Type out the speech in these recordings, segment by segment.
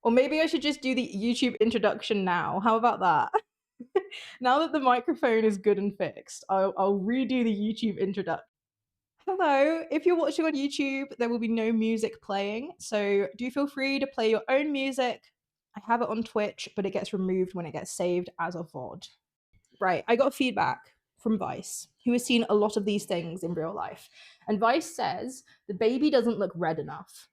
Or maybe I should just do the YouTube introduction now. How about that? Now that the microphone is good and fixed, I'll redo the YouTube introduction. Hello, if you're watching on YouTube, there will be no music playing, so do feel free to play your own music. I have it on Twitch, but it gets removed when it gets saved as a VOD. Right, I got feedback from Vice, who has seen a lot of these things in real life. And Vice says the baby doesn't look red enough.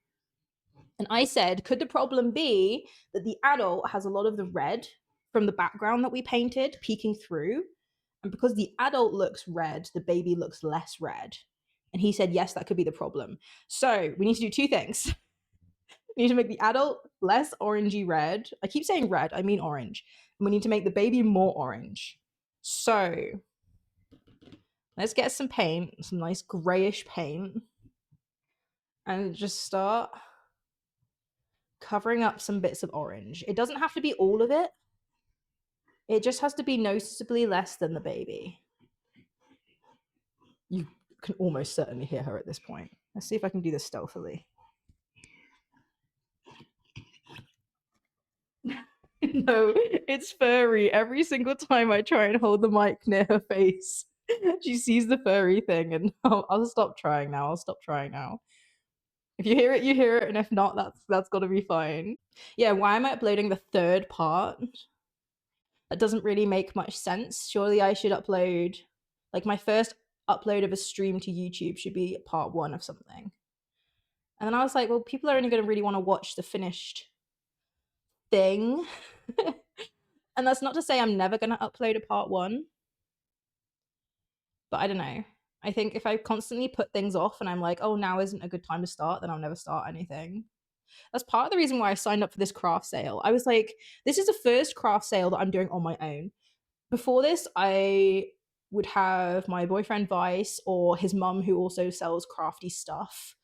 And I said, could the problem be that the adult has a lot of the red from the background that we painted peeking through? And because the adult looks red, the baby looks less red. And he said, yes, that could be the problem. So we need to do two things. We need to make the adult less orangey red. I keep saying red, I mean orange. And we need to make the baby more orange. So let's get some paint, some nice grayish paint, and just start covering up some bits of orange. It doesn't have to be all of it. It just has to be noticeably less than the baby. You can almost certainly hear her at this point. Let's see if I can do this stealthily. No, it's furry. Every single time I try and hold the mic near her face, she sees the furry thing, and I'll stop trying now. I'll stop trying now. If you hear it, you hear it, and if not, that's gotta be fine. Yeah, why am I uploading the third part? That doesn't really make much sense. Surely I should upload, like, my first upload of a stream to YouTube should be part 1 of something. And then I was like, well, people are only gonna really want to watch the finished thing. And that's not to say I'm never gonna upload a part 1. But I don't know. I think if I constantly put things off and I'm like, oh, now isn't a good time to start, then I'll never start anything. That's part of the reason why I signed up for this craft sale. I was like, this is the first craft sale that I'm doing on my own. Before this, I would have my boyfriend Vice or his mum, who also sells crafty stuff,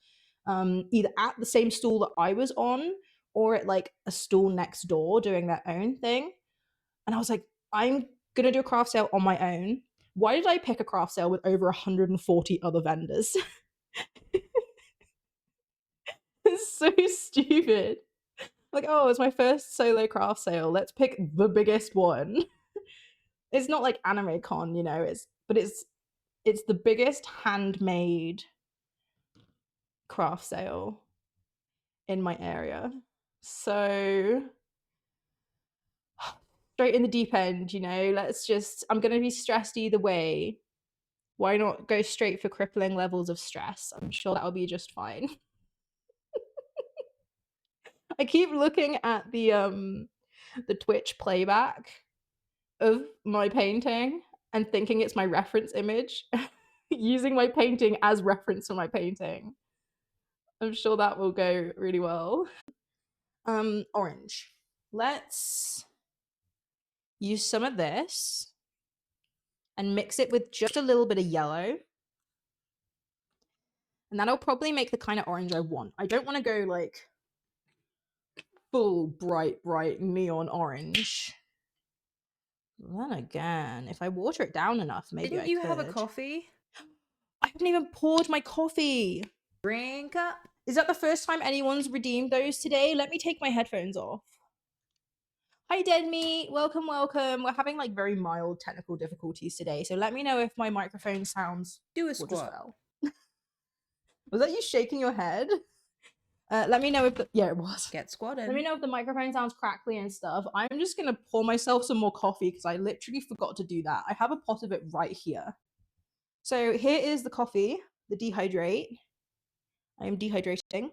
either at the same stall that I was on or at like a stall next door doing their own thing. And I was like, I'm gonna do a craft sale on my own. Why did I pick a craft sale with over 140 other vendors? It's so stupid. Like, oh, it's my first solo craft sale. Let's pick the biggest one. It's not like Anime Con, you know, it's the biggest handmade craft sale in my area. So straight in the deep end, you know, I'm gonna be stressed either way. Why not go straight for crippling levels of stress? I'm sure that'll be just fine. I keep looking at the Twitch playback of my painting and thinking it's my reference image, using my painting as reference for my painting. I'm sure that will go really well. Orange. Let's use some of this and mix it with just a little bit of yellow. And that'll probably make the kind of orange I want. I don't want to go like full bright neon orange. Then again, if I water it down enough, maybe Didn't you have a coffee? I haven't even poured my coffee. Drink up. Is that the first time anyone's redeemed those today? Let me take my headphones off. Hi, Dead Meat. Welcome, welcome. We're having like very mild technical difficulties today, so let me know if my microphone sounds... Do a squat. Was that you shaking your head? Let me know if yeah, it was. Get squatted. Let me know if the microphone sounds crackly and stuff. I'm just gonna pour myself some more coffee because I literally forgot to do that. I have a pot of it right here. So here is the coffee, the dehydrate. I am dehydrating.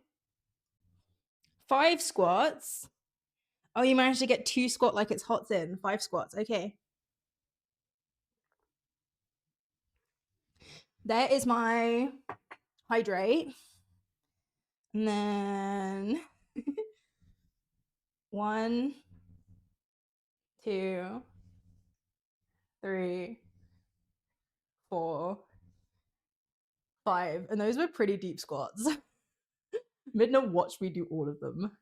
5 squats. Oh, you managed to get 2 squat like it's hot in. 5 squats, okay. There is my hydrate. And then 1, 2, 3, 4, 5. And those were pretty deep squats. Midna watched me do all of them.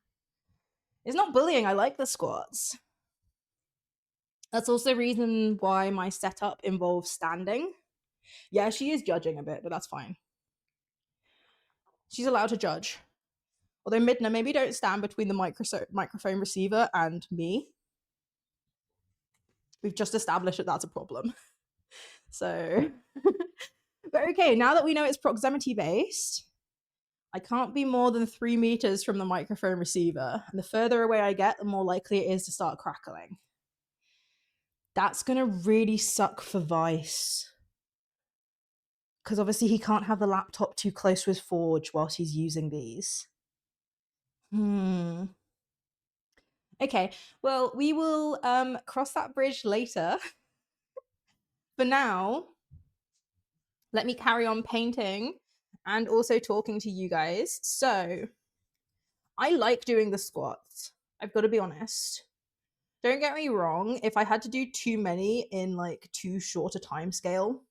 It's not bullying, I like the squats. That's also the reason why my setup involves standing. Yeah, she is judging a bit, but that's fine. She's allowed to judge. Although Midna, maybe don't stand between the microphone receiver and me. We've just established that that's a problem. So, but okay, now that we know it's proximity based, I can't be more than 3 meters from the microphone receiver. And the further away I get, the more likely it is to start crackling. That's going to really suck for Vice. Because obviously he can't have the laptop too close with Forge whilst he's using these. Okay, well, we will cross that bridge later. For now, let me carry on painting and also talking to you guys. So, I like doing the squats. I've got to be honest. Don't get me wrong, if I had to do too many in like too short a time scale,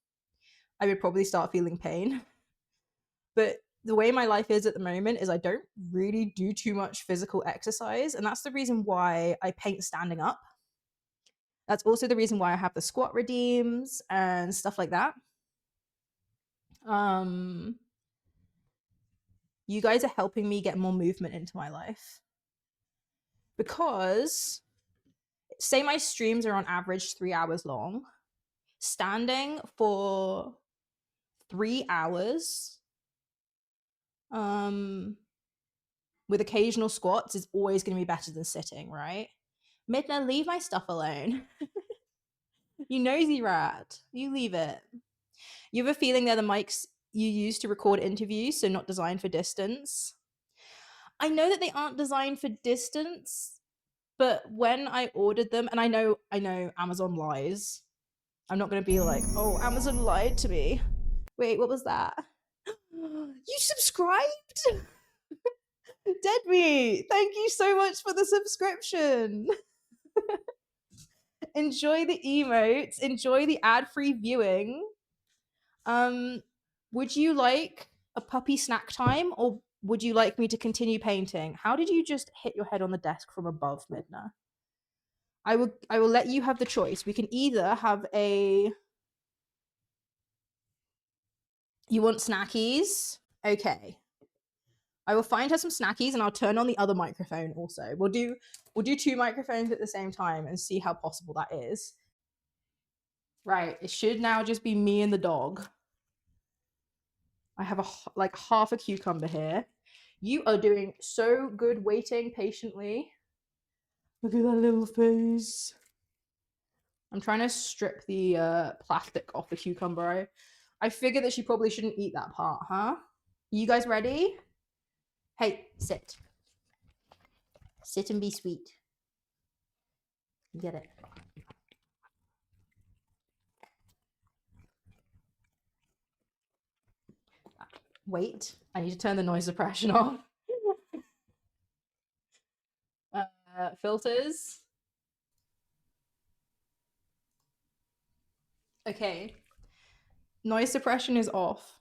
I would probably start feeling pain. But the way my life is at the moment is I don't really do too much physical exercise, and that's the reason why I paint standing up. That's also the reason why I have the squat redeems and stuff like that. You guys are helping me get more movement into my life. Because say my streams are on average 3 hours long, standing for 3 hours with occasional squats is always going to be better than sitting, right? Midna, leave my stuff alone. You nosy rat. You leave it. You have a feeling they're the mics you use to record interviews, so not designed for distance. I know that they aren't designed for distance, but when I ordered them, and I know Amazon lies. I'm not going to be like, oh, Amazon lied to me. Wait, what was that? You subscribed? Dead meat. Thank you so much for the subscription. Enjoy the emotes. Enjoy the ad-free viewing. Would you like a puppy snack time, or would you like me to continue painting? How did you just hit your head on the desk from above, Midna? I will let you have the choice. We can either have a... You want snackies? Okay. I will find her some snackies and I'll turn on the other microphone also. We'll do 2 microphones at the same time and see how possible that is. Right, it should now just be me and the dog. I have like half a cucumber here. You are doing so good waiting patiently. Look at that little face. I'm trying to strip the plastic off the cucumber. I figured that she probably shouldn't eat that part, huh? You guys ready? Hey, sit. Sit and be sweet. Get it. Wait, I need to turn the noise suppression off. Filters. Okay. Noise suppression is off.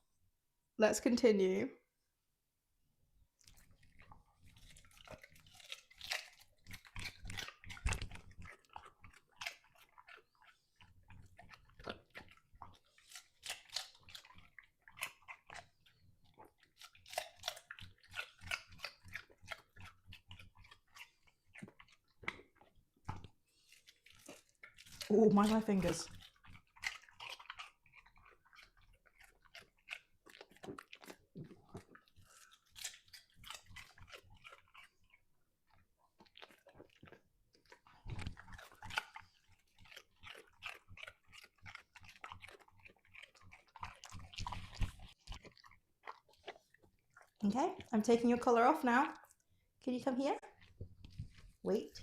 Let's continue. Oh, mind my fingers. Okay, I'm taking your collar off now. Can you come here? Wait.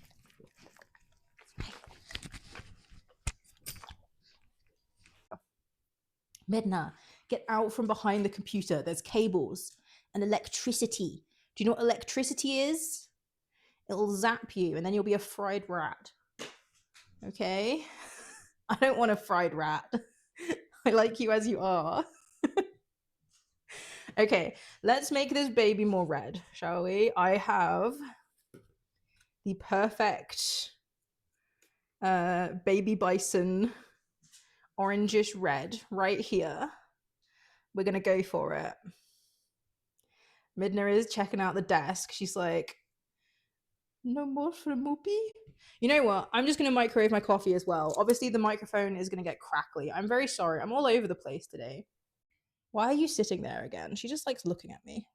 Midna, get out from behind the computer. There's cables and electricity. Do you know what electricity is? It'll zap you and then you'll be a fried rat. Okay? I don't want a fried rat. I like you as you are. Okay, let's make this baby more red, shall we? I have the perfect baby bison orangish red right here. We're gonna go for it. Midna is checking out the desk. She's like, no more for a moopy. You know what? I'm just going to microwave my coffee as well. Obviously, the microphone is going to get crackly. I'm very sorry. I'm all over the place today. Why are you sitting there again? She just likes looking at me.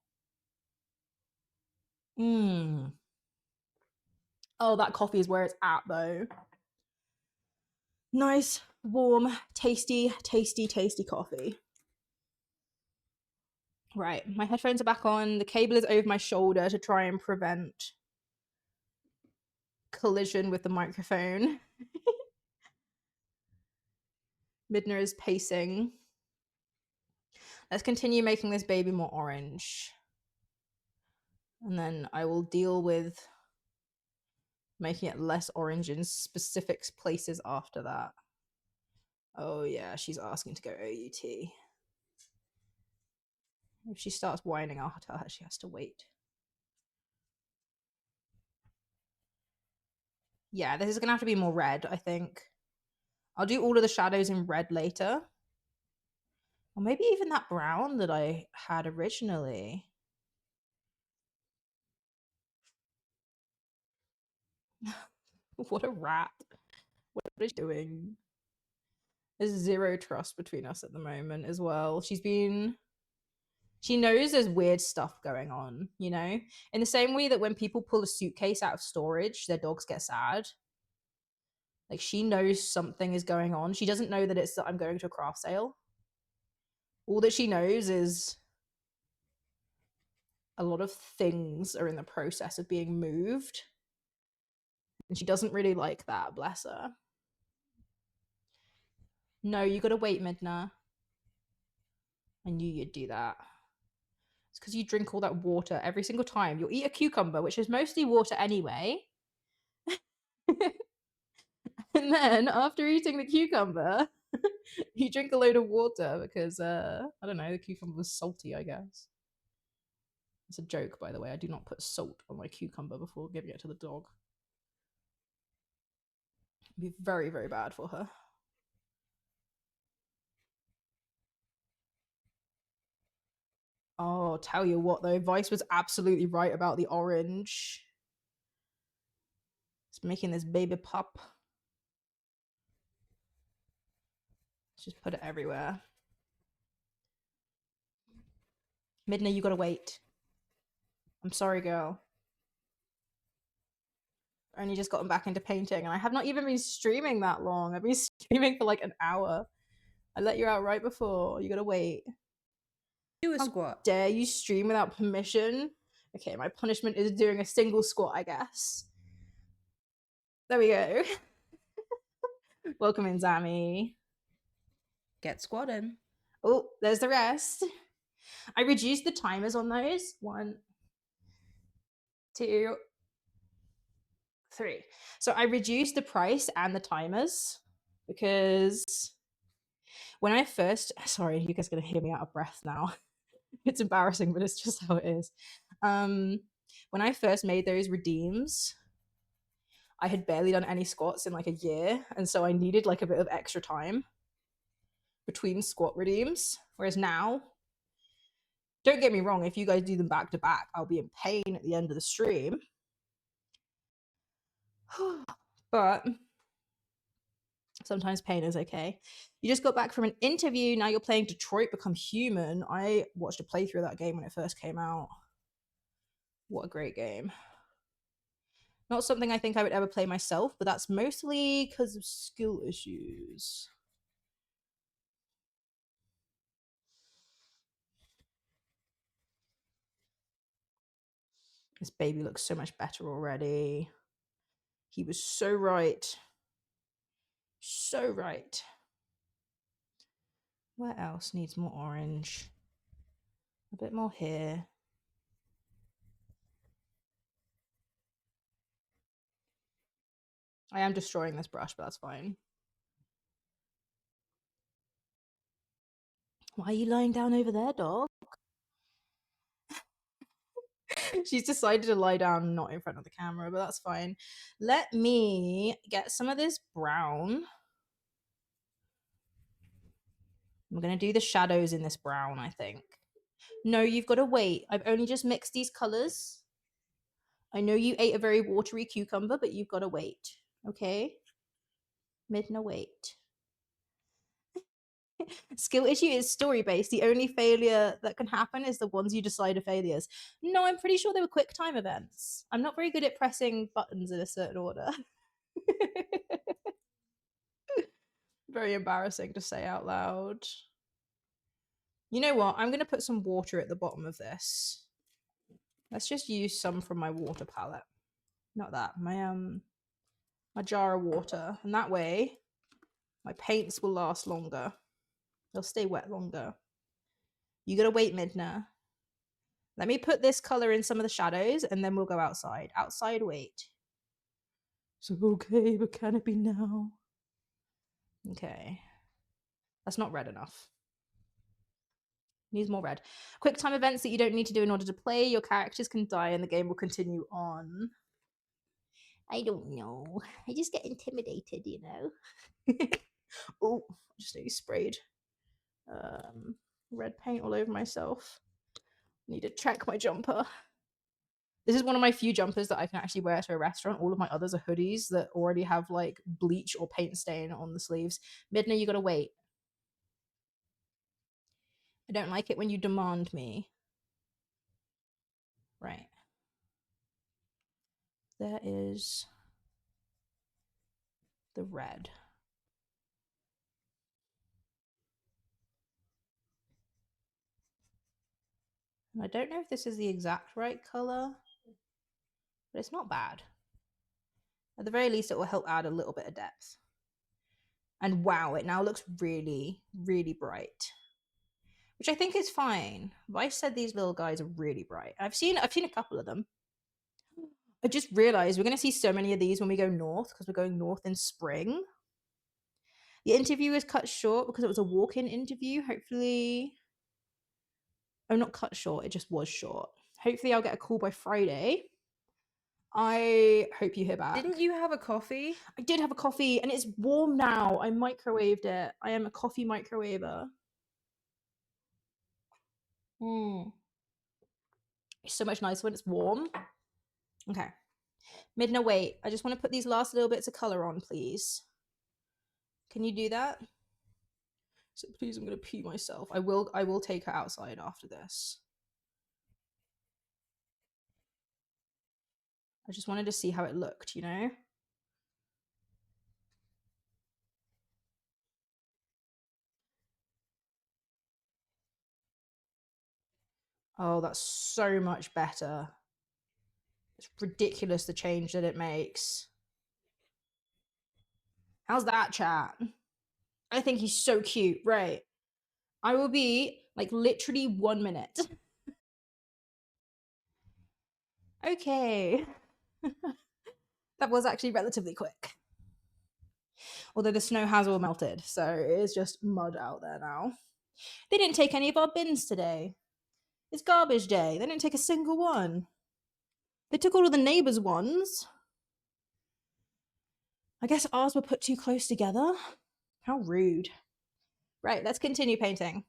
Oh, that coffee is where it's at, though. Nice, warm, tasty, tasty, tasty coffee. Right, my headphones are back on. The cable is over my shoulder to try and prevent collision with the microphone. Midna is pacing. Let's continue making this baby more orange. And then I will deal with making it less orange in specific places after that. Oh yeah, she's asking to go OUT. If she starts whining, I'll tell her she has to wait. Yeah, this is gonna have to be more red, I think. I'll do all of the shadows in red later. Or maybe even that brown that I had originally. What a rat. What is she doing? There's zero trust between us at the moment as well. She knows there's weird stuff going on, you know? In the same way that when people pull a suitcase out of storage, their dogs get sad. Like, she knows something is going on. She doesn't know that it's that I'm going to a craft sale. All that she knows is a lot of things are in the process of being moved. And she doesn't really like that, bless her. No, you gotta wait, Midna. I knew you'd do that. It's because you drink all that water every single time. You'll eat a cucumber, which is mostly water anyway. And then after eating the cucumber, you drink a load of water because, I don't know, the cucumber was salty, I guess. It's a joke, by the way. I do not put salt on my cucumber before giving it to the dog. It'd be very, very bad for her. Oh, tell you what, though, Vice was absolutely right about the orange. It's making this baby pop. Let's just put it everywhere. Midna, you gotta wait. I'm sorry, girl. I only just gotten back into painting, and I have not even been streaming that long. I've been streaming for like an hour. I let you out right before. You gotta wait. Do a How squat. dare you stream without permission? Okay, my punishment is doing a single squat, I guess. There we go. Welcome in, Zami. Get squatting. Oh, there's the rest. I reduced the timers on those. 1, 2, 3. So I reduced the price and the timers because when I first, sorry, you guys are gonna hear me out of breath now. It's embarrassing, but it's just how it is. When I first made those redeems, I had barely done any squats in like a year, and so I needed like a bit of extra time between squat redeems. Whereas now, don't get me wrong, if you guys do them back to back, I'll be in pain at the end of the stream. But sometimes pain is okay. You just got back from an interview, now you're playing Detroit Become Human. I watched a playthrough of that game when it first came out. What a great game. Not something I think I would ever play myself, but that's mostly because of skill issues. This baby looks so much better already. He was so right. So right. Where else needs more orange? A bit more here. I am destroying this brush, but that's fine. Why are you lying down over there, dog? She's decided to lie down not in front of the camera, but that's fine. Let me get some of this brown. I'm going to do the shadows in this brown, I think. No, you've got to wait. I've only just mixed these colors. I know you ate a very watery cucumber, but you've got to wait. Okay? Midna, wait. Skill issue is story based. The only failure that can happen is the ones you decide are failures. No, I'm pretty sure they were quick time events. I'm not very good at pressing buttons in a certain order. Very embarrassing to say out loud. You know what? I'm going to put some water at the bottom of this. Let's just use some from my water palette. Not that. My jar of water. And that way, my paints will last longer. They'll stay wet longer. You gotta wait, Midna. Let me put this color in some of the shadows and then we'll go outside. Outside, wait. So okay, but can it be now? Okay. That's not red enough. Needs more red. Quick time events that you don't need to do in order to play. Your characters can die and the game will continue on. I don't know. I just get intimidated, you know. Oh, just nearly sprayed red paint all over myself. Need to check my jumper. This is one of my few jumpers that I can actually wear to a restaurant. All of my others are hoodies that already have like bleach or paint stain on the sleeves. Midna, you gotta wait. I don't like it when you demand me. Right. There is the red. And I don't know if this is the exact right color, but it's not bad. At the very least, it will help add a little bit of depth. And wow, it now looks really, really bright. Which I think is fine. Vice said these little guys are really bright. I've seen a couple of them. I just realized we're going to see so many of these when we go north because we're going north in spring. The interview was cut short because it was a walk-in interview. Hopefully, oh, not cut short. It just was short. Hopefully, I'll get a call by Friday. I hope you hear back. Didn't you have a coffee? I did have a coffee, and it's warm now. I microwaved it. I am a coffee microwaver. It's so much nicer when it's warm. Okay. Midna, wait. I just want to put these last little bits of color on, please. Can you do that? So please, I'm gonna pee myself. I will take her outside after this. I just wanted to see how it looked, you know? Oh, that's so much better. It's ridiculous the change that it makes. How's that, chat? I think he's so cute. Right. I will be like literally 1 minute. Okay. That was actually relatively quick. Although the snow has all melted, so it is just mud out there now. They didn't take any of our bins today. It's garbage day. They didn't take a single one. They took all of the neighbors' ones. I guess ours were put too close together. How rude. Right, let's continue painting.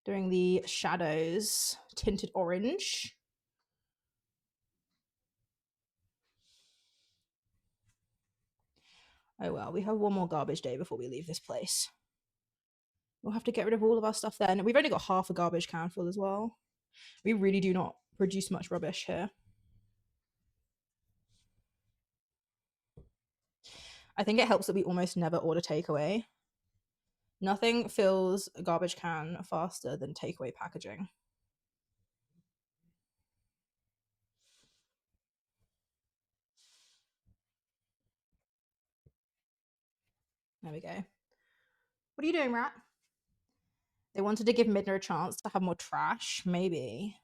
Doing the shadows, tinted orange. Oh well, we have one more garbage day before we leave this place. We'll have to get rid of all of our stuff then. We've only got half a garbage can full as well. We really do not produce much rubbish here. I think it helps that we almost never order takeaway. Nothing fills a garbage can faster than takeaway packaging. There we go. What are you doing, Rat? They wanted to give Midna a chance to have more trash, maybe.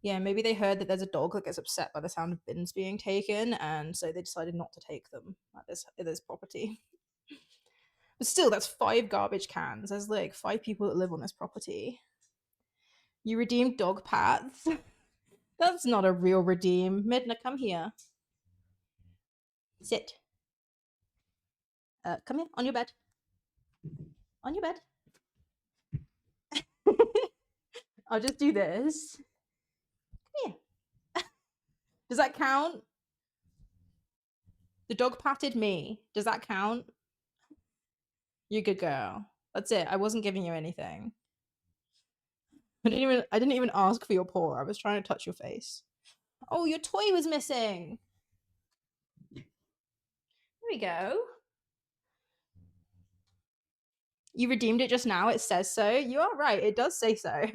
Yeah, maybe they heard that there's a dog that gets upset by the sound of bins being taken, and so they decided not to take them at this property. But still, that's 5 garbage cans. There's like 5 people that live on this property. You redeemed dog pats? That's not a real redeem. Midna, come here. Sit. Come here, on your bed. On your bed. I'll just do this. Yeah. Does that count? The dog patted me. Does that count? You good girl. That's it. I wasn't giving you anything. I didn't even ask for your paw. I was trying to touch your face. Oh, your toy was missing. There we go. You redeemed it just now. It says so. You are right. It does say so.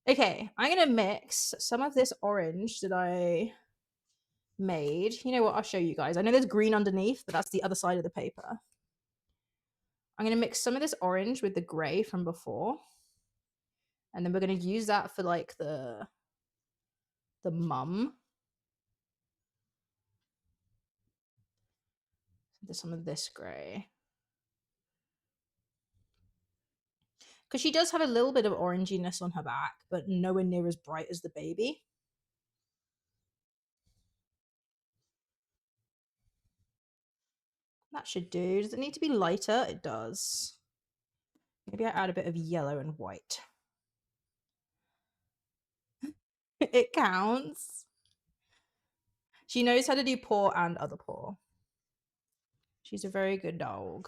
Okay, I'm gonna mix some of this orange that I made. You know what? I'll show you guys. I know there's green underneath, but that's the other side of the paper. I'm gonna mix some of this orange with the gray from before, and then we're gonna use that for like the mum. There's some of this gray. Because she does have a little bit of oranginess on her back, but nowhere near as bright as the baby. That should do. Does it need to be lighter? It does. Maybe I add a bit of yellow and white. It counts. She knows how to do paw and other paw. She's a very good dog.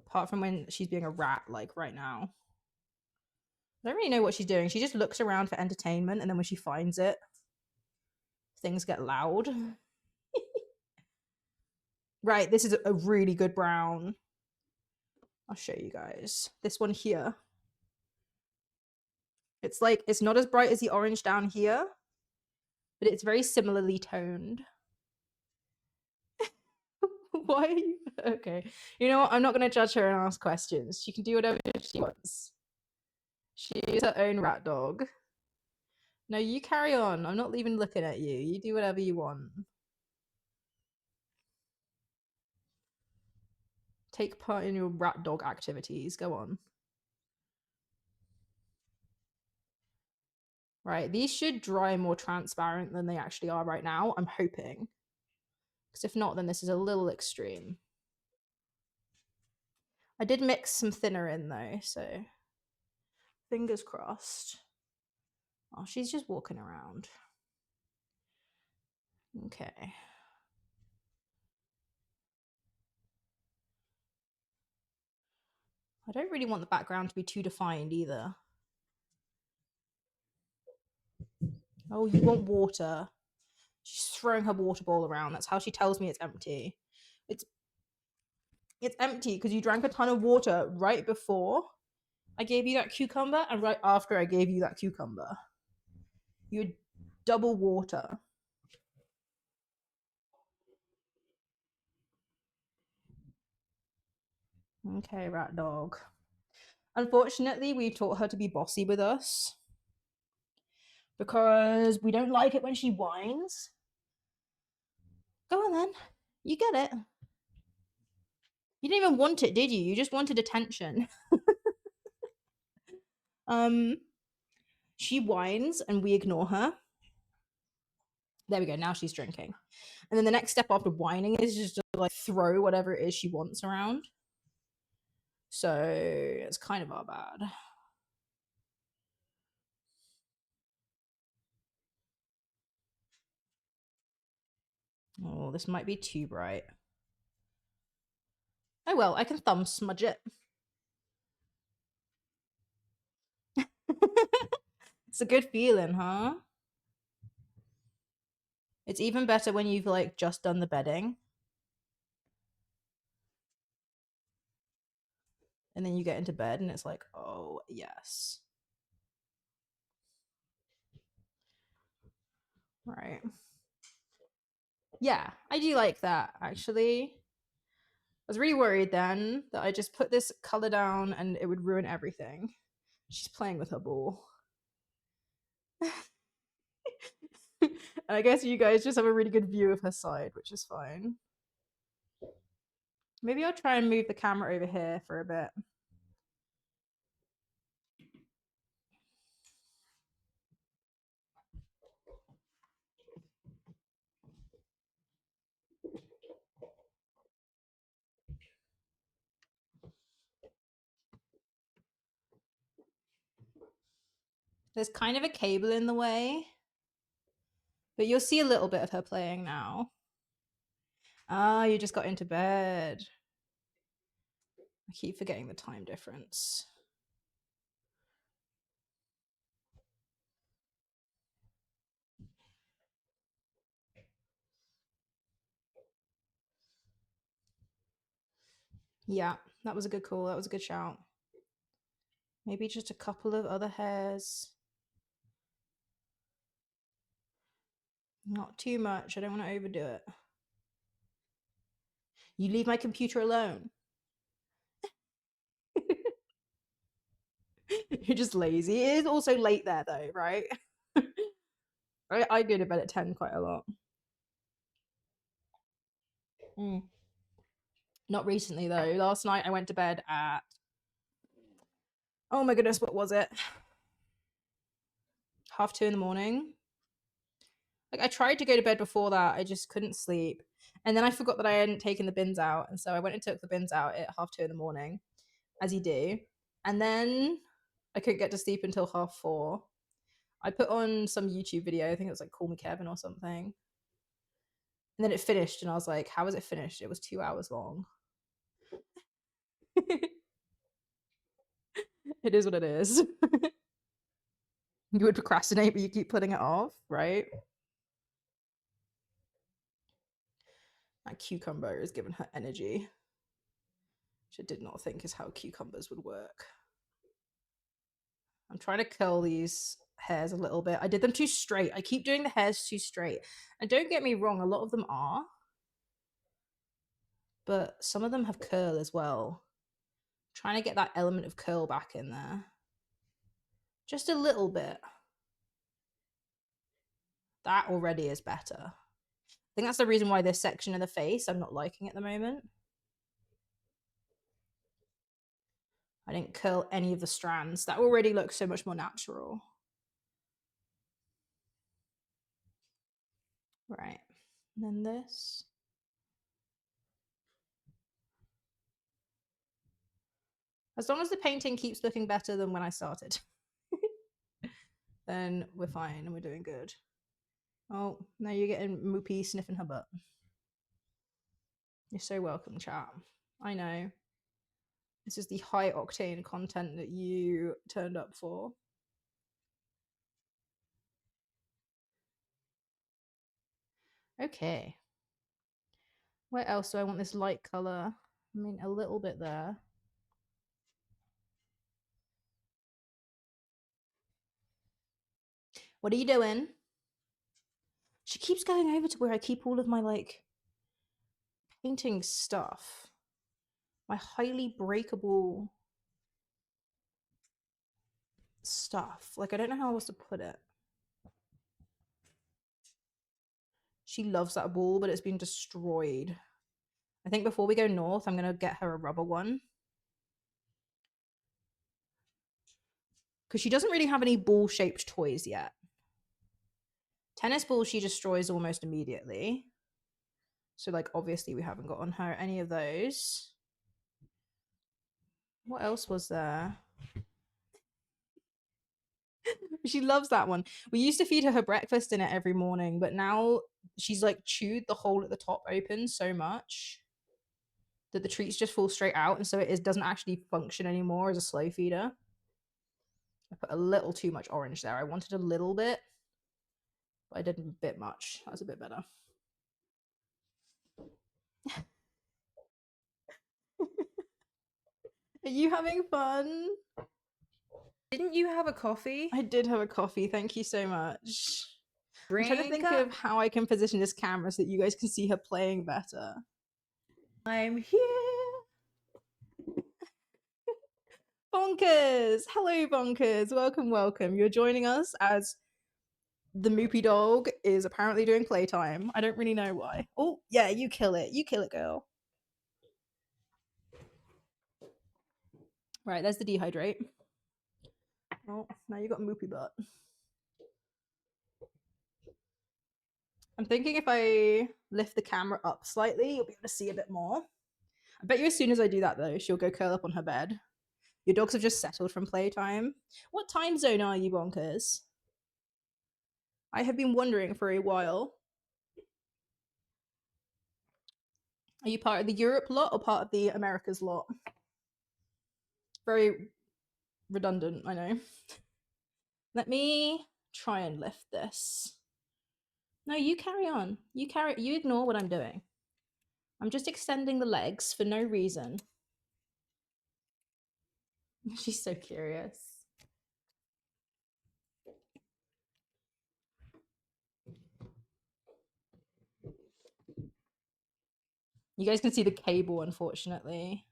Apart from when she's being a rat, like right now. I don't really know what she's doing. She just looks around for entertainment, and then when she finds it, things get loud. Right, this is a really good brown. I'll show you guys. This one here. It's like, it's not as bright as the orange down here, but it's very similarly toned. Why are you okay? You know what? I'm not going to judge her and ask questions. She can do whatever she wants. She is her own rat dog. No, you carry on. I'm not even looking at you. You do whatever you want. Take part in your rat dog activities. Go on. Right, these should dry more transparent than they actually are right now. I'm hoping. Because if not, then this is a little extreme. I did mix some thinner in though, so fingers crossed. Oh, she's just walking around. Okay. I don't really want the background to be too defined either. Oh, you want water. She's throwing her water bowl around. That's how she tells me it's empty. It's empty because you drank a ton of water right before I gave you that cucumber and right after I gave you that cucumber. You double water. Okay, rat dog. Unfortunately, we've taught her to be bossy with us because we don't like it when she whines. Go on then. You get it. You didn't even want it, did you? You just wanted attention. She whines and we ignore her. There we go. Now she's drinking. And then the next step after whining is just to like throw whatever it is she wants around. So it's kind of our bad. Oh, this might be too bright. Oh well, I can thumb smudge it. It's a good feeling, huh? It's even better when you've like just done the bedding. And then you get into bed and it's like, oh yes. Right. Yeah, I do like that actually. I was really worried then that I just put this color down and it would ruin everything. She's playing with her ball. And I guess you guys just have a really good view of her side, which is fine. Maybe I'll try and move the camera over here for a bit. There's kind of a cable in the way, but you'll see a little bit of her playing now. Ah, you just got into bed. I keep forgetting the time difference. Yeah, that was a good call. That was a good shout. Maybe just a couple of other hairs. Not too much. I don't want to overdo it. You leave my computer alone. You're just lazy. It is also late there, though, right? I go to bed at 10 quite a lot. Not recently, though. Last night I went to bed at... Oh my goodness, what was it? 2:30 in the morning. Like, I tried to go to bed before that. I just couldn't sleep. And then I forgot that I hadn't taken the bins out. And so I went and took the bins out at 2:30 in the morning, as you do. And then I couldn't get to sleep until 4:30. I put on some YouTube video. I think it was like Call Me Kevin or something. And then it finished. And I was like, how was it finished? It was 2 hours long. It is what it is. You would procrastinate, but you keep putting it off, right? That cucumber is giving her energy, which I did not think is how cucumbers would work. I'm trying to curl these hairs a little bit. I did them too straight. I keep doing the hairs too straight. And don't get me wrong, a lot of them are. But some of them have curl as well. I'm trying to get that element of curl back in there. Just a little bit. That already is better. I think that's the reason why this section of the face I'm not liking at the moment. I didn't curl any of the strands. That already looks so much more natural. Right. And then this. As long as the painting keeps looking better than when I started, then we're fine and we're doing good. Oh, now you're getting Moopy sniffing her butt. You're so welcome, chat. I know. This is the high octane content that you turned up for. Okay. Where else do I want this light color? I mean, a little bit there. What are you doing? She keeps going over to where I keep all of my, like, painting stuff. My highly breakable stuff. Like, I don't know how else to put it. She loves that ball, but it's been destroyed. I think before we go north, I'm going to get her a rubber one. Because she doesn't really have any ball-shaped toys yet. Tennis balls she destroys almost immediately. So, like, obviously we haven't gotten her any of those. What else was there? She loves that one. We used to feed her breakfast in it every morning, but now she's, like, chewed the hole at the top open so much that the treats just fall straight out, and so it doesn't actually function anymore as a slow feeder. I put a little too much orange there. I wanted a little bit, but I didn't a bit much. That was a bit better. Are you having fun? Didn't you have a coffee? I did have a coffee. Thank you so much. I'm trying to think Drink of how I can position this camera so that you guys can see her playing better. I'm here. Bonkers! Hello, Bonkers. Welcome, welcome. You're joining us as the Moopy dog is apparently doing playtime. I don't really know why. Oh, yeah, you kill it. You kill it, girl. Right, there's the dehydrate. Oh, now you got Moopy butt. I'm thinking if I lift the camera up slightly, you'll be able to see a bit more. I bet you as soon as I do that, though, she'll go curl up on her bed. Your dogs have just settled from playtime. What time zone are you, Bonkers? I have been wondering for a while. Are you part of the Europe lot or part of the Americas lot? Very redundant, I know. Let me try and lift this. No, you carry on. You ignore what I'm doing. I'm just extending the legs for no reason. She's so curious. You guys can see the cable, unfortunately.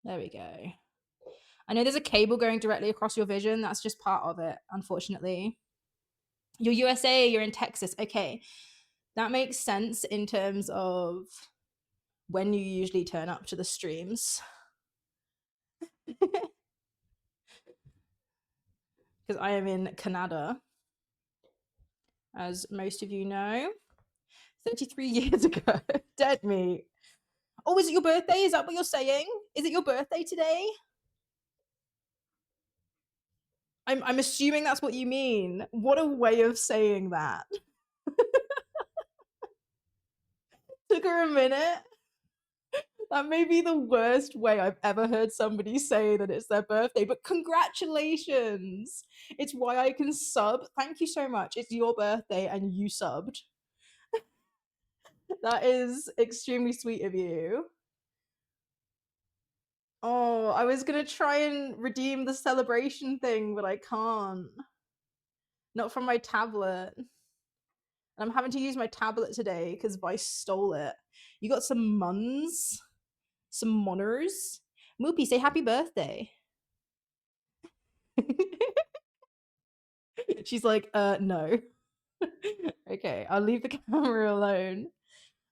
There we go. I know there's a cable going directly across your vision. That's just part of it, unfortunately. You're USA, you're in Texas. Okay. That makes sense in terms of when you usually turn up to the streams. Because I am in Canada, as most of you know. 33 years ago. Dead meat. Oh, is it your birthday? Is that what you're saying? Is it your birthday today? I'm assuming that's what you mean. What a way of saying that. Took her a minute. That may be the worst way I've ever heard somebody say that it's their birthday, but congratulations. It's why I can sub. Thank you so much. It's your birthday and you subbed. That is extremely sweet of you. Oh, I was gonna try and redeem the celebration thing, but I can't. Not from my tablet. And I'm having to use my tablet today because Vice stole it. You got some muns? Some moners? Moopy, say happy birthday. She's like, no. Okay, I'll leave the camera alone.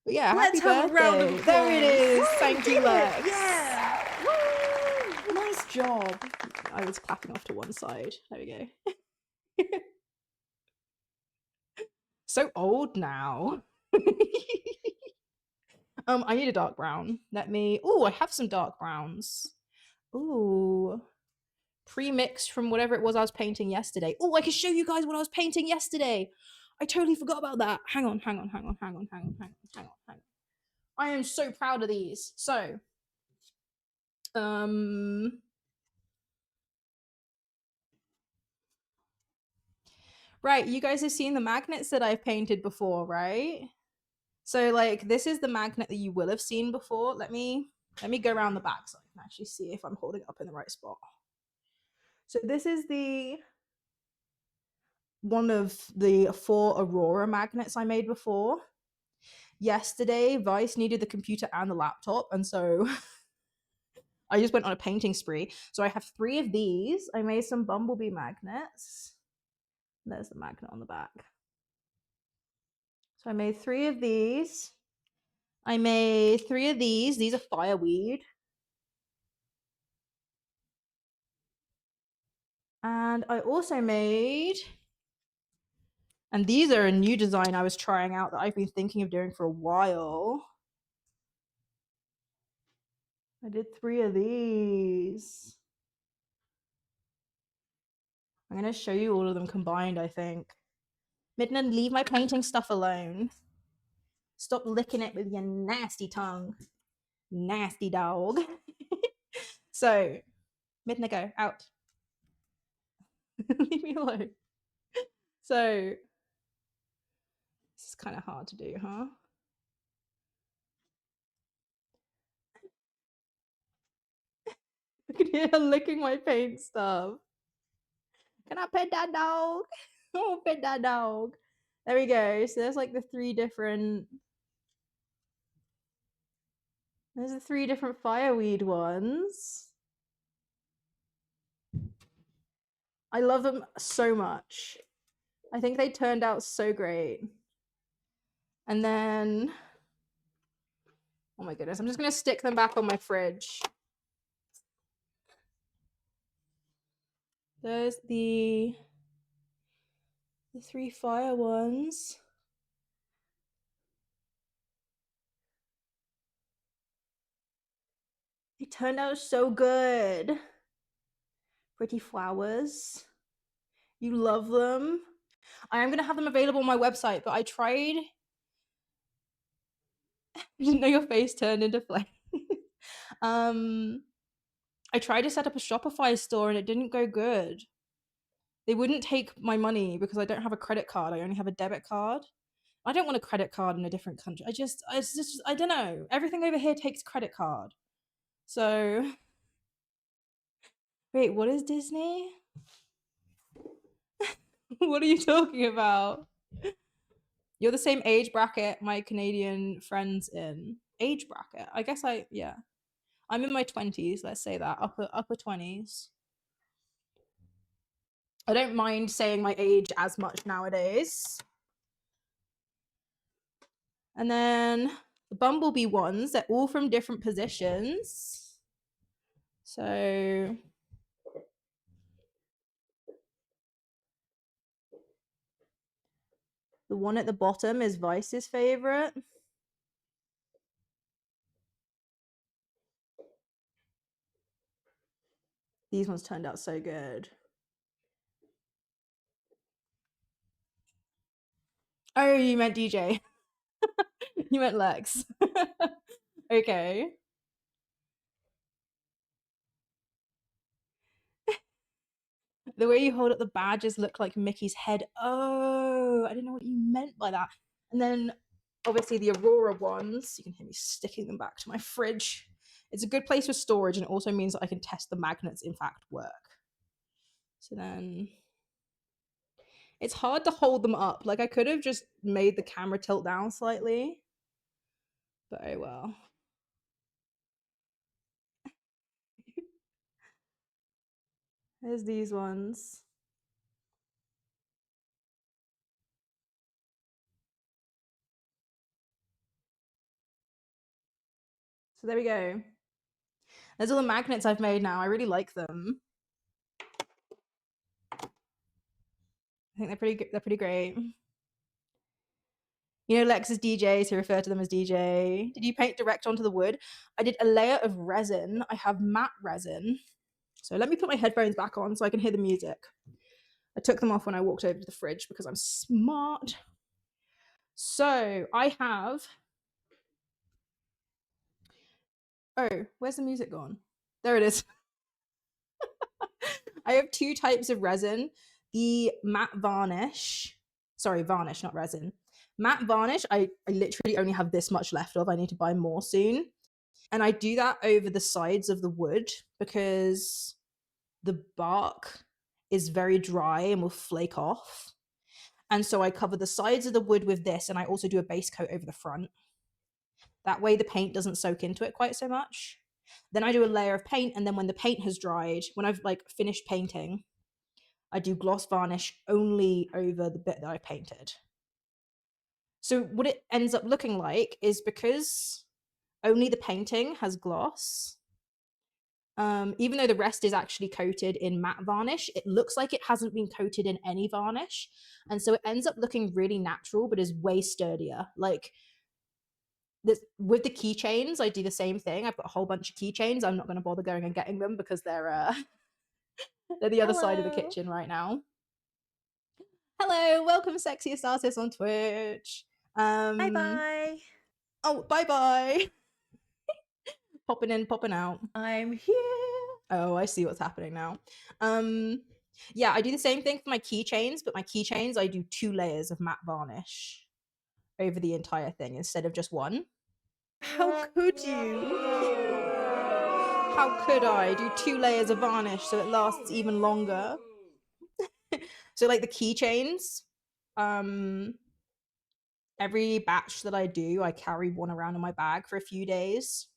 But yeah, Let's happy have birthday. A round of applause. There it is. Woo, Thank you, Lex. Yeah. Woo. Nice job. I was clapping off to one side. There we go. So old now. I need a dark brown. Let me. Oh, I have some dark browns. Ooh. Pre-mixed from whatever it was I was painting yesterday. Oh, I can show you guys what I was painting yesterday. I totally forgot about that. Hang on. I am so proud of these. So, right, you guys have seen the magnets that I've painted before, right? So like this is the magnet that you will have seen before. Let me go around the back so I can actually see if I'm holding it up in the right spot. So this is the one of the 4 Aurora magnets I made before. Yesterday, Vice needed the computer and the laptop, and so I just went on a painting spree. So I have 3 of these. I made some bumblebee magnets. There's the magnet on the back. So I made 3 of these. I made 3 of these. These are fireweed. And I also made, and these are a new design I was trying out that I've been thinking of doing for a while. I did 3 of these. I'm going to show you all of them combined, I think. Midland, leave my painting stuff alone. Stop licking it with your nasty tongue. Nasty dog. So, Midna, go out. Leave me alone. So, this is kind of hard to do, huh? I can hear her licking my paint stuff. Can I pet that dog? Oh, pet that dog. There we go. So there's like the 3 different. There's the 3 different fireweed ones. I love them so much. I think they turned out so great. And then, oh my goodness, I'm just gonna stick them back on my fridge. There's the 3 fire ones. It turned out so good. Pretty flowers. You love them. I am going to have them available on my website, but I tried. You didn't know your face turned into flame. I tried to set up a Shopify store and it didn't go good. They wouldn't take my money because I don't have a credit card. I only have a debit card. I don't want a credit card in a different country. I don't know. Everything over here takes credit card. So, wait, what is Disney? What are you talking about? You're the same age bracket my Canadian friends in. Age bracket? I guess yeah. I'm in my 20s, let's say that. Upper 20s. I don't mind saying my age as much nowadays. And then the Bumblebee ones, they're all from different positions. So the one at the bottom is Vice's favorite. These ones turned out so good. Oh, you meant DJ. You meant Lex. Okay. The way you hold up the badges look like Mickey's head. Oh, I didn't know what you meant by that. And then obviously the Aurora ones, you can hear me sticking them back to my fridge. It's a good place for storage and it also means that I can test the magnets in fact work. So then it's hard to hold them up. Like I could have just made the camera tilt down slightly, but oh well. There's these ones. So there we go. There's all the magnets I've made now. I really like them. I think they're pretty great. You know, Lex's DJs who refer to them as DJ. Did you paint direct onto the wood? I did a layer of resin. I have matte resin. So let me put my headphones back on so I can hear the music. I took them off when I walked over to the fridge because I'm smart. So I have. Oh, where's the music gone? There it is. I have two types of resin. The matte varnish. Sorry, varnish, not resin. Matte varnish, I literally only have this much left of. I need to buy more soon. And I do that over the sides of the wood because the bark is very dry and will flake off. And so I cover the sides of the wood with this, and I also do a base coat over the front. That way the paint doesn't soak into it quite so much. Then I do a layer of paint, and then when the paint has dried, when I've like finished painting, I do gloss varnish only over the bit that I painted. So what it ends up looking like is because only the painting has gloss, even though the rest is actually coated in matte varnish, it looks like it hasn't been coated in any varnish. And so it ends up looking really natural, but is way sturdier. Like this, with the keychains, I do the same thing. I've got a whole bunch of keychains. I'm not going to bother going and getting them because they're the other side of the kitchen right now. Hello, welcome Sexiest Artist on Twitch. Bye-bye. Oh, bye-bye. Popping in, popping out. I'm here. Oh, I see what's happening now. Yeah, I do the same thing for my keychains, but my keychains, I do 2 layers of matte varnish over the entire thing instead of just one. How could you? How could I do 2 layers of varnish so it lasts even longer? So like the keychains, every batch that I do, I carry one around in my bag for a few days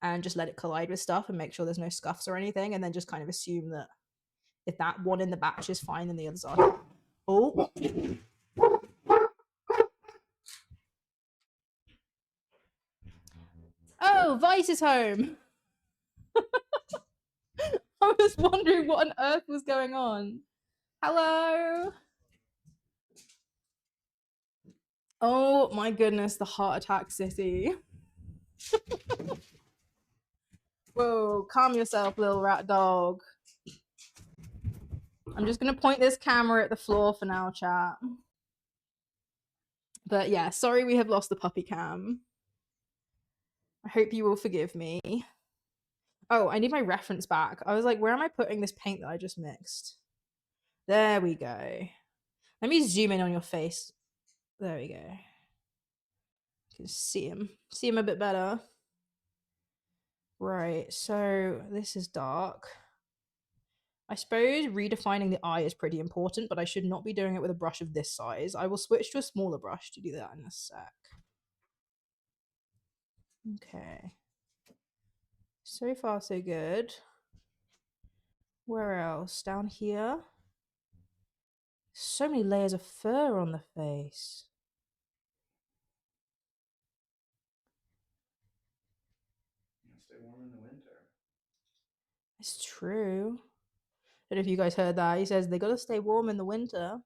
and just let it collide with stuff and make sure there's no scuffs or anything, and then just kind of assume that if that one in the batch is fine, then the others are. Oh. Oh, Vice is home. I was wondering what on earth was going on. Hello. Oh my goodness, the heart attack city. Whoa, calm yourself, little rat dog. I'm just going to point this camera at the floor for now, chat. But yeah, sorry we have lost the puppy cam. I hope you will forgive me. Oh, I need my reference back. I was like, where am I putting this paint that I just mixed? There we go. Let me zoom in on your face. There we go. You can see him. See him a bit better. Right, so this is dark. I suppose redefining the eye is pretty important, but I should not be doing it with a brush of this size. I will switch to a smaller brush to do that in a sec. Okay. So far, so good. Where else? Down here? So many layers of fur on the face. Stay warm in the winter. It's true. I don't know if you guys heard that. He says they gotta stay warm in the winter.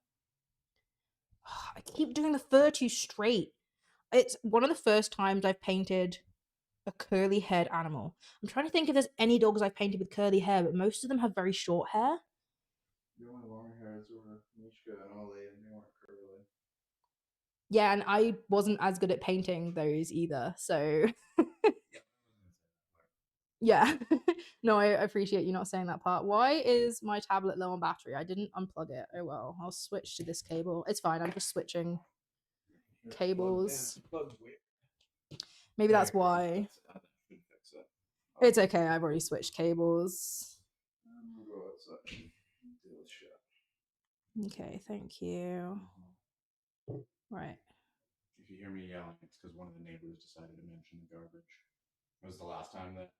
I keep doing the fur too straight. It's one of the first times I've painted a curly haired animal. I'm trying to think if there's any dogs I've painted with curly hair, but most of them have very short hair. The only long hairs were Mishka and Ollie, and they weren't curly. Yeah, and I wasn't as good at painting those either, so yeah. No, I appreciate you not saying that part. Why is my tablet low on battery? I didn't unplug it. Oh well, I'll switch to this cable. It's fine, I'm just switching cables. Maybe that's why. It's okay, I've already switched cables. Okay, thank you. Right. If you hear me yelling, it's because one of the neighbors decided to mention the garbage. It was the last time that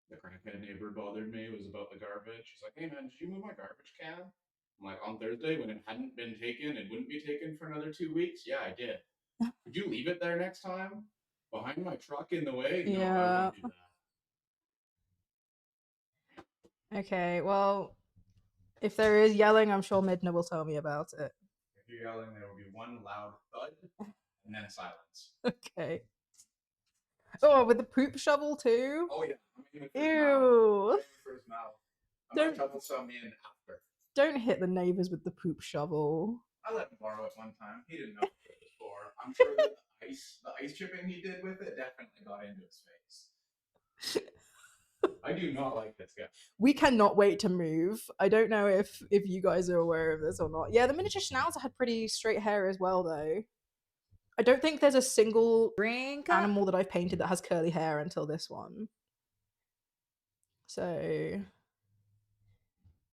the crackhead neighbor bothered me. It was about the garbage. She's like, "Hey man, did you move my garbage can?" I'm like, "On Thursday when it hadn't been taken, it wouldn't be taken for another 2 weeks." "Yeah, I did." "Would you leave it there next time? Behind my truck in the way?" "No, I won't do that." Okay, well, if there is yelling, I'm sure Midna will tell me about it. If you're yelling, there will be one loud thud and then silence. Okay. Oh, with the poop shovel too? Oh yeah. Ew. For his mouth. I'm Don't- gonna shovel some in after. Don't hit the neighbors with the poop shovel. I let him borrow it one time. He didn't know what it was for. I'm sure that the ice chipping he did with it definitely got into his face. I do not like this guy. We cannot wait to move. I don't know if you guys are aware of this or not. Yeah, the miniature schnauzer had pretty straight hair as well, though. I don't think there's a single animal that I've painted that has curly hair until this one. So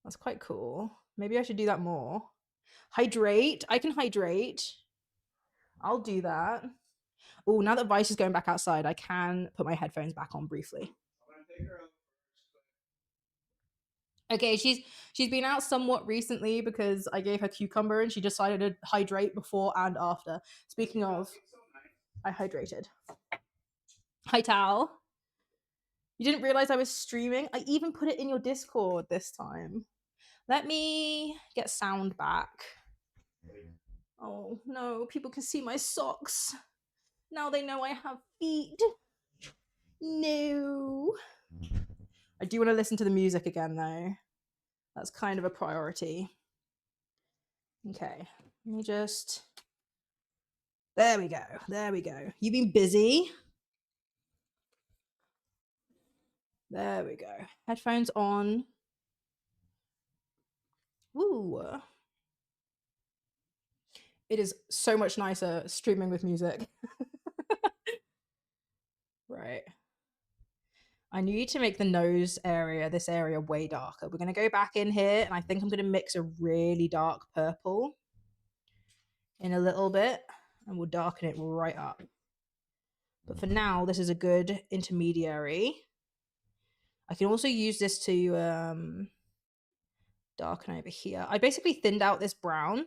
that's quite cool. Maybe I should do that more. Hydrate. I can hydrate. I'll do that. Oh, now that Vice is going back outside, I can put my headphones back on briefly. I'm gonna take her out. Okay, she's been out somewhat recently because I gave her cucumber and she decided to hydrate before and after. Speaking of, I hydrated. Hi, Tal. You didn't realize I was streaming? I even put it in your Discord this time. Let me get sound back. Oh no, people can see my socks. Now they know I have feet. No. I do want to listen to the music again though. That's kind of a priority. Okay, let me just... There we go. There we go. You've been busy. There we go. Headphones on. Woo. It is so much nicer streaming with music. Right. I need to make the nose area, this area, way darker. We're going to go back in here, and I think I'm going to mix a really dark purple in a little bit, and we'll darken it right up. But for now, this is a good intermediary. I can also use this to darken over here. I basically thinned out this brown.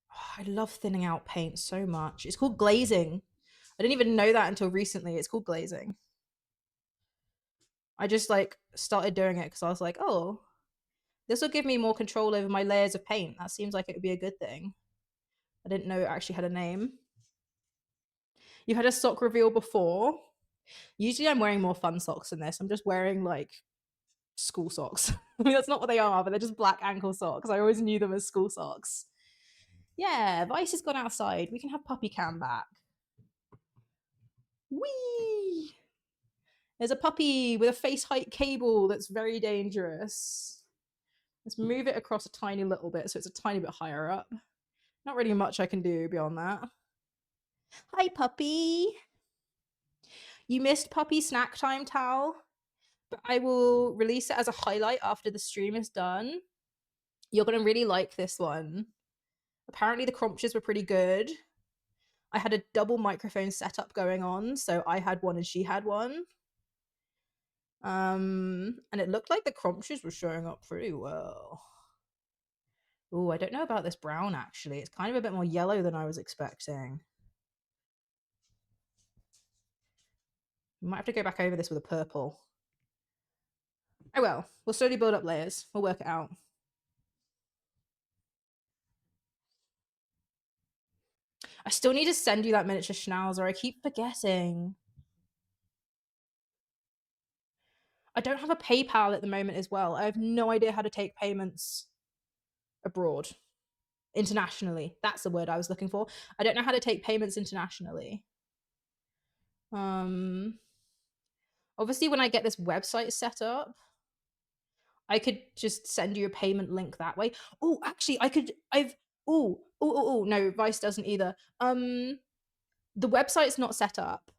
Oh, I love thinning out paint so much. It's called glazing. I didn't even know that until recently. It's called glazing. I just like started doing it because I was like, oh, this will give me more control over my layers of paint. That seems like it would be a good thing. I didn't know it actually had a name. You've had a sock reveal before. Usually I'm wearing more fun socks than this. I'm just wearing like school socks. I mean, that's not what they are, but they're just black ankle socks. I always knew them as school socks. Yeah, Vice has gone outside. We can have puppy cam back. Whee! There's a puppy with a face height cable that's very dangerous. Let's move it across a tiny little bit so it's a tiny bit higher up. Not really much I can do beyond that. Hi, puppy. You missed puppy snack time, Tal, but I will release it as a highlight after the stream is done. You're going to really like this one. Apparently the crumpches were pretty good. I had a double microphone setup going on, so I had one and she had one. And it looked like the crumpches were showing up pretty well. Oh, I don't know about this brown, actually. It's kind of a bit more yellow than I was expecting. We might have to go back over this with a purple. Oh well, we'll slowly build up layers. We'll work it out. I still need to send you that miniature schnauzer. I keep forgetting. I don't have a PayPal at the moment as well. I have no idea how to take payments abroad. Internationally. That's the word I was looking for. I don't know how to take payments internationally. Obviously, when I get this website set up, I could just send you a payment link that way. Oh, actually, no, Vice doesn't either. The website's not set up,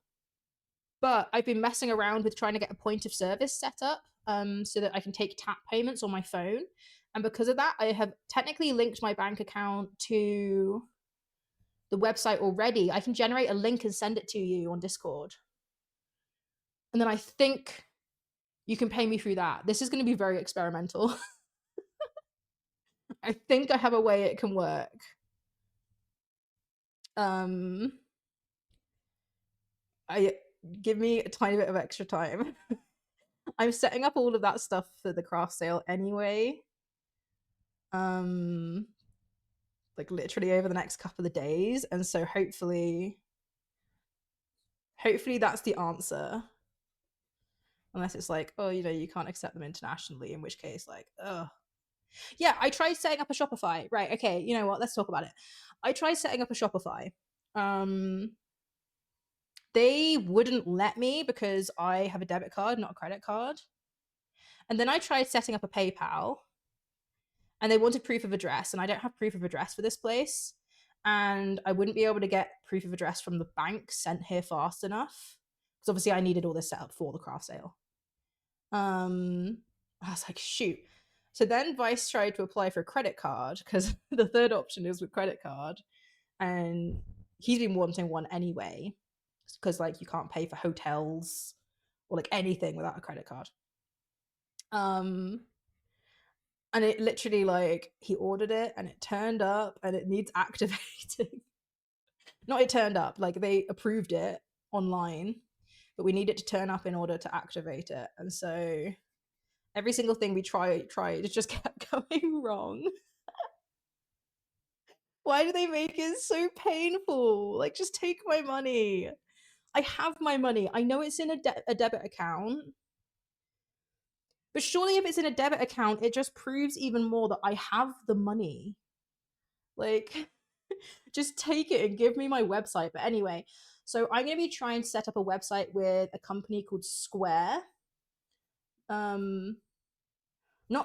but I've been messing around with trying to get a point of service set up so that I can take tap payments on my phone. And because of that, I have technically linked my bank account to the website already. I can generate a link and send it to you on Discord. And then I think you can pay me through that. This is going to be very experimental. I think I have a way it can work. Give me a tiny bit of extra time. I'm setting up all of that stuff for the craft sale anyway. Like literally over the next couple of days, and so hopefully that's the answer. Unless it's like, oh, you know, you can't accept them internationally, in which case, like, ugh. Yeah, I tried setting up a Shopify. Right, okay, you know what? Let's talk about it. I tried setting up a Shopify. They wouldn't let me because I have a debit card, not a credit card. And then I tried setting up a PayPal, and they wanted proof of address, and I don't have proof of address for this place. And I wouldn't be able to get proof of address from the bank sent here fast enough. Because obviously I needed all this set up for the craft sale. I was like, shoot. So then Vice tried to apply for a credit card because the third option is with credit card. And he's been wanting one anyway. Because like you can't pay for hotels or like anything without a credit card. And it literally like he ordered it and it turned up and it needs activating. Not it turned up, like they approved it online, but we need it to turn up in order to activate it. And so every single thing we tried, it just kept going wrong. Why do they make it so painful? Like, just take my money. I have my money. I know it's in a debit account. But surely if it's in a debit account, it just proves even more that I have the money. Like, just take it and give me my website. But anyway, so I'm going to be trying to set up a website with a company called Square. Not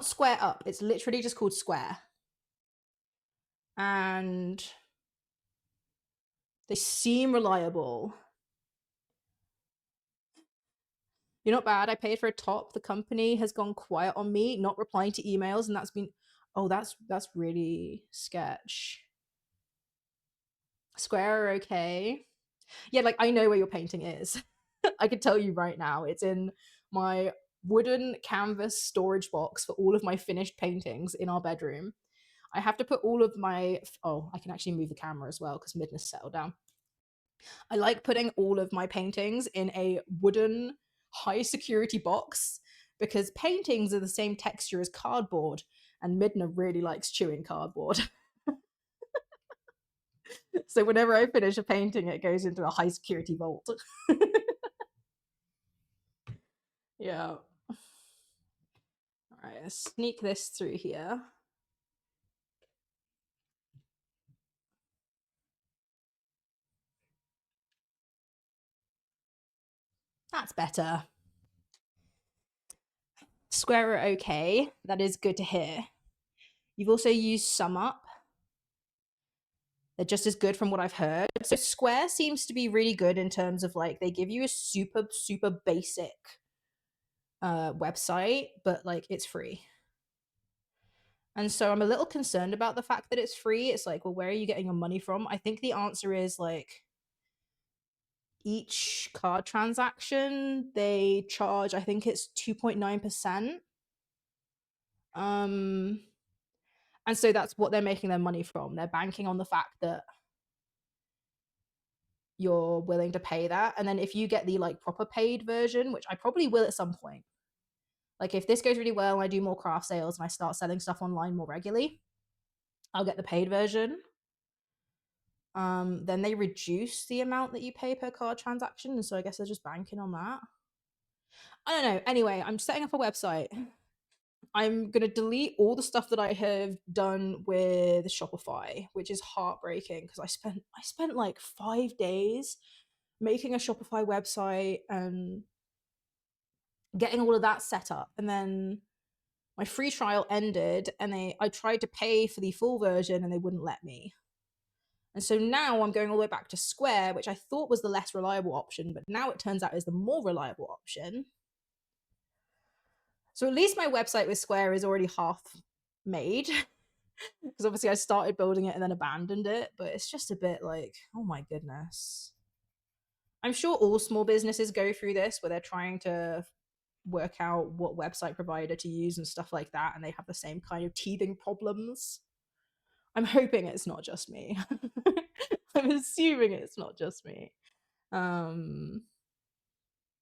Square Up. It's literally just called Square. And they seem reliable. You're not bad. I paid for a top. The company has gone quiet on me, not replying to emails, and that's been, oh, that's really sketch. Square are okay. Yeah, like I know where your painting is. I can tell you right now. It's in my wooden canvas storage box for all of my finished paintings in our bedroom. I have to put all of my, oh, I can actually move the camera as well because Midna's settled down. I like putting all of my paintings in a wooden high security box because paintings are the same texture as cardboard, and Midna really likes chewing cardboard. So whenever I finish a painting, it goes into a high security vault. Yeah. All right, let's sneak this through here. That's better. Square are okay. That is good to hear. You've also used Sum Up. They're just as good from what I've heard. So Square seems to be really good in terms of like they give you a super, super basic website, but like it's free. And so I'm a little concerned about the fact that it's free. It's like, well, where are you getting your money from? I think the answer is like each card transaction they charge, I think it's 2.9%. And so that's what they're making their money from. They're banking on the fact that you're willing to pay that. And then if you get the like proper paid version, which I probably will at some point, like if this goes really well and I do more craft sales and I start selling stuff online more regularly, I'll get the paid version. Then they reduce the amount that you pay per card transaction, and so I guess they're just banking on that. I don't know. Anyway, I'm setting up a website. I'm gonna delete all the stuff that I have done with Shopify, which is heartbreaking because I spent like 5 days making a Shopify website and getting all of that set up, and then my free trial ended and I tried to pay for the full version and they wouldn't let me. And so now I'm going all the way back to Square, which I thought was the less reliable option, but now it turns out is the more reliable option. So at least my website with Square is already half made. Because obviously I started building it and then abandoned it, but it's just a bit like, oh my goodness. I'm sure all small businesses go through this where they're trying to work out what website provider to use and stuff like that, and they have the same kind of teething problems. I'm hoping it's not just me. I'm assuming it's not just me. But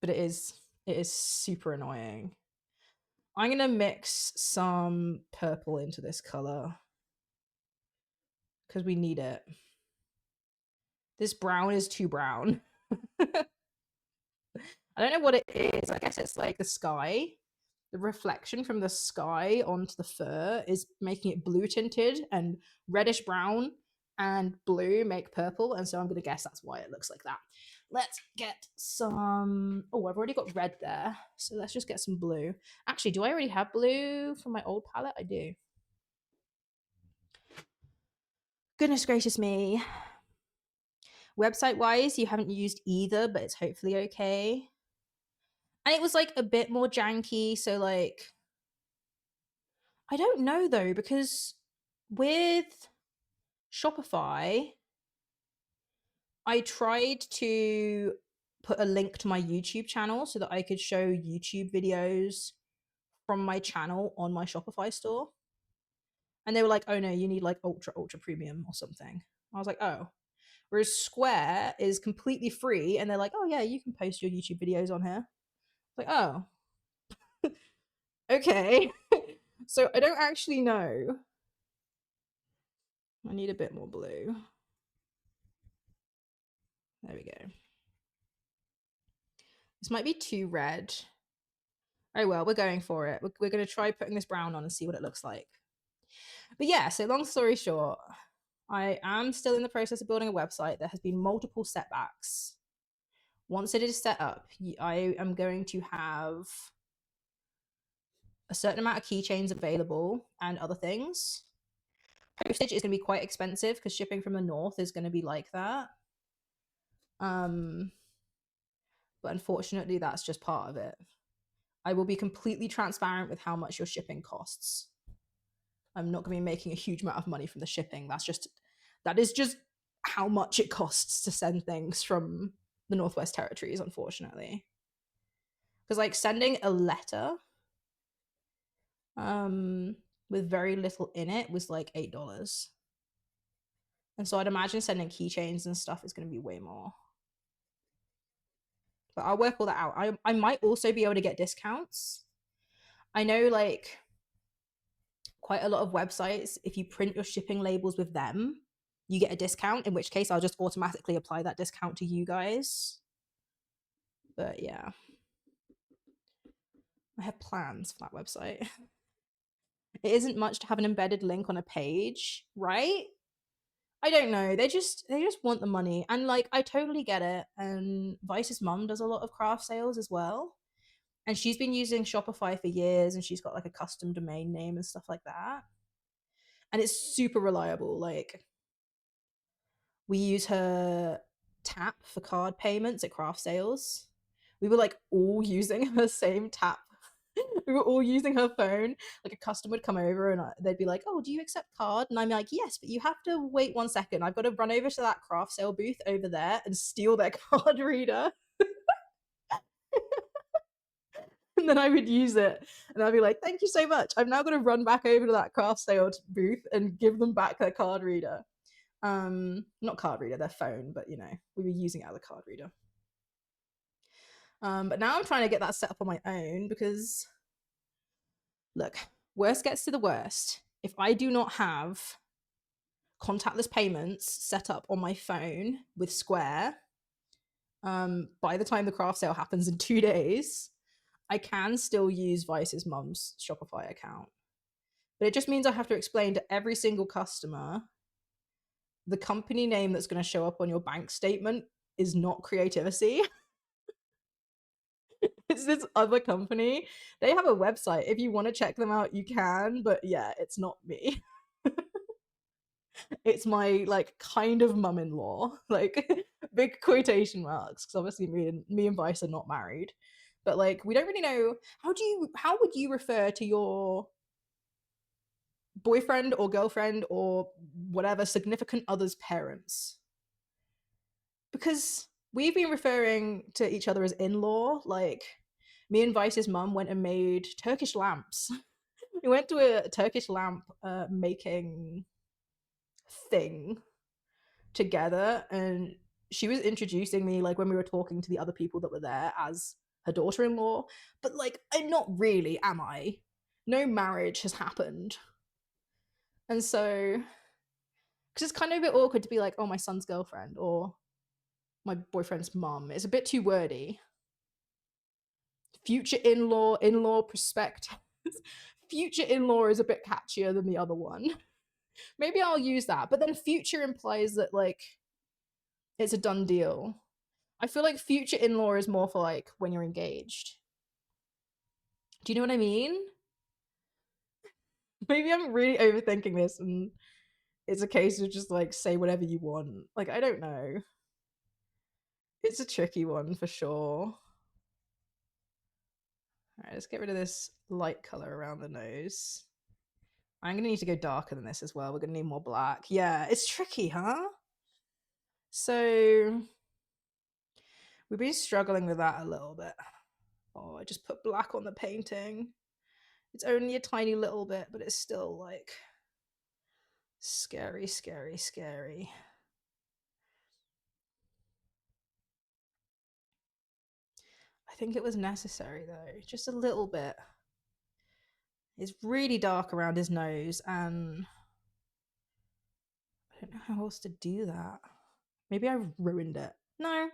it is super annoying. I'm gonna mix some purple into this color because we need it. This brown is too brown. I don't know what it is. I guess it's like the sky. The reflection from the sky onto the fur is making it blue tinted, and reddish brown and blue make purple. And so I'm going to guess that's why it looks like that. Let's get some. Oh, I've already got red there. So let's just get some blue. Actually, do I already have blue from my old palette? I do. Goodness gracious me. Website wise, you haven't used either, but it's hopefully okay. And it was like a bit more janky. So, like, I don't know though, because with Shopify, I tried to put a link to my YouTube channel so that I could show YouTube videos from my channel on my Shopify store. And they were like, oh no, you need like ultra premium or something. I was like, oh. Whereas Square is completely free and they're like, oh yeah, you can post your YouTube videos on here. Like, oh. Okay. So I don't actually know. I need a bit more blue. There we go. This might be too red. Oh well, we're going for it. We're going to try putting this brown on and see what it looks like. But yeah, so long story short, I am still in the process of building a website. There has been multiple setbacks. Once it is set up, I am going to have a certain amount of keychains available and other things. Postage is going to be quite expensive because shipping from the north is going to be like that. But unfortunately, that's just part of it. I will be completely transparent with how much your shipping costs. I'm not going to be making a huge amount of money from the shipping. That is just how much it costs to send things from the Northwest Territories, unfortunately. Because like sending a letter with very little in it was like $8. And so I'd imagine sending keychains and stuff is going to be way more. But I'll work all that out. I might also be able to get discounts. I know like quite a lot of websites, if you print your shipping labels with them, you get a discount, in which case I'll just automatically apply that discount to you guys. But yeah. I have plans for that website. It isn't much to have an embedded link on a page, right? I don't know. They just want the money. And like I totally get it. And Vice's mum does a lot of craft sales as well. And she's been using Shopify for years and she's got like a custom domain name and stuff like that. And it's super reliable. Like we use her tap for card payments at craft sales. We were like all using her same tap. We were all using her phone. Like a customer would come over and they'd be like, "Oh, do you accept card?" And I'm like, "Yes, but you have to wait 1 second. I've got to run over to that craft sale booth over there and steal their card reader." And then I would use it and I'd be like, "Thank you so much. I'm now going to run back over to that craft sale booth and give them back their card reader." Not card reader, their phone, but you know, we were using it as a card reader. But now I'm trying to get that set up on my own because look, worst gets to the worst. If I do not have contactless payments set up on my phone with Square, by the time the craft sale happens in 2 days, I can still use Vice's mum's Shopify account. But it just means I have to explain to every single customer the company name that's going to show up on your bank statement is not Creativity. It's this other company. They have a website. If you want to check them out, you can. But yeah, it's not me. It's my like kind of mum-in-law, like big quotation marks, because obviously me and Vice are not married. But like we don't really know how would you refer to your boyfriend or girlfriend or whatever significant other's parents? Because we've been referring to each other as in-law. Like me and Vice's mum went and made Turkish lamps. We went to a Turkish lamp making thing together, and she was introducing me like when we were talking to the other people that were there as her daughter-in-law. But like I'm not really, am I? No marriage has happened. And so because it's kind of a bit awkward to be like, oh, my son's girlfriend or my boyfriend's mum. It's a bit too wordy. Future in-law prospectus. Future in-law is a bit catchier than the other one. Maybe I'll use that. But then future implies that like it's a done deal. I feel like future in-law is more for like when you're engaged. Do you know what I mean? Maybe I'm really overthinking this and it's a case of just like say whatever you want. Like I don't know. It's a tricky one for sure. All right, let's get rid of this light color around the nose. I'm gonna need to go darker than this as well. We're gonna need more black. Yeah, it's tricky, huh? So we've been struggling with that a little bit. Oh, I just put black on the painting. It's only a tiny little bit, but it's still like scary, scary, scary. I think it was necessary though, just a little bit. It's really dark around his nose, and I don't know how else to do that. Maybe I ruined it. No,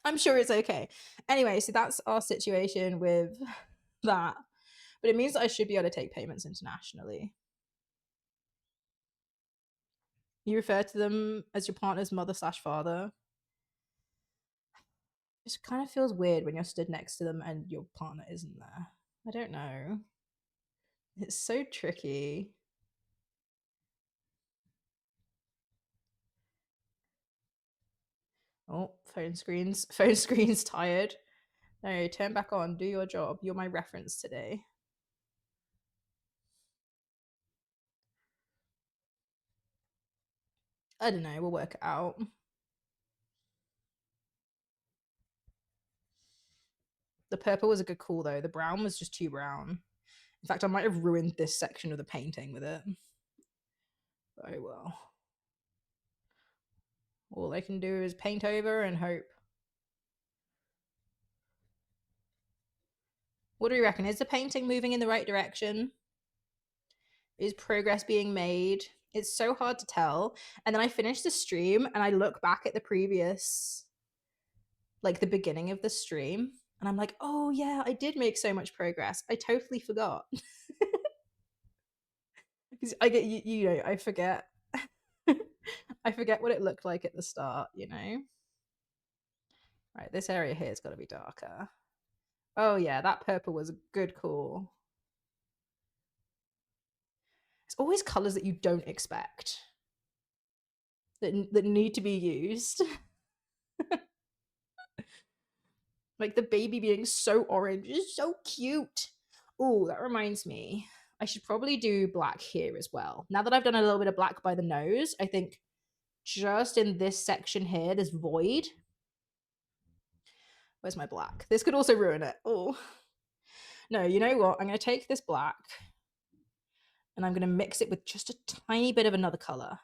I'm sure it's okay. Anyway, so that's our situation with that. But it means that I should be able to take payments internationally. You refer to them as your partner's mother/father. It just kind of feels weird when you're stood next to them and your partner isn't there. I don't know. It's so tricky. Oh, phone screen's tired. No, turn back on, do your job. You're my reference today. I don't know, we'll work it out. The purple was a good call though. The brown was just too brown. In fact, I might have ruined this section of the painting with it. Oh well. All I can do is paint over and hope. What do you reckon? Is the painting moving in the right direction? Is progress being made? It's so hard to tell. And then I finish the stream and I look back at the previous, like the beginning of the stream, And I'm like, oh yeah, I did make so much progress. I totally forgot. Because I get you know, I forget. I forget what it looked like at the start, you know. Right, this area here has got to be darker. Oh yeah, that purple was a good call. It's always colors that you don't expect that need to be used. Like the baby being so orange is so cute. Oh, that reminds me. I should probably do black here as well. Now that I've done a little bit of black by the nose, I think just in this section here, this void. Where's my black? This could also ruin it. Oh. No, you know what? I'm going to take this black and I'm going to mix it with just a tiny bit of another color.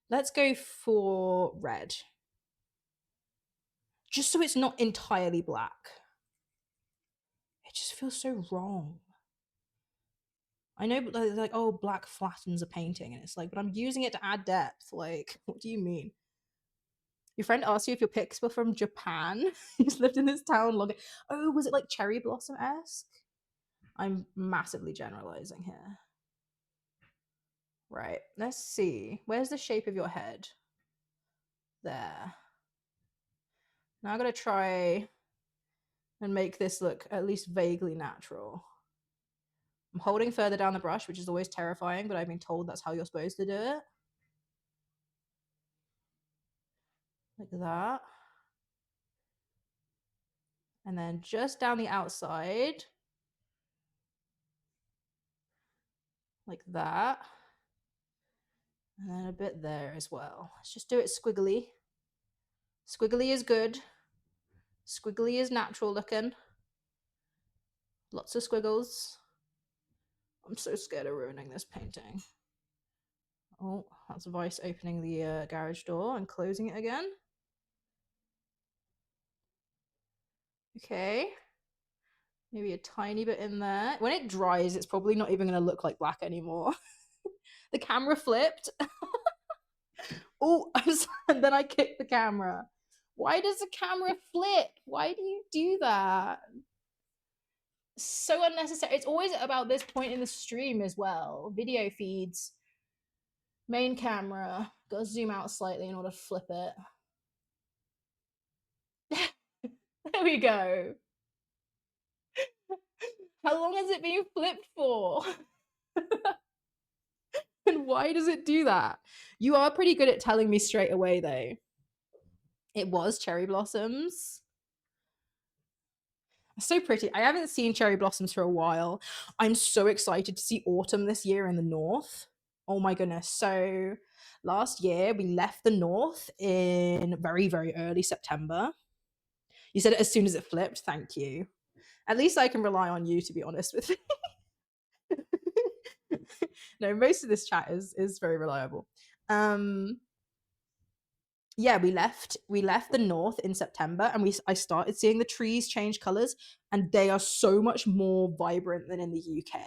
Let's go for red. Just so it's not entirely black. It just feels so wrong. I know, like, oh, black flattens a painting, and it's like, but I'm using it to add depth. Like, what do you mean? Your friend asked you if your pics were from Japan. He's lived in this town long. Oh, was it like cherry blossom-esque? I'm massively generalizing here. Right, let's see. Where's the shape of your head? There. Now I'm gonna try and make this look at least vaguely natural. I'm holding further down the brush, which is always terrifying, but I've been told that's how you're supposed to do it. Like that. And then just down the outside. Like that. And then a bit there as well. Let's just do it squiggly. Squiggly is good. Squiggly is natural looking. Lots of squiggles. I'm so scared of ruining this painting. Oh, that's Vice opening the garage door and closing it again. Okay. Maybe a tiny bit in there. When it dries, it's probably not even going to look like black anymore. The camera flipped. Oh, and then I kicked the camera. Why does the camera flip? Why do you do that? So unnecessary. It's always about this point in the stream as well. Video feeds. Main camera. Gotta zoom out slightly in order to flip it. There we go. How long has it been flipped for? And why does it do that? You are pretty good at telling me straight away, though. It was cherry blossoms. So pretty. I haven't seen cherry blossoms for a while. I'm so excited to see autumn this year in the north. Oh my goodness. So last year we left the north in very, very early September. You said it as soon as it flipped. Thank you. At least I can rely on you, to be honest with you. No, most of this chat is very reliable. Yeah, we left the north in September, and I started seeing the trees change colors, and they are so much more vibrant than in the UK.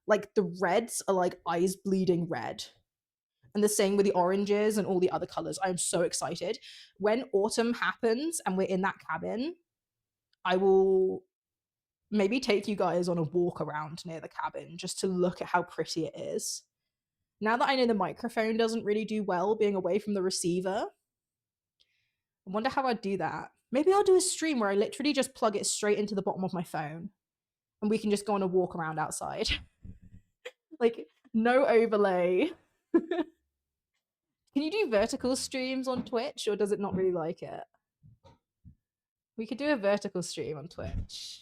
Like the reds are like eyes bleeding red, and the same with the oranges and all the other colors. I'm so excited. When autumn happens and we're in that cabin, I will maybe take you guys on a walk around near the cabin just to look at how pretty it is. Now that I know the microphone doesn't really do well being away from the receiver, I wonder how I'd do that. Maybe I'll do a stream where I literally just plug it straight into the bottom of my phone and we can just go on a walk around outside. Like, no overlay. Can you do vertical streams on Twitch, or does it not really like it? We could do a vertical stream on Twitch.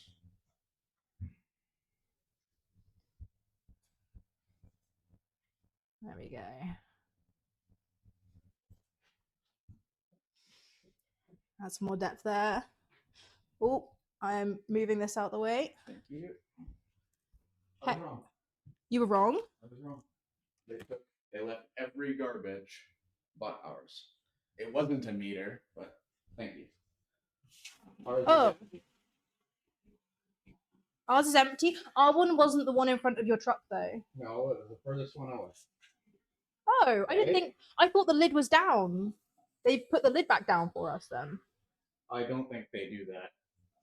There we go. Add some more depth there. Oh, I'm moving this out the way. Thank you. I was wrong. You were wrong? I was wrong. They left every garbage but ours. It wasn't a meter, but thank you. Oh. Ours is empty. Our one wasn't the one in front of your truck, though. No, it was the furthest one away. Oh, I didn't think. I thought the lid was down. They put the lid back down for us then. I don't think they do that.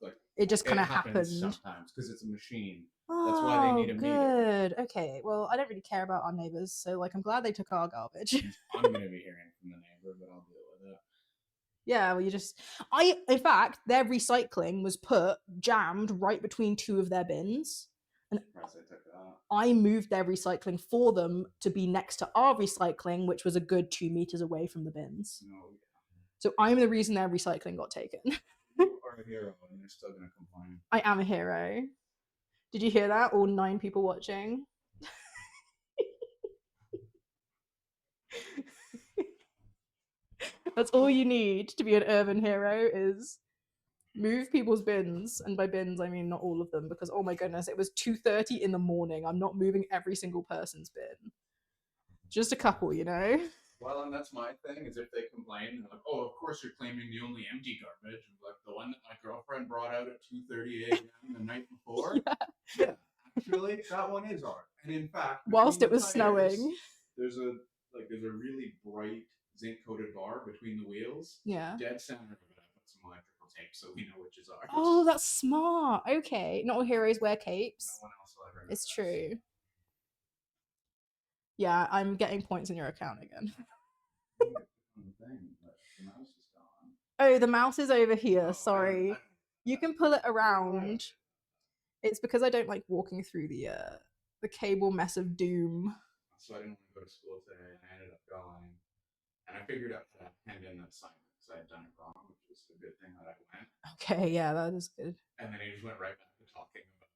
Like, It just kind of happens happened. sometimes because it's a machine. Oh, That's why they need a meter. good. Okay, well, I don't really care about our neighbors, so like I'm glad they took our garbage. I'm going to be hearing from the neighbor, but I'll deal with it. Yeah, well, in fact, their recycling was jammed right between two of their bins. And Surprised they took that. I moved their recycling for them to be next to our recycling, which was a good 2 meters away from the bins. No, So I'm the reason their recycling got taken. you are a hero, and they're still going to complain. I am a hero. Did you hear that? All 9 people watching. That's all you need to be an urban hero is move people's bins. And by bins, I mean not all of them, because oh my goodness, it was 2:30 in the morning. I'm not moving every single person's bin. Just a couple, you know? Well, and that's my thing, is if they complain, they're like, oh, of course you're claiming the only empty garbage. Like the one that my girlfriend brought out at 2:30 a.m. the night before. Yeah, actually, that one is ours. And in fact, Whilst it was tires, snowing. There's a really bright zinc-coated bar between the wheels. Yeah. Dead center of it, I put some electrical tape so we know which is ours. Oh, that's smart. Okay. Not all heroes wear capes. No one else will ever know It's this. true. Yeah, I'm getting points in your account again. Oh, the mouse is over here. Sorry. You can pull it around. It's because I don't like walking through the cable mess of doom. So I didn't want to go to school today, and I ended up going. And I figured out how to hand in that assignment because I had done it wrong, which was a good thing that I went. Okay, yeah, that is good. And then he just went right back to talking about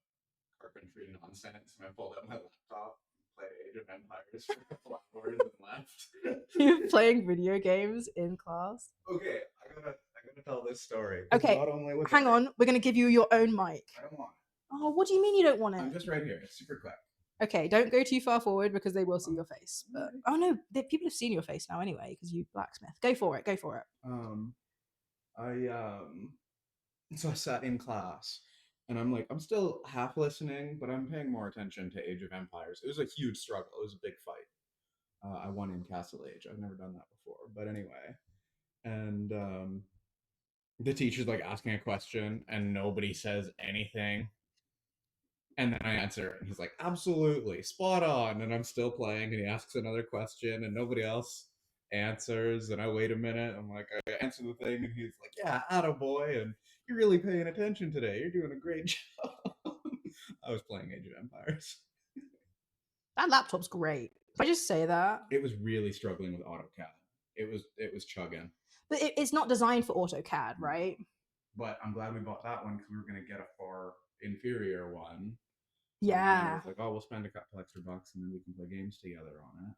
carpentry nonsense, and I pulled out my laptop, played Age of Empires for a couple hours, and left. You're playing video games in class? Okay, I gotta tell this story. Okay, not only was hang on. We're gonna give you your own mic. I don't want it. Oh, what do you mean you don't want it? I'm just right here. It's super quick. Okay, don't go too far forward because they will see your face. But oh no, people have seen your face now anyway because you blacksmith. Go for it. Go for it. So I sat in class, and I'm like, I'm still half listening, but I'm paying more attention to Age of Empires. It was a huge struggle. It was a big fight. I won in Castle Age. I've never done that before, but anyway. And the teacher's like asking a question, and nobody says anything. And then I answer, and he's like, absolutely, spot on. And I'm still playing, and he asks another question, and nobody else answers. And I wait a minute. I'm like, I answer the thing, and he's like, yeah, attaboy. And you're really paying attention today. You're doing a great job. I was playing Age of Empires. That laptop's great. If I just say that. It was really struggling with AutoCAD. It was chugging. But it's not designed for AutoCAD, right? But I'm glad we bought that one because we were going to get a far inferior one. Yeah. It's like, oh, we'll spend a couple extra bucks and then we can play games together on it.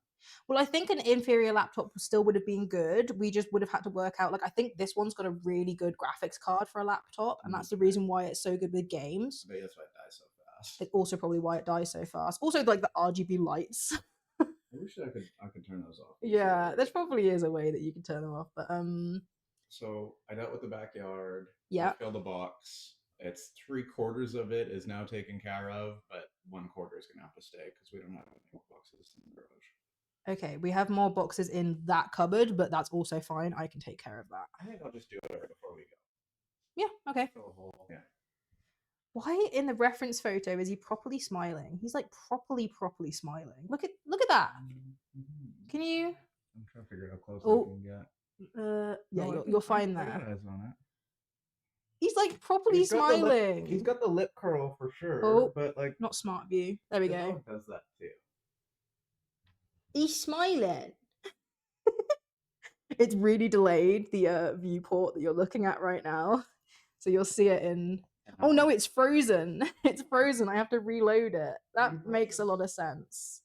Well, I think an inferior laptop still would have been good. We just would have had to work out. Like, I think this one's got a really good graphics card for a laptop, and that's the reason why it's so good with games. But that's why it dies so fast. It's also probably why it dies so fast. Also, like the RGB lights. I wish I could turn those off. Yeah, there probably is a way that you can turn them off, but So I dealt with the backyard. Yeah. I filled the box. It's 3/4 of it is now taken care of, but 1/4 is gonna have to stay because we don't have any more boxes in the garage. Okay, we have more boxes in that cupboard, but that's also fine. I can take care of that. I think I'll just do it right before we go. Yeah, okay. Yeah. Why in the reference photo is he properly smiling? He's like properly smiling. Look at that. Can you? I'm trying to figure out how close Oh. I can get. Yeah, you'll find that. On it. He's like properly smiling. He's got the lip curl for sure. Oh, but like not smart view. There we the go. dog does that too. He's smiling. It's really delayed, the viewport that you're looking at right now. So you'll see it in... Oh no, it's frozen. It's frozen. I have to reload it. That makes a lot of sense.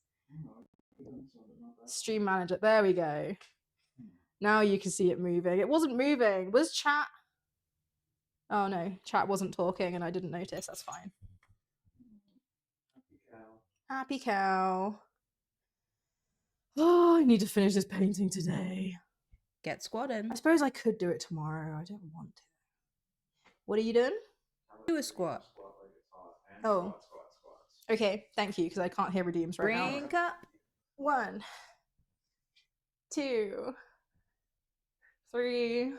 Stream manager. There we go. Now you can see it moving. It wasn't moving. Was chat... Oh no, chat wasn't talking and I didn't notice. That's fine. Happy cow. Oh, I need to finish this painting today. Get squatting. I suppose I could do it tomorrow. I don't want to. What are you doing? Do a squat. Oh. Okay, thank you, because I can't hear redeems right now. Drink up. 1, 2, 3,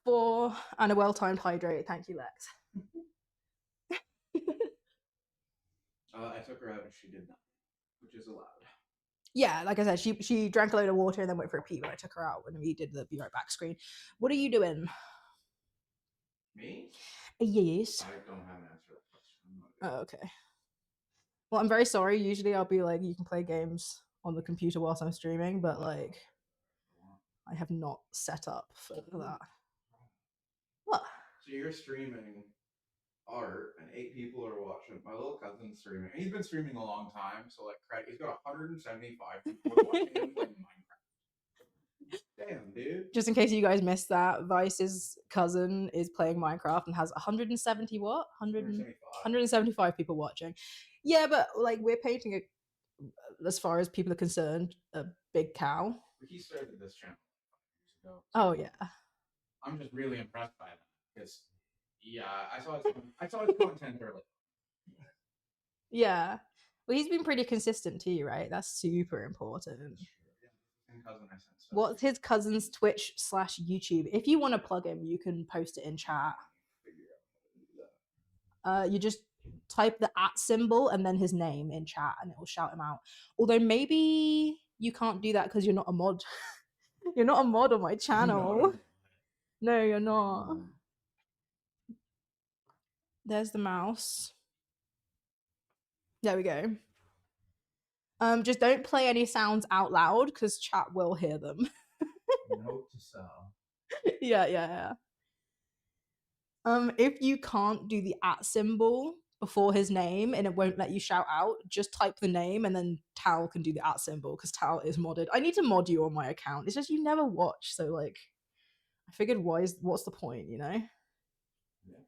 4 and a well-timed hydrate. Thank you, Lex. I took her out and she did nothing, which is allowed. Yeah, like I said, she drank a load of water and then went for a pee when I took her out when we did the be right back screen. What are you doing? Me? Yes. I don't have an answer to that question. I'm not Oh, okay. Well, I'm very sorry. Usually I'll be like, you can play games on the computer whilst I'm streaming, but like, I have not set up for that. What? So you're streaming art and 8 people are watching. My little cousin's streaming. And he's been streaming a long time, so like he's got 175 people watching him playing Minecraft. Damn, dude. Just in case you guys missed that, Vice's cousin is playing Minecraft and has 170 what? 175 people watching. Yeah, but like we're painting a, as far as people are concerned, a big cow. He started this channel 5 years ago. Oh yeah. I'm just really impressed by that because yeah, I saw his content early. Yeah. Well, he's been pretty consistent too, right? That's super important. What's his cousin's Twitch/YouTube? If you want to plug him, you can post it in chat. You just type the @ symbol and then his name in chat and it will shout him out. Although maybe you can't do that because you're not a mod. You're not a mod on my channel. No, you're not. There's the mouse. There we go. Just don't play any sounds out loud because chat will hear them. Note to self. Yeah. If you can't do the @ symbol before his name and it won't let you shout out, just type the name and then Tal can do the @ symbol because Tal is modded. I need to mod you on my account. It's just you never watch, so like I figured what's the point, you know? Yeah.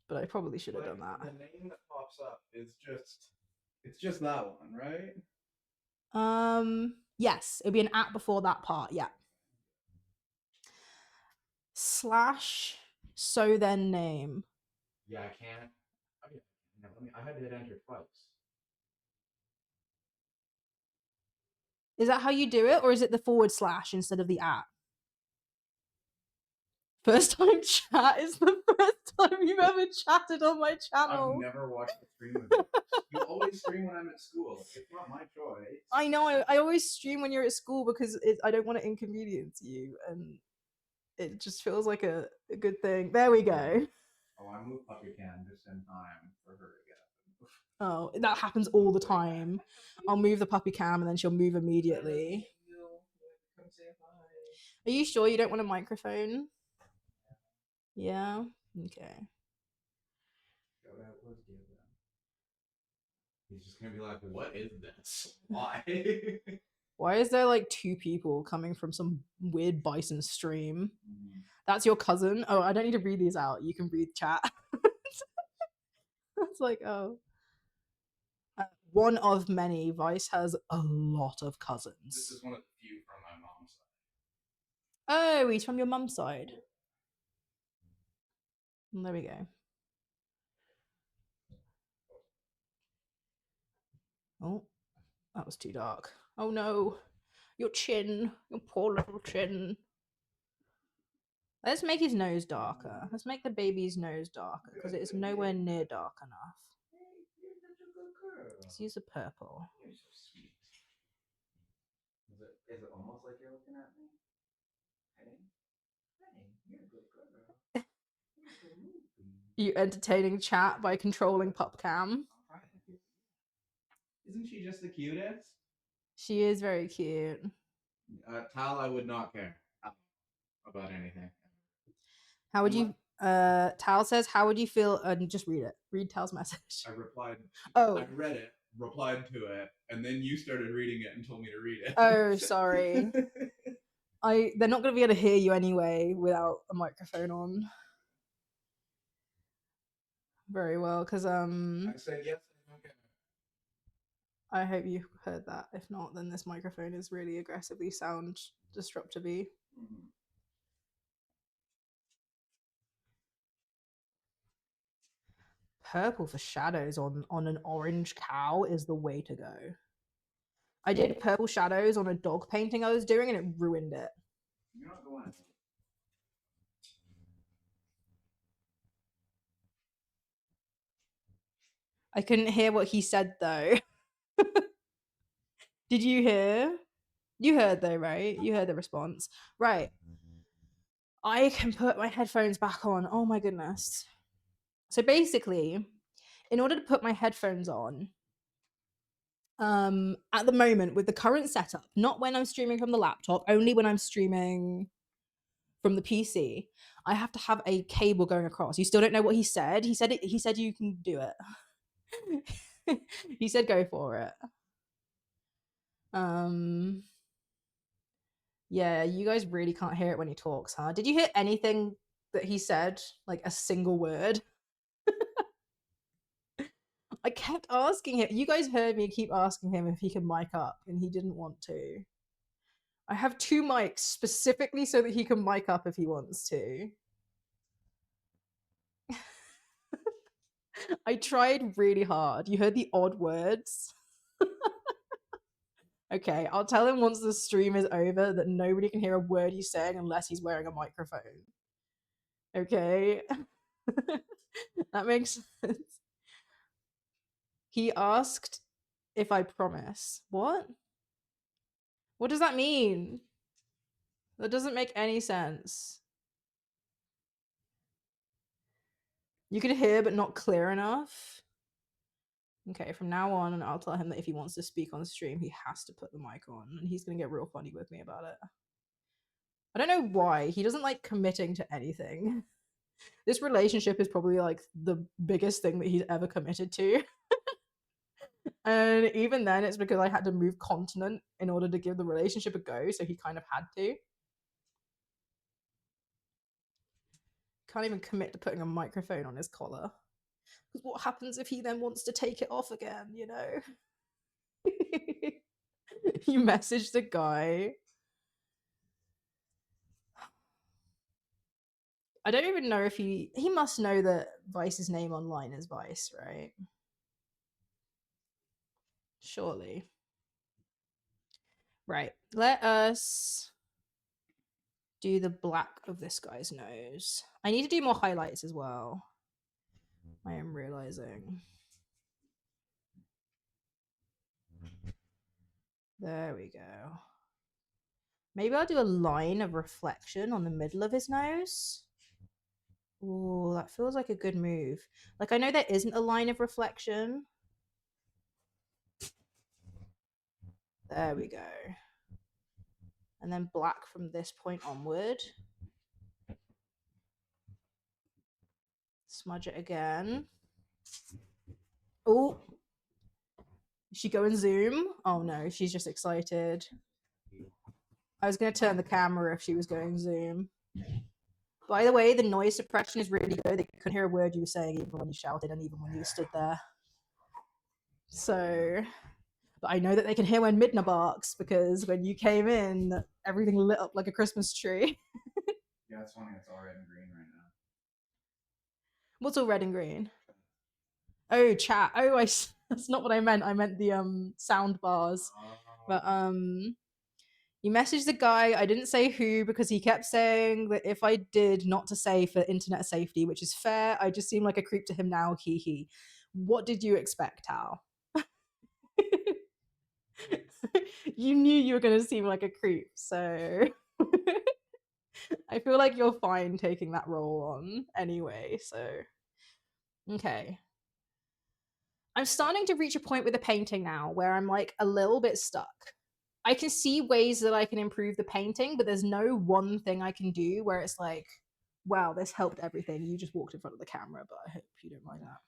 But I probably should have done that. The name that pops up is just that one, right? Yes, it'd be an @ before that part, yeah. / so then name. Yeah, I can't. I had to hit enter twice. Is that how you do it, or is it the / instead of the @? First time chat is the first time you've ever chatted on my channel. I've never watched a stream of it. You always stream when I'm at school. It's not my choice. I know. I always stream when you're at school because I don't want to inconvenience you, and it just feels like a good thing. There we go. Oh, I moved Puppy Can just in time for her to get up. Oh, that happens all the time. I'll move the puppy cam and then she'll move immediately. Come say hi. Are you sure you don't want a microphone? Yeah? Okay. He's just gonna be like, what is this? Why? Why is there like 2 people coming from some weird Bison stream? That's your cousin? Oh, I don't need to read these out. You can read chat. It's like, oh. One of many. Vice has a lot of cousins. This is one of the few from my mom's side. Oh, he's from your mum's side. And there we go. Oh, that was too dark. Oh no, your chin, your poor little chin. Let's make his nose darker. Let's make the baby's nose darker because it is nowhere near dark enough. You're such a good girl. Let's use the purple. You're so sweet. Is it almost like you're looking at me? Hey, you're a good girl. You entertaining chat by controlling PupCam. Isn't she just the cutest? She is very cute. Tal, I would not care about anything. How would you? Tal says, "How would you feel?" Just read it. Read Tal's message. I replied. Oh, I read it, replied to it, and then you started reading it and told me to read it. Oh, sorry. They're not going to be able to hear you anyway without a microphone on. Very well, because I said yes. Okay. I hope you heard that. If not, then this microphone is really aggressively sound disruptive-y. Mm-hmm. Purple for shadows on an orange cow is the way to go. I did purple shadows on a dog painting I was doing and it ruined it. You're not going. I couldn't hear what he said though. Did you hear? You heard though, right? You heard the response. Right. I can put my headphones back on. Oh my goodness. So basically, in order to put my headphones on, at the moment with the current setup, not when I'm streaming from the laptop, only when I'm streaming from the PC, I have to have a cable going across. You still don't know what he said. He said you can do it. He said go for it. Yeah, you guys really can't hear it when he talks, huh? Did you hear anything that he said? Like a single word? I kept asking him. You guys heard me keep asking him if he could mic up, and he didn't want to. I have 2 mics specifically so that he can mic up if he wants to. I tried really hard. You heard the odd words? Okay, I'll tell him once the stream is over that nobody can hear a word he's saying unless he's wearing a microphone. Okay? That makes sense. He asked if I promise. What? What does that mean? That doesn't make any sense. You could hear but not clear enough. Okay, from now on, I'll tell him that if he wants to speak on stream, he has to put the mic on, and he's gonna get real funny with me about it. I don't know why. He doesn't like committing to anything. This relationship is probably like the biggest thing that he's ever committed to. And even then, it's because I had to move continent in order to give the relationship a go, so he kind of had to. Can't even commit to putting a microphone on his collar. Because what happens if he then wants to take it off again, you know? You messaged the guy. I don't even know if he must know that Vice's name online is Vice, right? Surely. Right. Let us do the black of this guy's nose. I need to do more highlights as well. I am realizing. There we go. Maybe I'll do a line of reflection on the middle of his nose. Ooh, that feels like a good move. Like, I know there isn't a line of reflection. There we go. And then black from this point onward. Smudge it again. Oh, she go and zoom? Oh no, she's just excited. I was going to turn the camera if she was going zoom. By the way, the noise suppression is really good. They couldn't hear a word you were saying even when you shouted and even when you stood there. So, but I know that they can hear when Midna barks because when you came in, everything lit up like a Christmas tree. Yeah, it's funny. It's all red and green right now. What's all red and green? Oh, chat. Oh, that's not what I meant. I meant the sound bars. But you messaged the guy. I didn't say who because he kept saying that if I did not to say for internet safety, which is fair, I just seem like a creep to him now. Hee hee. What did you expect, Hal? You knew you were going to seem like a creep, so I feel like you're fine taking that role on anyway. So okay. I'm starting to reach a point with the painting now where I'm like a little bit stuck. I can see ways that I can improve the painting, but there's no one thing I can do where it's like, wow, this helped everything. You just walked in front of the camera, but I hope you don't mind that.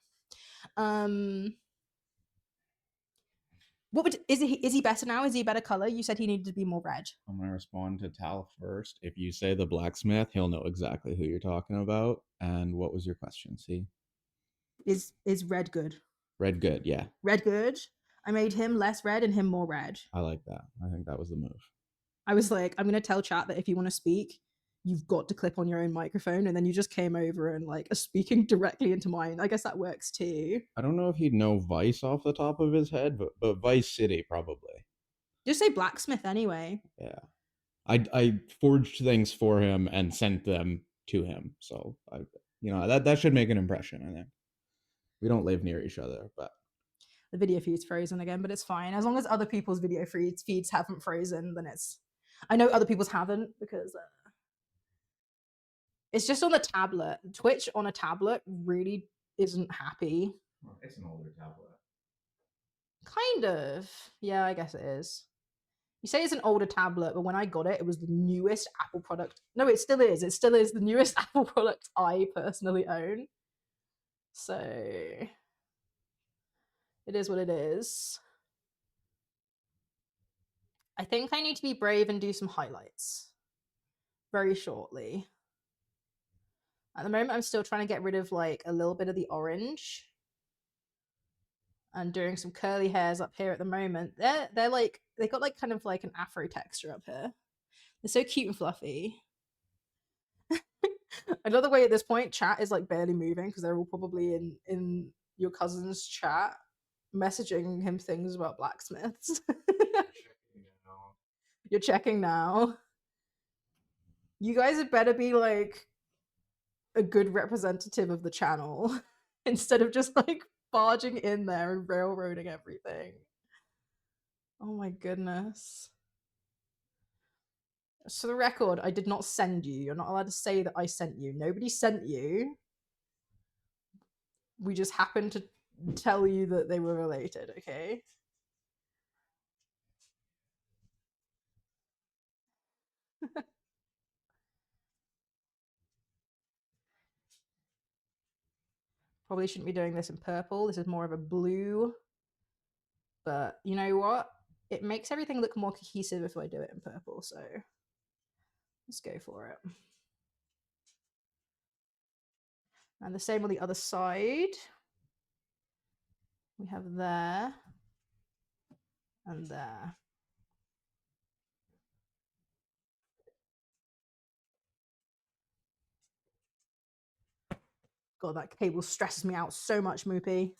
Is he better now? Is he a better color? You said he needed to be more red. I'm gonna respond to Tal first. If you say the blacksmith, he'll know exactly who you're talking about. And what was your question? See, Is red good? red good, yeah. Red good. I made him less red and him more red. I like that. I think that was the move. I was like, I'm gonna tell chat that if you want to speak, you've got to clip on your own microphone, and then you just came over and like are speaking directly into mine. I guess that works too. I don't know if he'd know Vice off the top of his head, but Vice City probably. Just say blacksmith anyway. Yeah. I forged things for him and sent them to him. So that should make an impression. I think we don't live near each other, but The video feed's frozen again, but it's fine as long as other people's video feeds haven't frozen. Then it's. I know other people's haven't because it's just on the tablet. Twitch on a tablet really isn't happy. well, it's an older tablet. Kind of. Yeah, I guess it is. You say it's an older tablet, but when I got it, it was the newest Apple product. No, it still is. It still is the newest Apple product I personally own. So it is what it is. I think I need to be brave and do some highlights very shortly. At the moment, I'm still trying to get rid of like a little bit of the orange. And doing some curly hairs up here at the moment. They're like, they got like kind of like an afro texture up here. They're so cute and fluffy. Another way at this point, chat is like barely moving because they're all probably in your cousin's chat messaging him things about blacksmiths. You're checking now. You guys had better be like a good representative of the channel instead of just like barging in there and railroading everything. Oh my goodness. So the record, I did not send you. You're not allowed to say that I sent you. Nobody sent you. We just happened to tell you that they were related, okay? Probably shouldn't be doing this in purple. This is more of a blue. But you know what? It makes everything look more cohesive if I do it in purple, so let's go for it. And the same on the other side. We have there and there. God, that cable stresses me out so much, Moopy.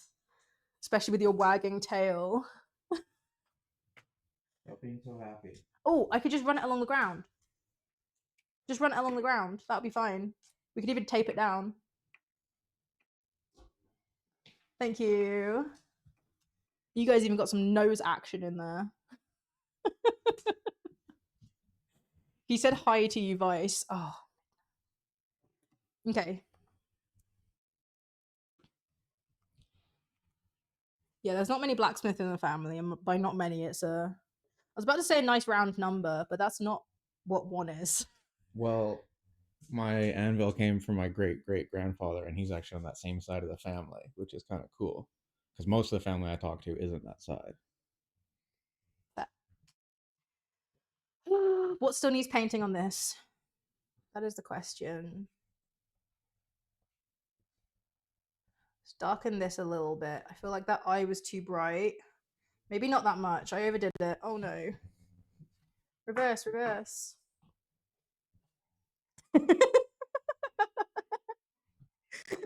Especially with your wagging tail. Stop being so happy. Oh, I could just run it along the ground. Just run it along the ground. That'll be fine. We could even tape it down. Thank you. You guys even got some nose action in there. He said hi to you, Vice. Oh. Okay. Yeah, there's not many blacksmiths in the family, and by not many, it's a. I was about to say a nice round number, but that's not what one is. Well, my anvil came from my great grandfather, and he's actually on that same side of the family, which is kind of cool because most of the family I talk to isn't that side. What still needs painting on this? That is the question. Let's darken this a little bit. I feel like that eye was too bright. Maybe not that much. I overdid it. Oh no. Reverse, reverse.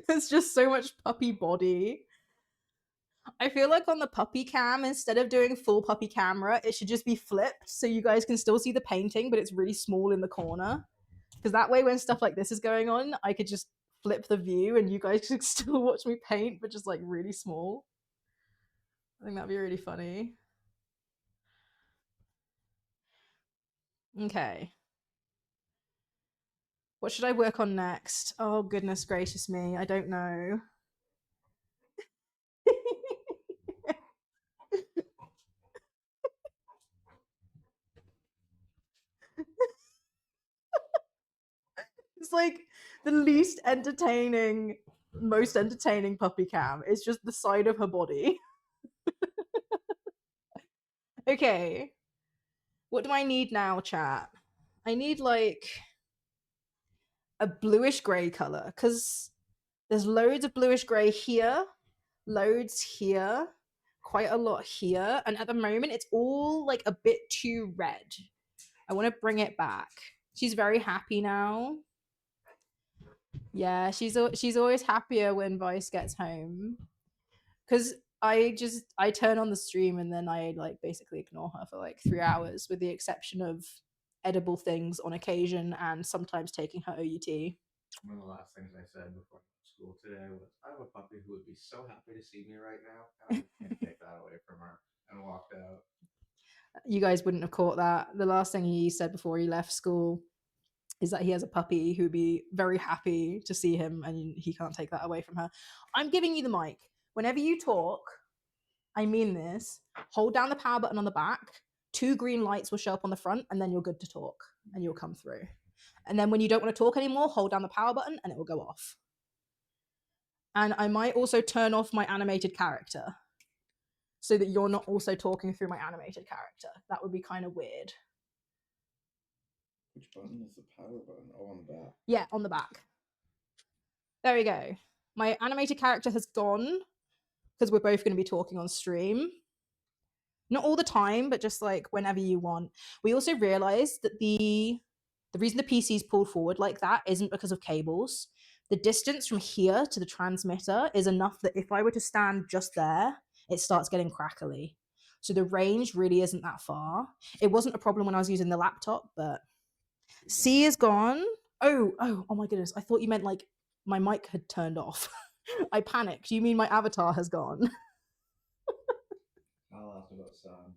There's just so much puppy body. I feel like on the puppy cam, instead of doing full puppy camera, it should just be flipped so you guys can still see the painting, but it's really small in the corner. Because that way, when stuff like this is going on, I could just flip the view and you guys could still watch me paint, but just like really small. I think that'd be really funny. Okay. What should I work on next? Oh, goodness gracious me. I don't know. It's like the least entertaining, most entertaining puppy cam. It's just the side of her body. Okay. What do I need now, chat? I need like a bluish grey color because there's loads of bluish grey here, loads here, quite a lot here. And at the moment, it's all like a bit too red. I want to bring it back. She's very happy now. Yeah, she's always happier when Vice gets home. Because I turn on the stream and then I like basically ignore her for like 3 hours with the exception of edible things on occasion and sometimes taking her OUT. One of the last things I said before school today was, I have a puppy who would be so happy to see me right now, and I just can't take that away from her, and walked out. You guys wouldn't have caught that. The last thing he said before he left school is that he has a puppy who'd be very happy to see him, and he can't take that away from her. I'm giving you the mic. Whenever you talk, I mean this, hold down the power button on the back, 2 green lights will show up on the front, and then you're good to talk, and you'll come through. And then when you don't want to talk anymore, hold down the power button, and it will go off. And I might also turn off my animated character so that you're not also talking through my animated character. That would be kind of weird. Which button is the power button? Oh, on the back. Yeah, on the back. There we go. My animated character has gone because we're both going to be talking on stream. Not all the time, but just like whenever you want. We also realized that the reason the PC's pulled forward like that isn't because of cables. The distance from here to the transmitter is enough that if I were to stand just there, it starts getting crackly. So the range really isn't that far. It wasn't a problem when I was using the laptop, but C is gone. Oh my goodness. I thought you meant like my mic had turned off. I panicked. You mean my avatar has gone? I'll ask about Suns.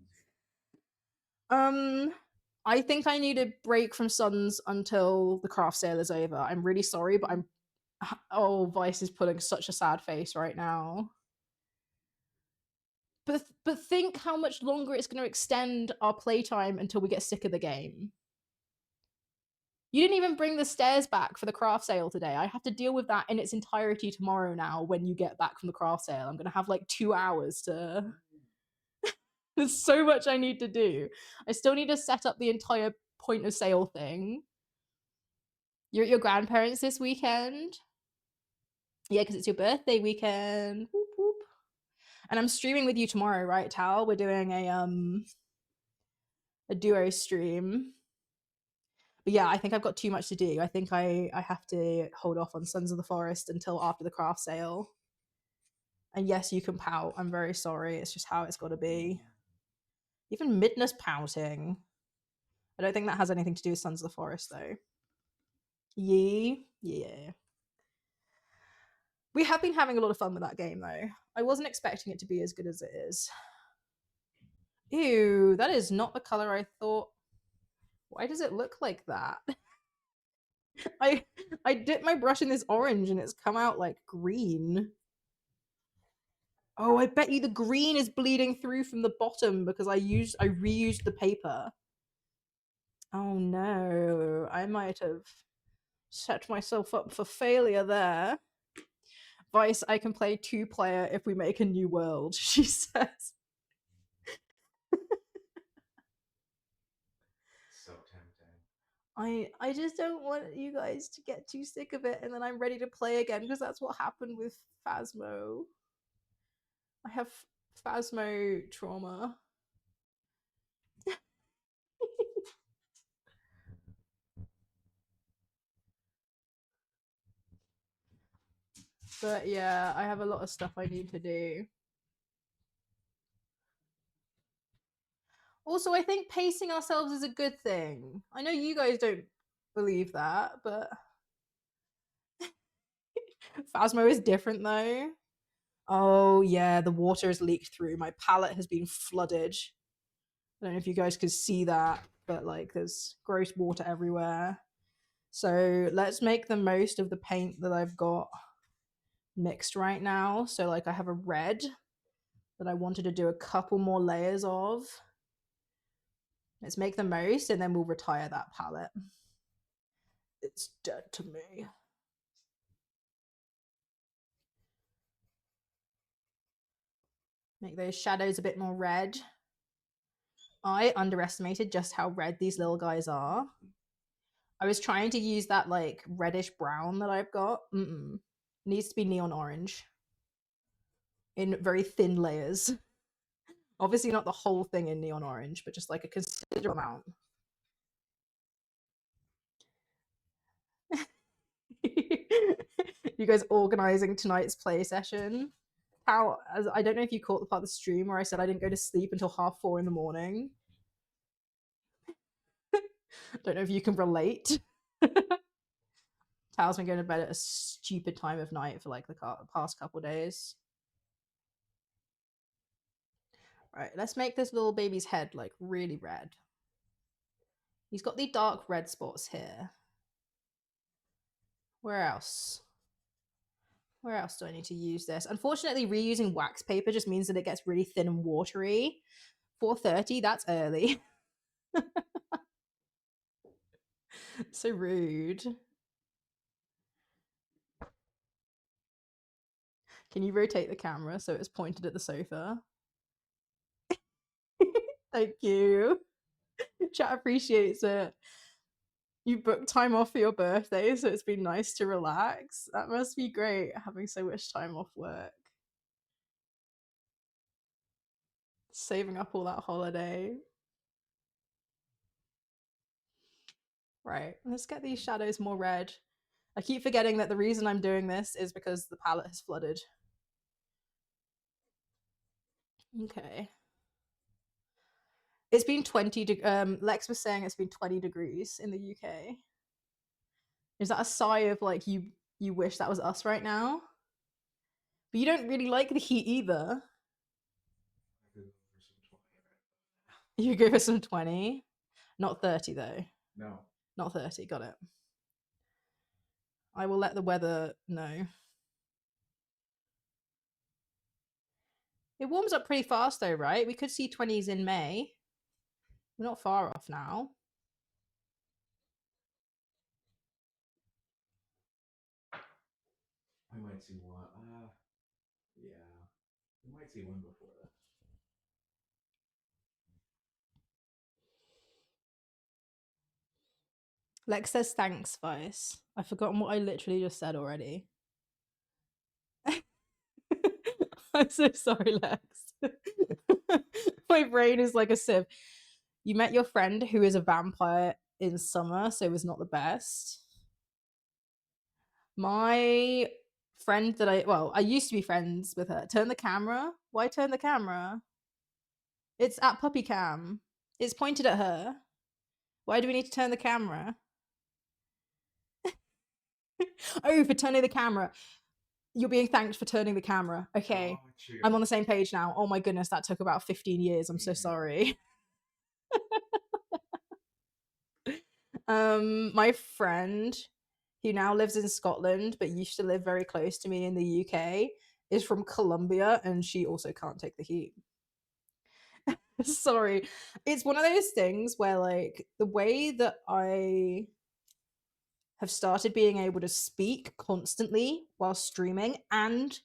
I think I need a break from Suns until the craft sale is over. I'm really sorry, but oh, Vice is putting such a sad face right now. But think how much longer it's going to extend our playtime until we get sick of the game. You didn't even bring the stairs back for the craft sale today. I have to deal with that in its entirety tomorrow now when you get back from the craft sale. I'm going to have like 2 hours to... There's so much I need to do. I still need to set up the entire point of sale thing. You're at your grandparents this weekend? Yeah, because it's your birthday weekend. Whoop, whoop. And I'm streaming with you tomorrow, right, Tal? We're doing a duo stream. But yeah, I think I've got too much to do. I think I have to hold off on Sons of the Forest until after the craft sale. And yes, you can pout. I'm very sorry. It's just how it's got to be. Even Midna's pouting. I don't think that has anything to do with Sons of the Forest, though. Yeah. We have been having a lot of fun with that game, though. I wasn't expecting it to be as good as it is. Ew, that is not the color I thought. Why does it look like that? I dipped my brush in this orange and it's come out like green. Oh, I bet you the green is bleeding through from the bottom because I reused the paper. Oh no, I might have set myself up for failure there. Vice, I can play 2-player if we make a new world, she says. So tempting. I just don't want you guys to get too sick of it and then I'm ready to play again because that's what happened with Phasmo. I have Phasmo trauma. But yeah, I have a lot of stuff I need to do. Also, I think pacing ourselves is a good thing. I know you guys don't believe that, but Phasmo is different though. Oh yeah, the water has leaked through. My palette has been flooded. I don't know if you guys could see that, but like there's gross water everywhere. So let's make the most of the paint that I've got mixed right now. So like I have a red that I wanted to do a couple more layers of. Let's make the most and then we'll retire that palette. It's dead to me. Make those shadows a bit more red. I underestimated just how red these little guys are. I was trying to use that like reddish brown that I've got. Needs to be neon orange. In very thin layers. Obviously not the whole thing in neon orange, but just like a considerable amount. You guys organizing tonight's play session? How, I don't know if you caught the part of the stream where I said I didn't go to sleep until 4:30 in the morning. Don't know if you can relate. Tal's been going to bed at a stupid time of night for like the past couple days. Right, let's make this little baby's head like really red. He's got the dark red spots here. Where else? Where else do I need to use this? Unfortunately, reusing wax paper just means that it gets really thin and watery. 4:30, that's early. So rude. Can you rotate the camera so it's pointed at the sofa? Thank you. Chat appreciates it. You booked time off for your birthday, so it's been nice to relax. That must be great, having so much time off work. Saving up all that holiday. Right, let's get these shadows more red. I keep forgetting that the reason I'm doing this is because the palette has flooded. Okay. It's been 20 Lex was saying it's been 20 degrees in the UK. Is that a sigh of like you wish that was us right now? But you don't really like the heat either. You give us some 20. Not 30 though. No. Not 30, got it. I will let the weather know. It warms up pretty fast though, right? We could see 20s in May. We're not far off now. I might see one. Yeah. We might see one before that. Lex says thanks, Vice. I've forgotten what I literally just said already. I'm so sorry, Lex. My brain is like a sieve. You met your friend who is a vampire in summer, so it was not the best. My friend that I used to be friends with her. Turn the camera. Why turn the camera? It's at puppy cam. It's pointed at her. Why do we need to turn the camera? Oh, for turning the camera. You're being thanked for turning the camera. Okay. Oh, I'm on the same page now. Oh my goodness, that took about 15 years. I'm so sorry. My friend who now lives in Scotland but used to live very close to me in the UK is from Colombia and she also can't take the heat. Sorry. It's one of those things where like the way that I have started being able to speak constantly while streaming and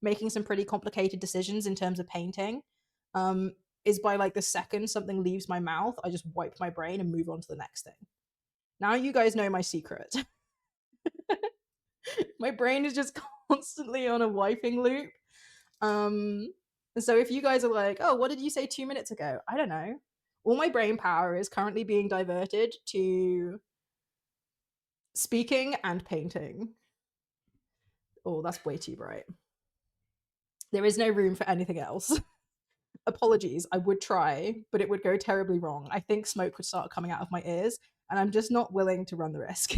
making some pretty complicated decisions in terms of painting is by like the second something leaves my mouth, I just wipe my brain and move on to the next thing. Now you guys know my secret. My brain is just constantly on a wiping loop. So if you guys are like, oh, what did you say 2 minutes ago? I don't know. All my brain power is currently being diverted to speaking and painting. Oh, that's way too bright. There is no room for anything else. Apologies, I would try, but it would go terribly wrong. I think smoke would start coming out of my ears, and I'm just not willing to run the risk.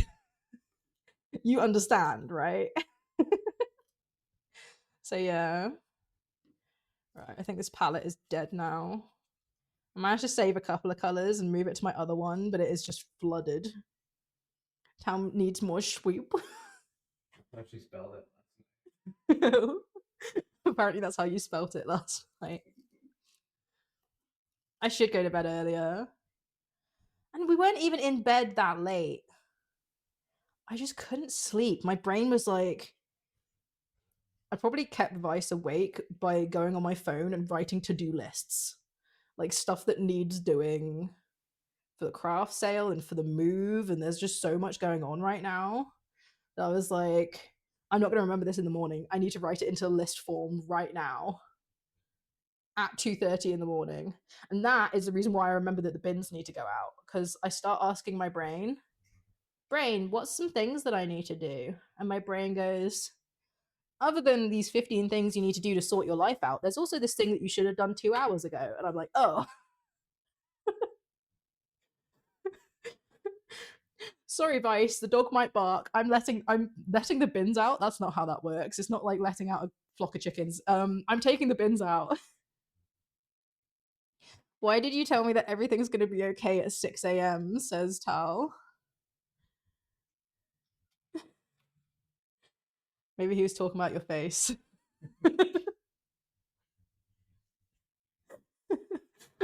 You understand, right? So yeah. Right, I think this palette is dead now. I managed to save a couple of colors and move it to my other one, but it is just flooded. Town needs more swoop. How she spelled it. Apparently that's how you spelt it last night. I should go to bed earlier. And we weren't even in bed that late. I just couldn't sleep. My brain was like, I probably kept Vice awake by going on my phone and writing to-do lists. Like stuff that needs doing for the craft sale and for the move. And there's just so much going on right now that I was like, I'm not going to remember this in the morning. I need to write it into a list form right now at 2:30 in the morning. And that is the reason why I remember that the bins need to go out, because I start asking my brain, what's some things that I need to do? And my brain goes, other than these 15 things you need to do to sort your life out, there's also this thing that you should have done 2 hours ago. And I'm like, oh. Sorry, Vice, the dog might bark. I'm letting the bins out. That's not how that works. It's not like letting out a flock of chickens. I'm taking the bins out. Why did you tell me that everything's gonna be okay at 6 a.m., says Tal. Maybe he was talking about your face.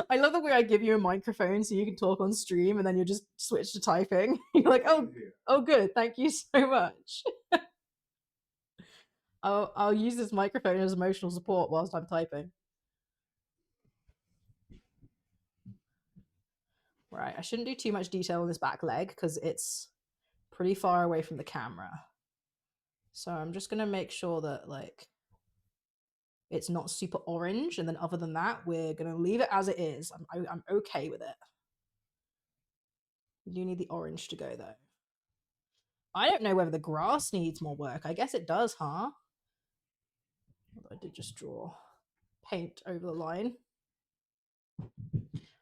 I love the way I give you a microphone so you can talk on stream and then you just switch to typing. You're like, oh good, thank you so much. I'll use this microphone as emotional support whilst I'm typing. Right, I shouldn't do too much detail on this back leg because it's pretty far away from the camera. So I'm just gonna make sure that like it's not super orange, and then other than that, we're gonna leave it as it is. I'm okay with it. We do need the orange to go though. I don't know whether the grass needs more work. I guess it does, huh? Although I did just draw paint over the line.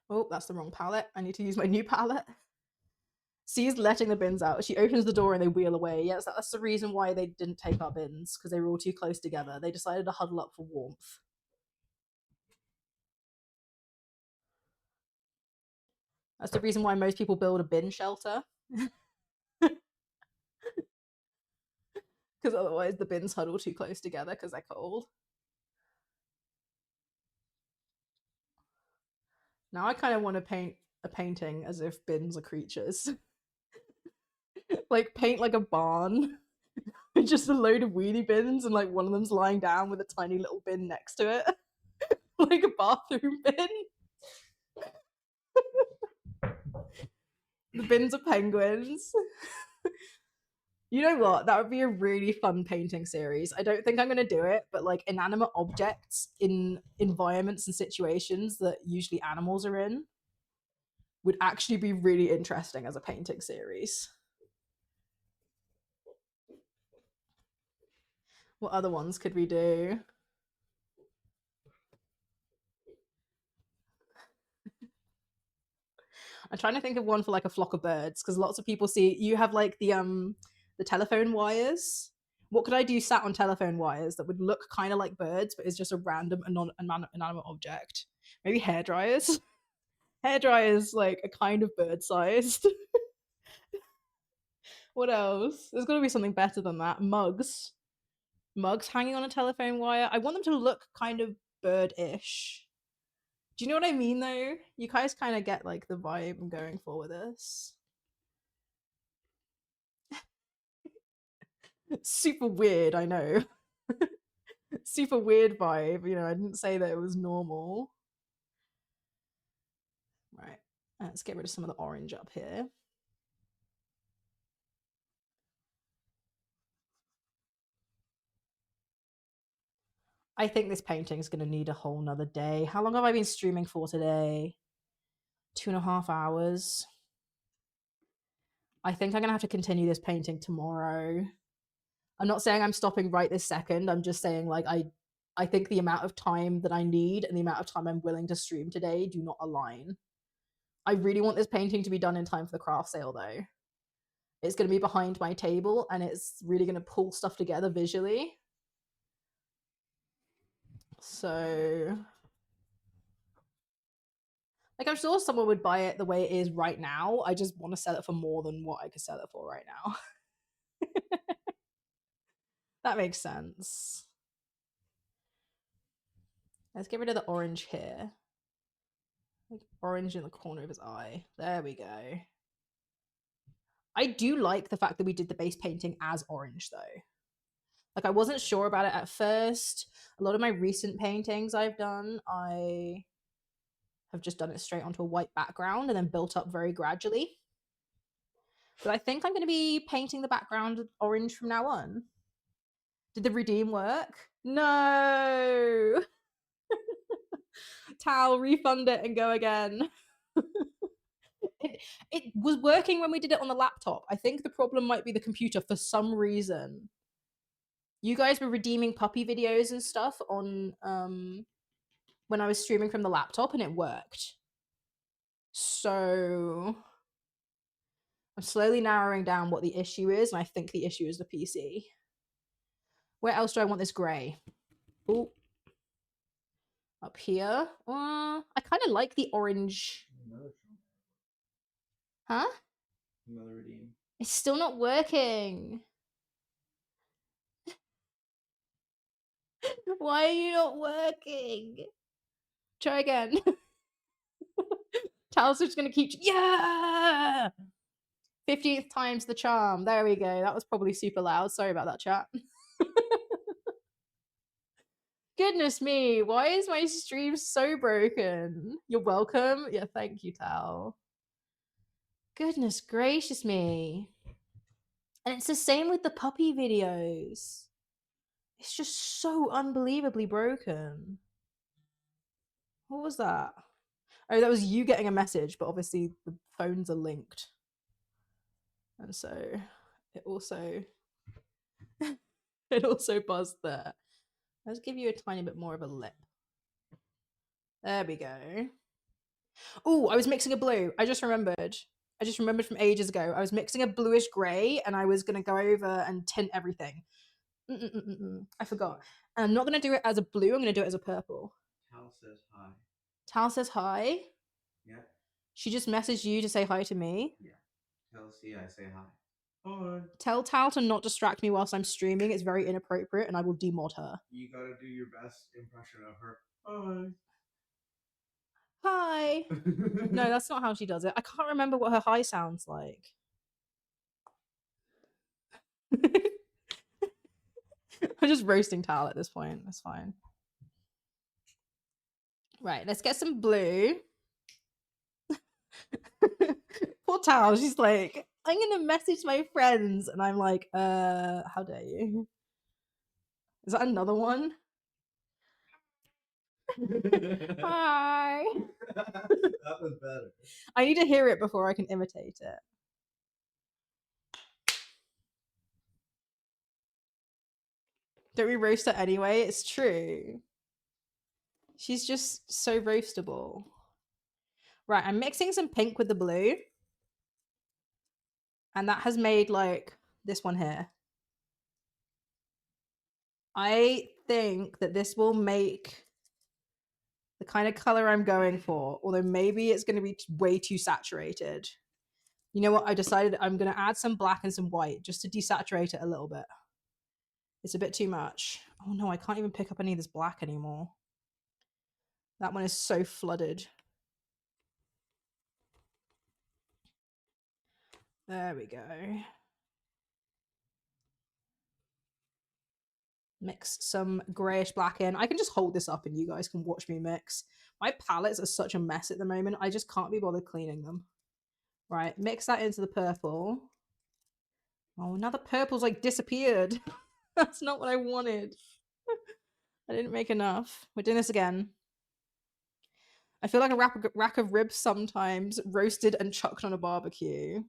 Oh, that's the wrong palette. I need to use my new palette. She's letting the bins out. She opens the door and they wheel away. Yes, that's the reason why they didn't take our bins, because they were all too close together. They decided to huddle up for warmth. That's the reason why most people build a bin shelter. Because otherwise the bins huddle too close together because they're cold. Now I kind of want to paint a painting as if bins are creatures. Like paint like a barn. Just a load of wheelie bins and like one of them's lying down with a tiny little bin next to it. Like a bathroom bin. The bins are penguins. You know what? That would be a really fun painting series. I don't think I'm going to do it, but like inanimate objects in environments and situations that usually animals are in would actually be really interesting as a painting series. What other ones could we do? I'm trying to think of one for like a flock of birds, because lots of people see you have like the telephone wires. What could I do sat on telephone wires that would look kind of like birds, but is just a random inanimate object? Maybe hair dryers. Hair dryers like a kind of bird sized. What else? There's got to be something better than that. Mugs. Mugs hanging on a telephone wire. I want them to look kind of bird-ish. Do you know what I mean though? You guys kind of get like the vibe I'm going for with this. Super weird, I know. Super weird vibe. You know, I didn't say that it was normal. Right. Let's get rid of some of the orange up here. I think this painting is going to need a whole nother day. How long have I been streaming for today? 2.5 hours. I think I'm going to have to continue this painting tomorrow. I'm not saying I'm stopping right this second. I'm just saying like I think the amount of time that I need and the amount of time I'm willing to stream today do not align. I really want this painting to be done in time for the craft sale though. It's going to be behind my table and it's really going to pull stuff together visually. So like I'm sure someone would buy it the way it is right now. I just want to sell it for more than what I could sell it for right now. That makes sense. Let's get rid of the orange here. Like orange in the corner of his eye. There we go. I do like the fact that we did the base painting as orange though. Like I wasn't sure about it at first. A lot of my recent paintings I've done, I have just done it straight onto a white background and then built up very gradually. But I think I'm going to be painting the background orange from now on. Did the redeem work? No. Tal, refund it and go again. It was working when we did it on the laptop. I think the problem might be the computer for some reason. You guys were redeeming puppy videos and stuff on when I was streaming from the laptop and it worked. So I'm slowly narrowing down what the issue is, and I think the issue is the PC. Where else do I want this grey? Oh, up here. I kind of like the orange. Huh? Another redeem. It's still not working. Why are you not working? Try again. Tal's just gonna keep. Yeah! 50th time's the charm. There we go. That was probably super loud. Sorry about that, chat. Goodness me, why is my stream so broken? You're welcome. Yeah, thank you, Tal. Goodness gracious me. And it's the same with the puppy videos. It's just so unbelievably broken. What was that? Oh, that was you getting a message, but obviously the phones are linked. And so it also it also buzzed there. Let's give you a tiny bit more of a lip. There we go. Oh, I was mixing a blue. I just remembered from ages ago. I was mixing a bluish grey and I was going to go over and tint everything. I forgot. And I'm not going to do it as a blue. I'm going to do it as a purple. Tal says hi. Tal says hi. Yeah. She just messaged you to say hi to me. Yeah. Tell C I say hi. Hi. Tell Tal to not distract me whilst I'm streaming. It's very inappropriate and I will demod her. You gotta do your best impression of her. Hi. Hi. No, that's not how she does it. I can't remember what her hi sounds like. I'm just roasting Tal at this point. That's fine. Right, let's get some blue. Poor Tal, she's like, I'm gonna message my friends, and I'm like, how dare you? Is that another one? Hi. That was better. I need to hear it before I can imitate it. Don't we roast her anyway? It's true. She's just so roastable. Right, I'm mixing some pink with the blue. And that has made like this one here. I think that this will make the kind of color I'm going for, although maybe it's going to be way too saturated. You know what? I decided I'm going to add some black and some white just to desaturate it a little bit. It's a bit too much. Oh no, I can't even pick up any of this black anymore. That one is so flooded. There we go. Mix some grayish black in. I can just hold this up and you guys can watch me mix. My palettes are such a mess at the moment. I just can't be bothered cleaning them. Right, mix that into the purple. Oh, now the purple's like disappeared. That's not what I wanted. I didn't make enough. We're doing this again. I feel like a rack of ribs sometimes, roasted and chucked on a barbecue.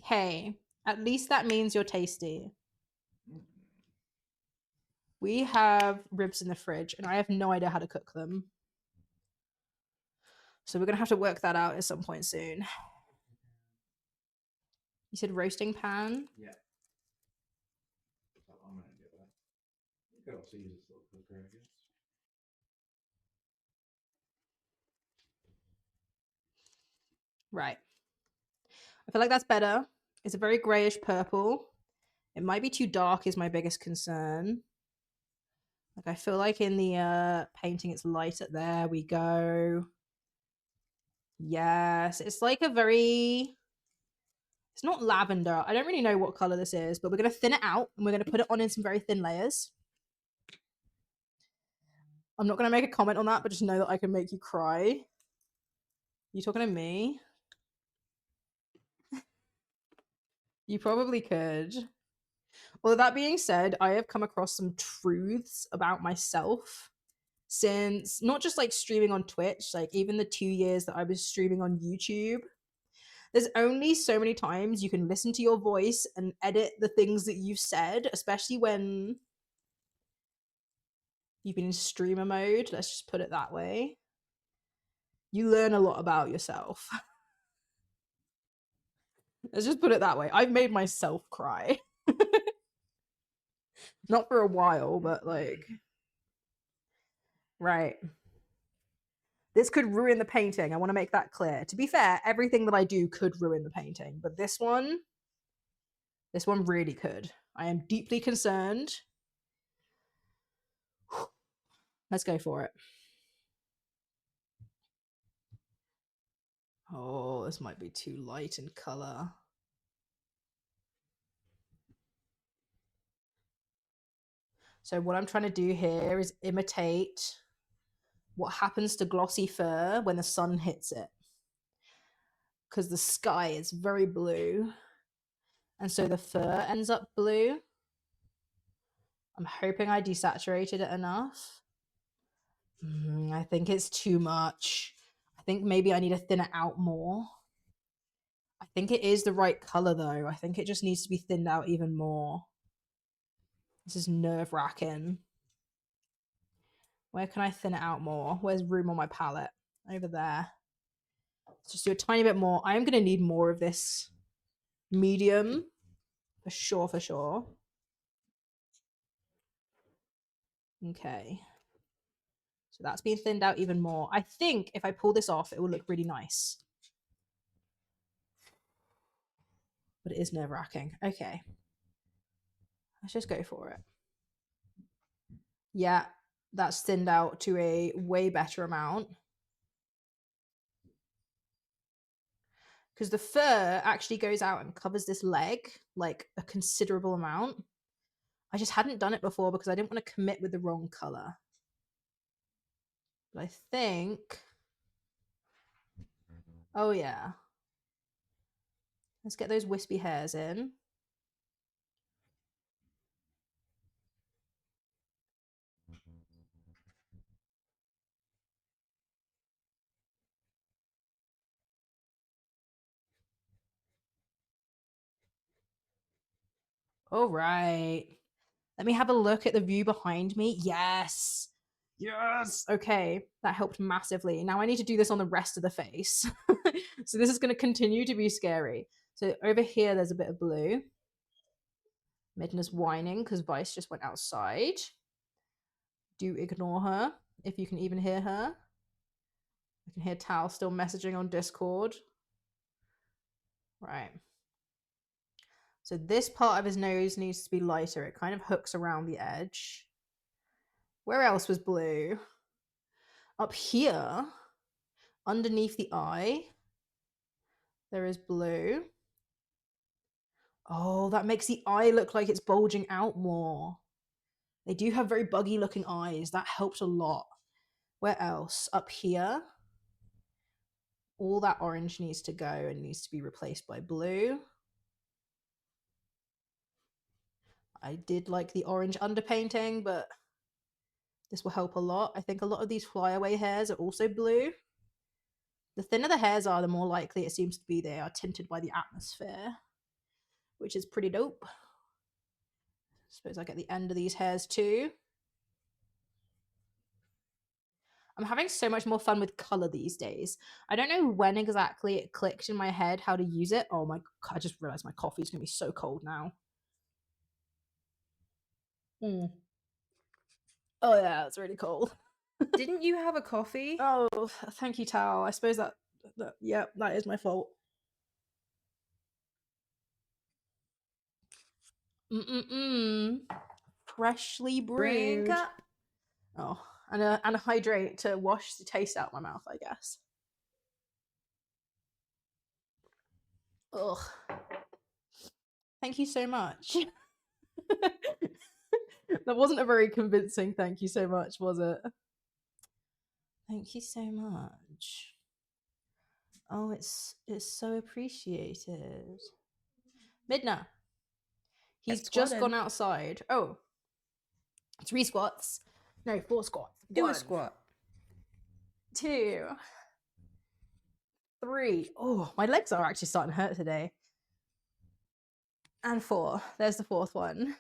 Hey, at least that means you're tasty. We have ribs in the fridge and I have no idea how to cook them. So we're going to have to work that out at some point soon. You said roasting pan? Yeah. So I'm gonna do that. You could also use this little cooker, I guess. Right. I feel like that's better. It's a very grayish purple. It might be too dark is my biggest concern. Like I feel like in the painting it's lighter. There we go. Yes, it's like a very... It's not lavender. I don't really know what color this is, but we're going to thin it out and we're going to put it on in some very thin layers. I'm not going to make a comment on that, but just know that I can make you cry. You talking to me? You probably could. Well, that being said, I have come across some truths about myself since not just like streaming on Twitch, like even the 2 years that I was streaming on YouTube. There's only so many times you can listen to your voice and edit the things that you've said, especially when you've been in streamer mode. Let's just put it that way. You learn a lot about yourself. Let's just put it that way. I've made myself cry. Not for a while, but like... Right. This could ruin the painting. I want to make that clear. To be fair, everything that I do could ruin the painting, but this one really could. I am deeply concerned. Let's go for it. Oh, this might be too light in color. So what I'm trying to do here is imitate what happens to glossy fur when the sun hits it. Because the sky is very blue. And so the fur ends up blue. I'm hoping I desaturated it enough. I think it's too much. I think maybe I need to thin it out more. I think it is the right color though. I think it just needs to be thinned out even more. This is nerve-wracking. Where can I thin it out more? Where's room on my palette? Over there. Let's just do a tiny bit more. I am going to need more of this medium. For sure, for sure. Okay. So that's being thinned out even more. I think if I pull this off, it will look really nice. But it is nerve-wracking. Okay. Let's just go for it. Yeah, that's thinned out to a way better amount. Because the fur actually goes out and covers this leg, like a considerable amount. I just hadn't done it before because I didn't want to commit with the wrong color. But I think... Oh yeah. Let's get those wispy hairs in. All right. Let me have a look at the view behind me. Yes. Yes. Okay. That helped massively. Now I need to do this on the rest of the face. So this is going to continue to be scary. So over here, there's a bit of blue. Midna's whining because Vice just went outside. Do ignore her if you can even hear her. I can hear Tal still messaging on Discord. Right. So this part of his nose needs to be lighter. It kind of hooks around the edge. Where else was blue? Up here, underneath the eye, there is blue. Oh, that makes the eye look like it's bulging out more. They do have very buggy looking eyes. That helped a lot. Where else? Up here. All that orange needs to go and needs to be replaced by blue. I did like the orange underpainting, but this will help a lot. I think a lot of these flyaway hairs are also blue. The thinner the hairs are, the more likely it seems to be they are tinted by the atmosphere, which is pretty dope. Suppose I get the end of these hairs too. I'm having so much more fun with color these days. I don't know when exactly it clicked in my head how to use it. Oh my God, I just realized my coffee is going to be so cold now. Oh yeah, it's really cold. Didn't you have a coffee? Oh, thank you, Tal. I suppose that yeah, that is my fault. Freshly brewed. Drink up. Oh, and a hydrate to wash the taste out of my mouth, I guess. Ugh. Thank you so much. That wasn't a very convincing thank you so much, was it? Thank you so much. Oh, it's so appreciated. Midna. He's just gone outside. Oh. 3 squats. No, 4 squats. Do 1, a squat. 2, 3. Oh, my legs are actually starting to hurt today. And 4. There's the 4th one.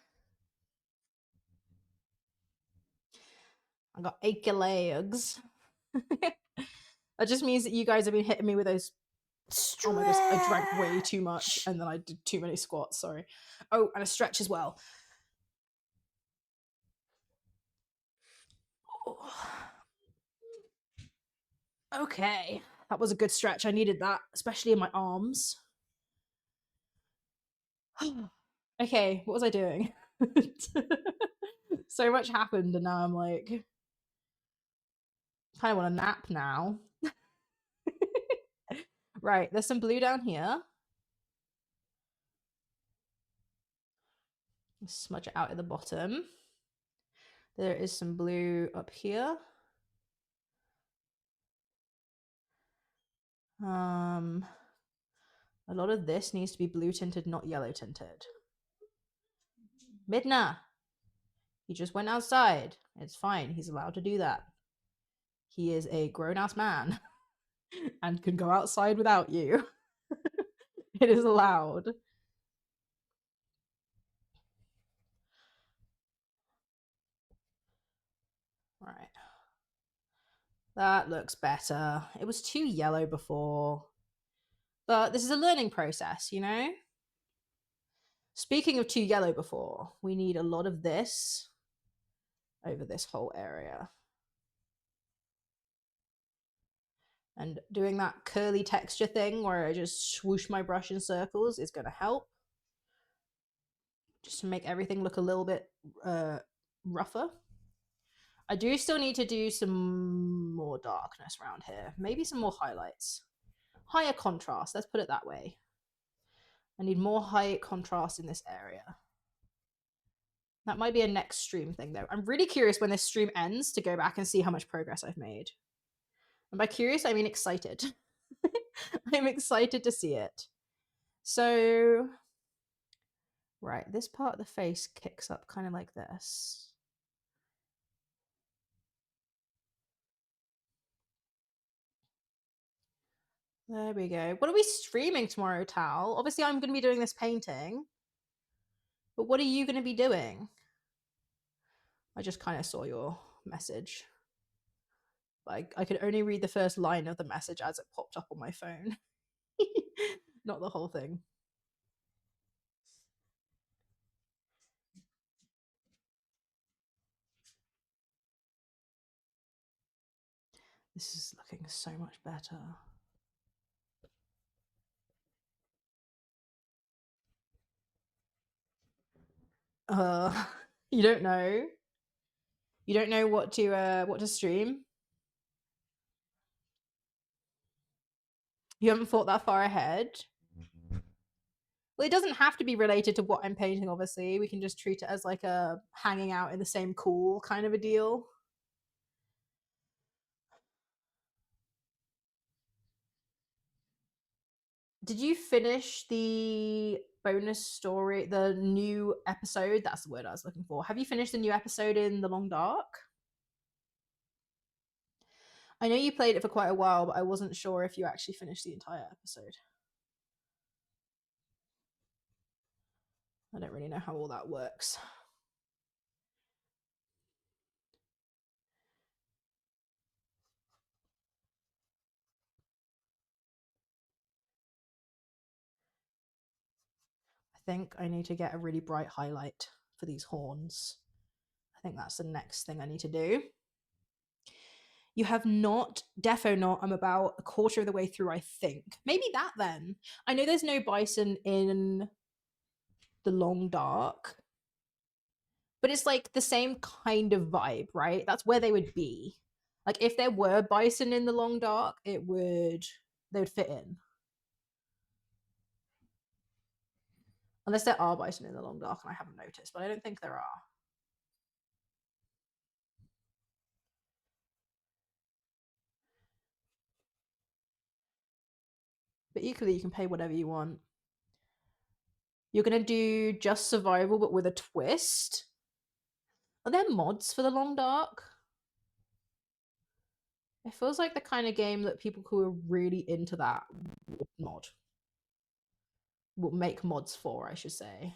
I got achy legs. That just means that you guys have been hitting me with those Oh my gosh, I drank way too much and then I did too many squats, sorry. Oh, and a stretch as well. Okay, that was a good stretch. I needed that, especially in my arms. Okay, what was I doing? So much happened and now I'm like, kind of want a nap now. Right, there's some blue down here. Smudge it out at the bottom. There is some blue up here. A lot of this needs to be blue tinted, not yellow tinted. Midna, he just went outside. It's fine. He's allowed to do that. He is a grown-ass man and can go outside without you. It is allowed. Right. That looks better. It was too yellow before. But this is a learning process, you know? Speaking of too yellow before, we need a lot of this over this whole area. And doing that curly texture thing where I just swoosh my brush in circles is going to help. Just to make everything look a little bit rougher. I do still need to do some more darkness around here. Maybe some more highlights. Higher contrast, let's put it that way. I need more high contrast in this area. That might be a next stream thing though. I'm really curious when this stream ends to go back and see how much progress I've made. And by curious, I mean excited. I'm excited to see it. So, right, this part of the face kicks up kind of like this. There we go. What are we streaming tomorrow, Tal? Obviously, I'm going to be doing this painting. But what are you going to be doing? I just kind of saw your message. Like, I could only read the first line of the message as it popped up on my phone. Not the whole thing. This is looking so much better. You don't know? You don't know what to stream? You haven't thought that far ahead? Well, it doesn't have to be related to what I'm painting, obviously. We can just treat it as like a hanging out in the same cool kind of a deal. Did you finish the bonus story, the new episode? That's the word I was looking for. Have you finished the new episode in The Long Dark? I know you played it for quite a while, but I wasn't sure if you actually finished the entire episode. I don't really know how all that works. I think I need to get a really bright highlight for these horns. I think that's the next thing I need to do. You have not, defo not, I'm about a quarter of the way through, I think. Maybe that then. I know there's no bison in The Long Dark, but it's like the same kind of vibe, right? That's where they would be. Like if there were bison in The Long Dark, they would fit in. Unless there are bison in The Long Dark and I haven't noticed, but I don't think there are. But equally, you can pay whatever you want. You're going to do just survival, but with a twist? Are there mods for The Long Dark? It feels like the kind of game that people who are really into that will make mods for, I should say.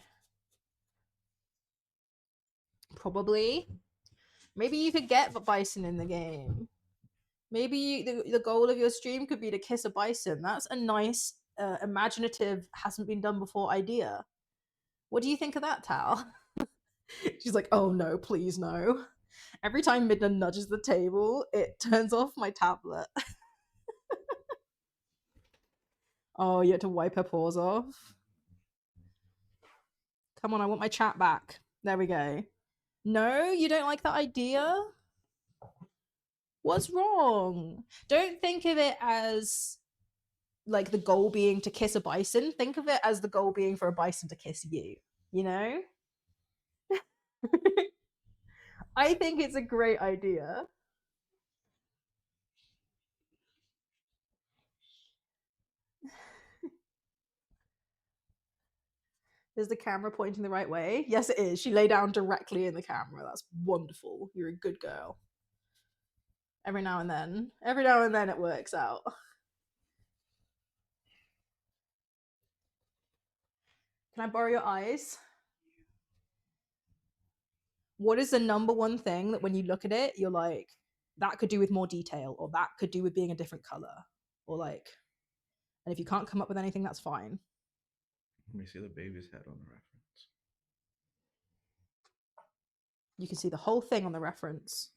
Probably. Maybe you could get Bison in the game. Maybe the goal of your stream could be to kiss a bison. That's a nice, imaginative, hasn't been done before idea. What do you think of that, Tal? She's like, oh no, please no. Every time Midna nudges the table, it turns off my tablet. Oh, you had to wipe her paws off. Come on, I want my chat back. There we go. No, you don't like that idea? What's wrong? Don't think of it as like the goal being to kiss a bison. Think of it as the goal being for a bison to kiss you, you know? I think it's a great idea. Is the camera pointing the right way? Yes, it is. She lay down directly in the camera. That's wonderful. You're a good girl. Every now and then it works out. Can I borrow your eyes? What is the number one thing that when you look at it, you're like, that could do with more detail, or that could do with being a different color, or like, and if you can't come up with anything, that's fine. Let me see the baby's head on the reference. You can see the whole thing on the reference.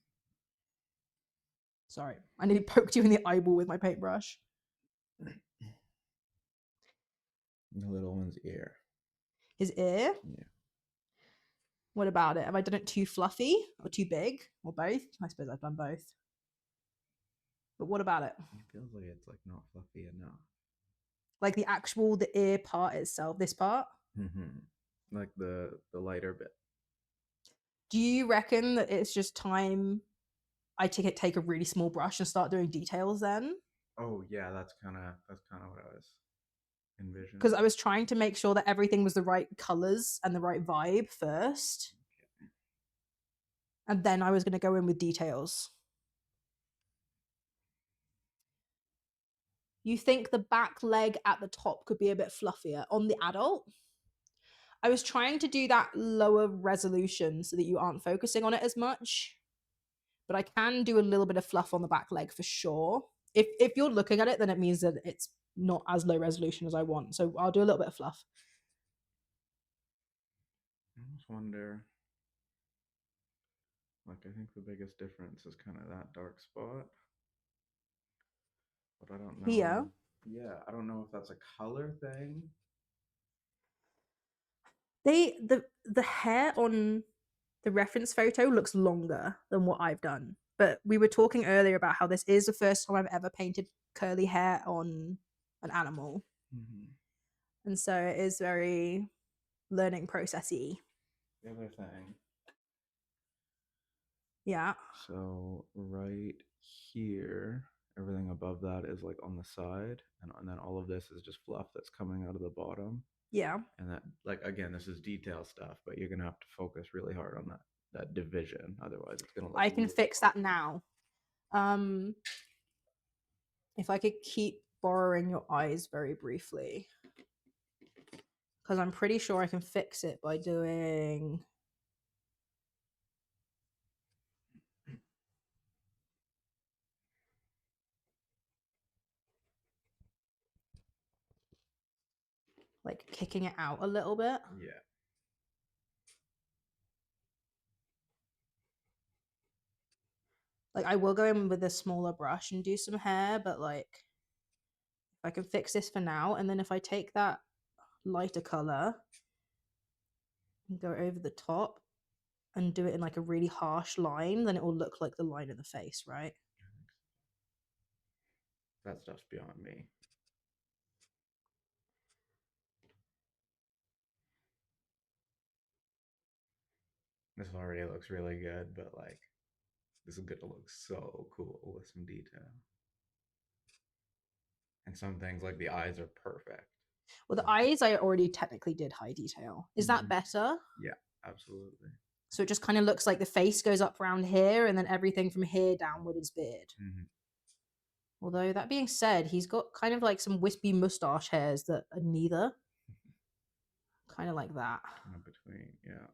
Sorry, I nearly poked you in the eyeball with my paintbrush. The little one's ear. His ear? Yeah. What about it? Have I done it too fluffy or too big or both? I suppose I've done both. But what about it? It feels like it's like not fluffy enough. Like the ear part itself, this part? Mm-hmm. Like the lighter bit. Do you reckon that it's just time I take a really small brush and start doing details then? Oh yeah, that's kind of what I was envisioning. Because I was trying to make sure that everything was the right colors and the right vibe first. Okay. And then I was going to go in with details. You think the back leg at the top could be a bit fluffier on the adult? I was trying to do that lower resolution so that you aren't focusing on it as much. But I can do a little bit of fluff on the back leg for sure. If you're looking at it, then it means that it's not as low resolution as I want. So I'll do a little bit of fluff. I almost wonder, like, I think the biggest difference is kind of that dark spot. But I don't know. Here? Yeah, I don't know if that's a color thing. The hair on the reference photo looks longer than what I've done. But we were talking earlier about how this is the first time I've ever painted curly hair on an animal. Mm-hmm. And so it is very learning processy. The other thing. Yeah. So right here, everything above that is like on the side, and then all of this is just fluff that's coming out of the bottom. Yeah. And that, like, again, this is detail stuff, but you're gonna have to focus really hard on that division. Otherwise, it's gonna look. I can really fix off. that now. If I could keep borrowing your eyes very briefly, because I'm pretty sure I can fix it by doing like kicking it out a little bit. Yeah. Like I will go in with a smaller brush and do some hair, but like if I can fix this for now, and then if I take that lighter color and go over the top and do it in like a really harsh line, then it will look like the line in the face, right? That stuff's beyond me. This already looks really good, but like this is gonna look so cool with some detail. And some things like the eyes are perfect. Well, the eyes I already technically did high detail. Is that better? Yeah, absolutely. So it just kind of looks like the face goes up around here and then everything from here downward is beard. Mm-hmm. Although that being said, he's got kind of like some wispy mustache hairs that are neither. Kind of like that. Kind of between, yeah.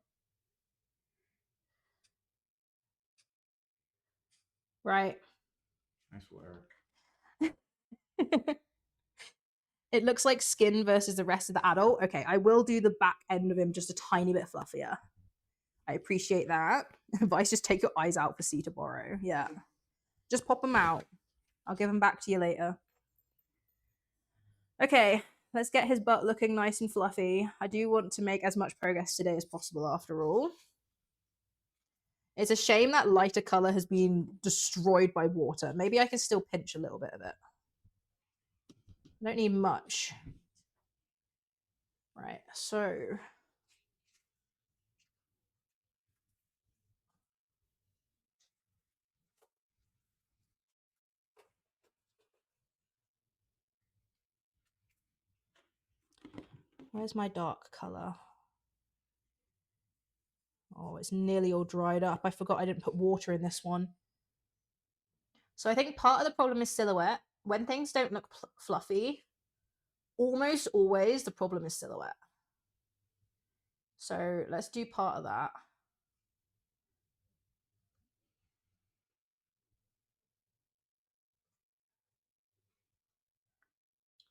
Right. Nice work. It looks like skin versus the rest of the adult. Okay, I will do the back end of him just a tiny bit fluffier. I appreciate that. Vice, just take your eyes out for C to borrow. Yeah. Just pop them out. I'll give them back to you later. Okay, let's get his butt looking nice and fluffy. I do want to make as much progress today as possible after all. It's a shame that lighter color has been destroyed by water. Maybe I can still pinch a little bit of it. I don't need much. Right, so where's my dark color? Oh, it's nearly all dried up. I forgot I didn't put water in this one. So I think part of the problem is silhouette. When things don't look fluffy, almost always the problem is silhouette. So let's do part of that.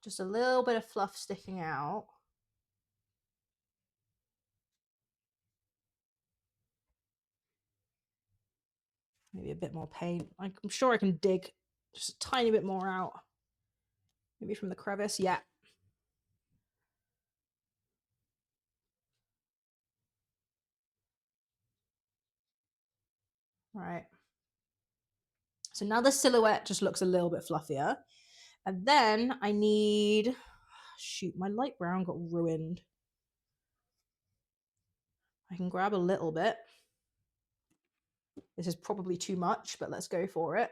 Just a little bit of fluff sticking out. Maybe a bit more paint. I'm sure I can dig just a tiny bit more out. Maybe from the crevice. Yeah. Right. So now the silhouette just looks a little bit fluffier. And then I need, shoot, my light brown got ruined. I can grab a little bit. This is probably too much, but let's go for it.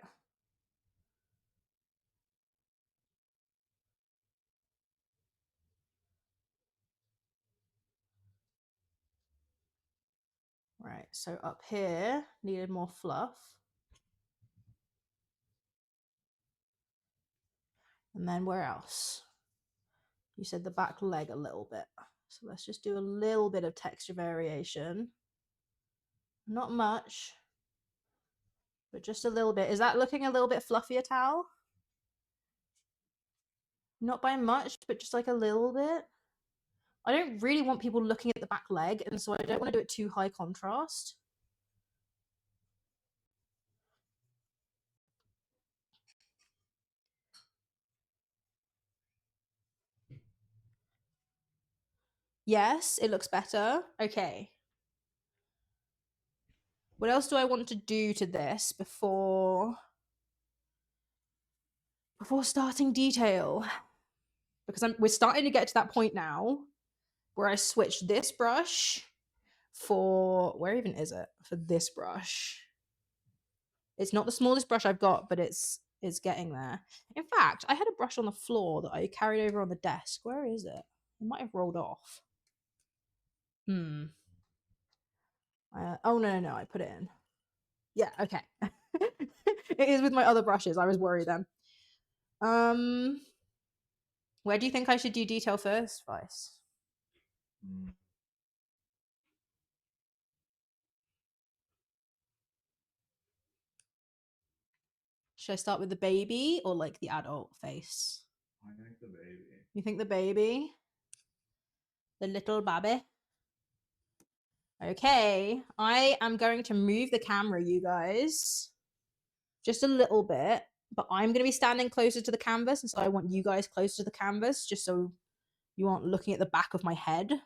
Right, so up here, needed more fluff. And then where else? You said the back leg a little bit. So let's just do a little bit of texture variation. Not much, but just a little bit. Is that looking a little bit fluffier, Tal? Not by much, but just like a little bit. I don't really want people looking at the back leg, and so I don't want to do it too high contrast. Yes, it looks better. Okay. What else do I want to do to this before starting detail? Because we're starting to get to that point now where I switch this brush for, where even is it? For this brush. It's not the smallest brush I've got, but it's getting there. In fact, I had a brush on the floor that I carried over on the desk. Where is it? It might have rolled off. Oh, no, I put it in. Yeah, okay. It is with my other brushes. I was worried then. Where do you think I should do detail first, Vice? Should I start with the baby or like the adult face? I think the baby. You think the baby? The little baby? Okay, I am going to move the camera, you guys. Just a little bit, but I'm going to be standing closer to the canvas, and so I want you guys closer to the canvas, just so you aren't looking at the back of my head.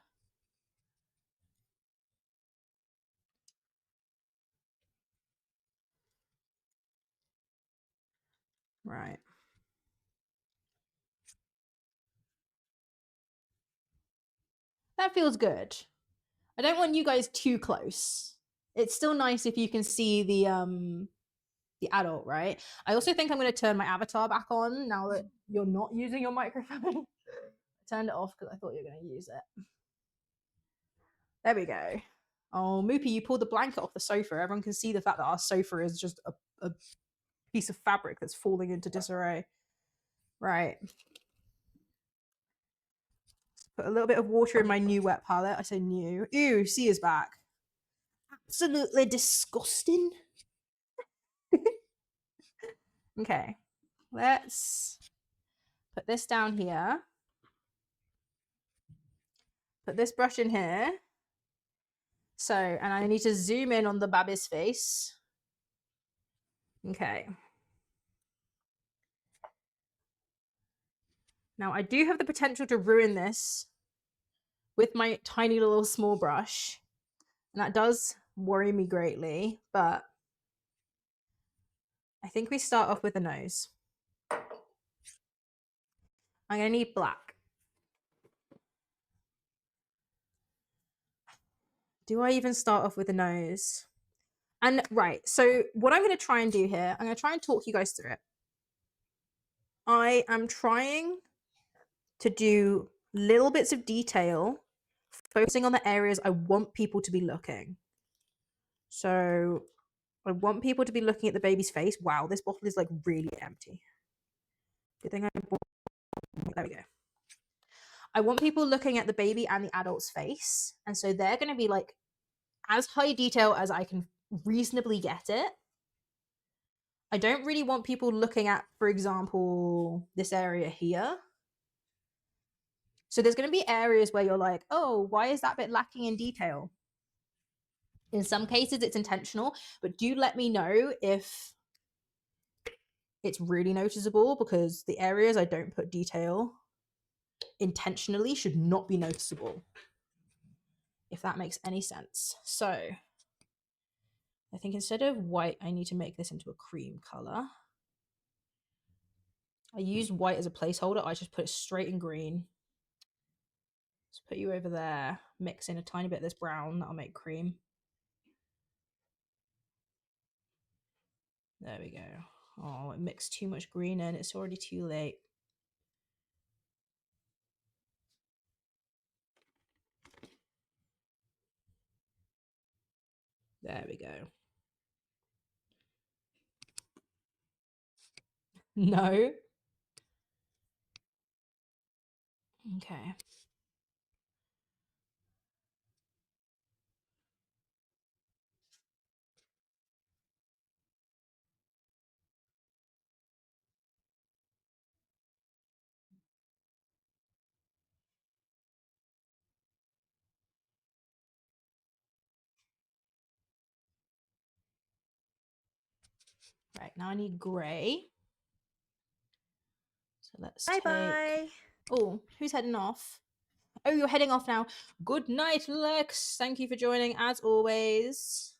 Right. That feels good. I don't want you guys too close. It's still nice if you can see the adult, right? I also think I'm going to turn my avatar back on now that you're not using your microphone. I turned it off because I thought you were going to use it. There we go. Oh, Moopy, you pulled the blanket off the sofa. Everyone can see the fact that our sofa is just a piece of fabric that's falling into disarray. Right. Put a little bit of water in my new wet palette. I say new. Ew, C is back. Absolutely disgusting. Okay, let's put this down here. Put this brush in here. So, and I need to zoom in on the baby's face. Okay. Now, I do have the potential to ruin this with my tiny little small brush. And that does worry me greatly, but I think we start off with the nose. I'm going to need black. Do I even start off with the nose? And right, so what I'm going to try and do here, I'm going to try and talk you guys through it. I am trying to do little bits of detail, focusing on the areas I want people to be looking. So I want people to be looking at the baby's face. Wow, this bottle is like really empty. Good thing I bought. There we go. I want people looking at the baby and the adult's face. And so they're going to be like as high detail as I can reasonably get it. I don't really want people looking at, for example, this area here. So there's going to be areas where you're like, oh, why is that bit lacking in detail? In some cases, it's intentional, but do let me know if it's really noticeable, because the areas I don't put detail intentionally should not be noticeable, if that makes any sense. So I think instead of white, I need to make this into a cream color. I used white as a placeholder. I just put it straight in green. Let's put you over there, mix in a tiny bit of this brown, that'll make cream. There we go. Oh, it mixed too much green in. It's already too late. There we go. No. Okay. Right, now I need grey. So let's Bye. Oh, who's heading off? Oh, you're heading off now. Good night, Lex. Thank you for joining, as always.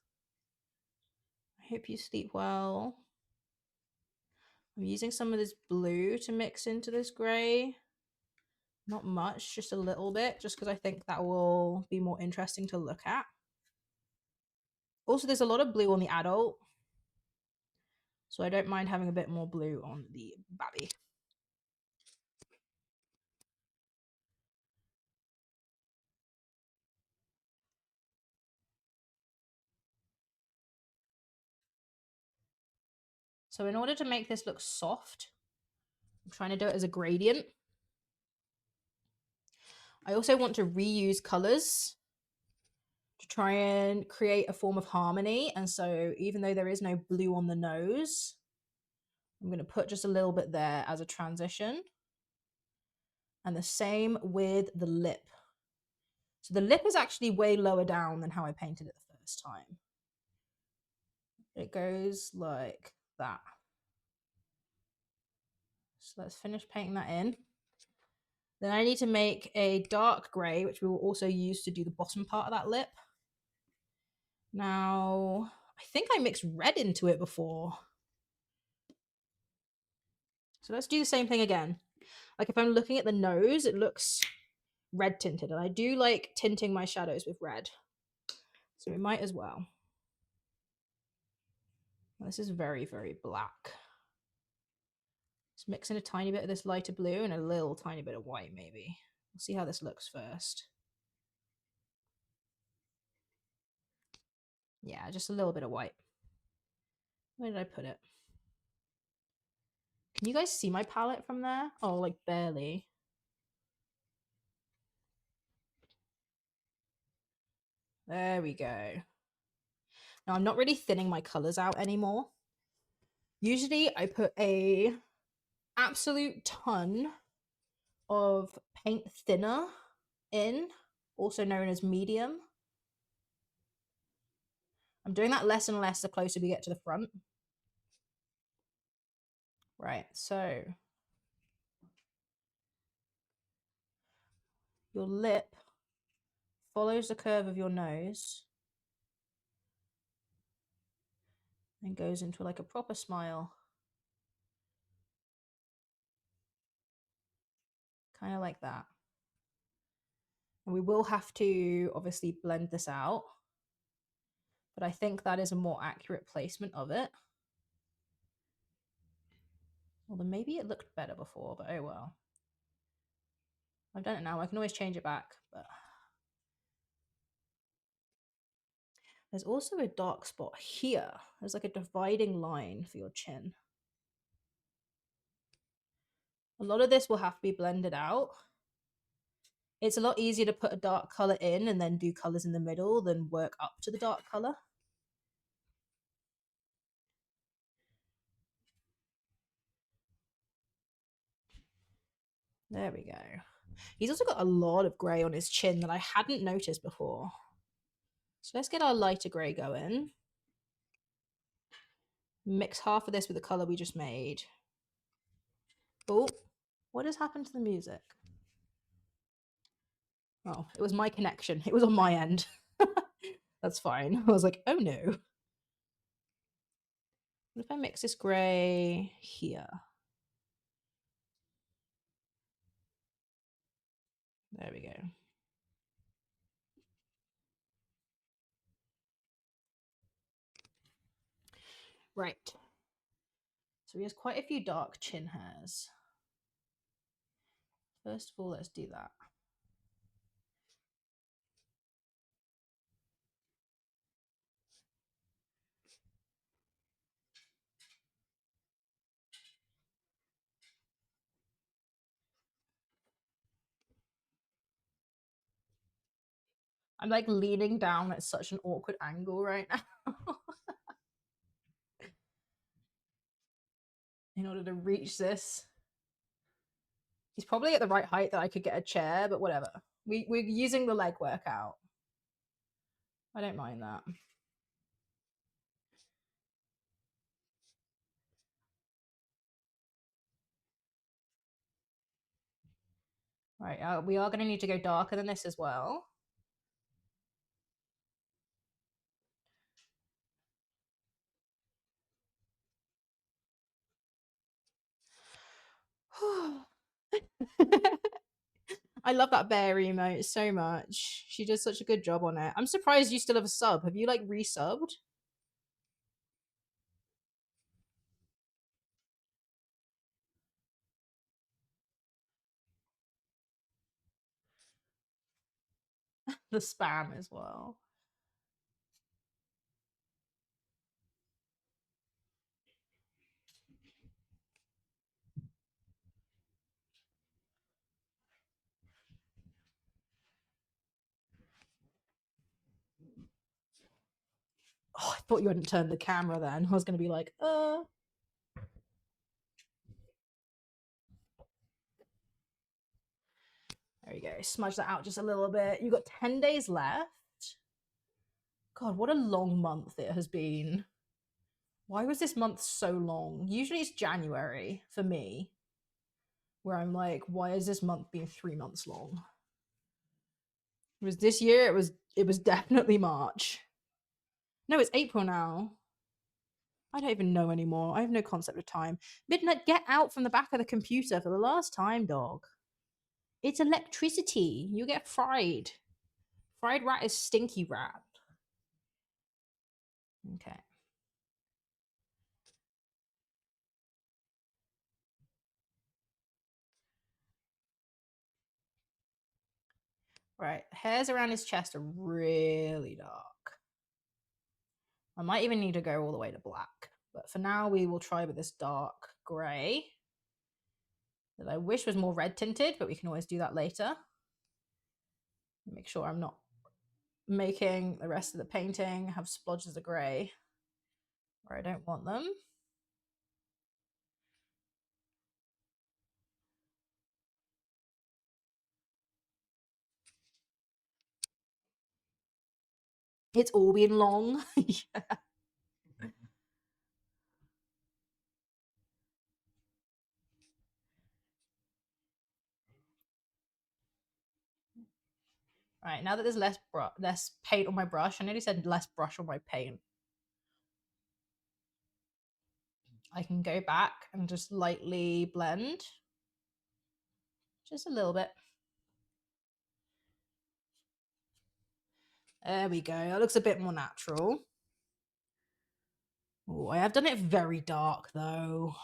I hope you sleep well. I'm using some of this blue to mix into this grey. Not much, just a little bit, just because I think that will be more interesting to look at. Also, there's a lot of blue on the adult, so I don't mind having a bit more blue on the babby. So in order to make this look soft, I'm trying to do it as a gradient. I also want to reuse colors to try and create a form of harmony. And so even though there is no blue on the nose, I'm going to put just a little bit there as a transition. And the same with the lip. So the lip is actually way lower down than how I painted it the first time. It goes like that. So let's finish painting that in. Then I need to make a dark grey, which we will also use to do the bottom part of that lip. Now, I think I mixed red into it before. So let's do the same thing again. Like if I'm looking at the nose, it looks red tinted, and I do like tinting my shadows with red. So we might as well. This is very, very black. Let's mix in a tiny bit of this lighter blue and a little tiny bit of white maybe. We'll see how this looks first. Yeah, just a little bit of white. Where did I put it? Can you guys see my palette from there? Oh, like barely. There we go. Now I'm not really thinning my colors out anymore. Usually I put a absolute ton of paint thinner in, also known as medium. I'm doing that less and less the closer we get to the front. Right, so your lip follows the curve of your nose and goes into like a proper smile. Kind of like that. And we will have to obviously blend this out, but I think that is a more accurate placement of it. Although maybe it looked better before, but oh well. I've done it now. I can always change it back, but there's also a dark spot here. There's like a dividing line for your chin. A lot of this will have to be blended out. It's a lot easier to put a dark color in and then do colors in the middle than work up to the dark color. There we go. He's also got a lot of gray on his chin that I hadn't noticed before. So let's get our lighter gray going. Mix half of this with the color we just made. Oh, what has happened to the music? Oh, it was my connection. It was on my end. That's fine. I was like, oh no. What if I mix this gray here? There we go. Right. So he has quite a few dark chin hairs. First of all, let's do that. I'm like leaning down at such an awkward angle right now. In order to reach this. He's probably at the right height that I could get a chair, but whatever. We're using the leg workout. I don't mind that. Right, we are going to need to go darker than this as well. I love that bear emote so much. She does such a good job on it. I'm surprised you still have a sub. Have you like resubbed? The spam as well. Oh, I thought you hadn't turned the camera then. I was going to be like, There you go. Smudge that out just a little bit. You've got 10 days left. God, what a long month it has been. Why was this month so long? Usually it's January for me, where I'm like, why has this month been 3 months long? It was this year, it was definitely March. No, it's April now. I don't even know anymore. I have no concept of time. Midnight, get out from the back of the computer for the last time, dog. It's electricity. You get fried. Fried rat is stinky rat. Okay. Right. Hairs around his chest are really dark. I might even need to go all the way to black. But for now, we will try with this dark grey that I wish was more red tinted, but we can always do that later. Make sure I'm not making the rest of the painting have splodges of grey where I don't want them. It's all been long. Yeah. All right, now that there's less paint on my brush, I nearly said less brush on my paint. I can go back and just lightly blend. Just a little bit. There we go. That looks a bit more natural. Oh, I have done it very dark though.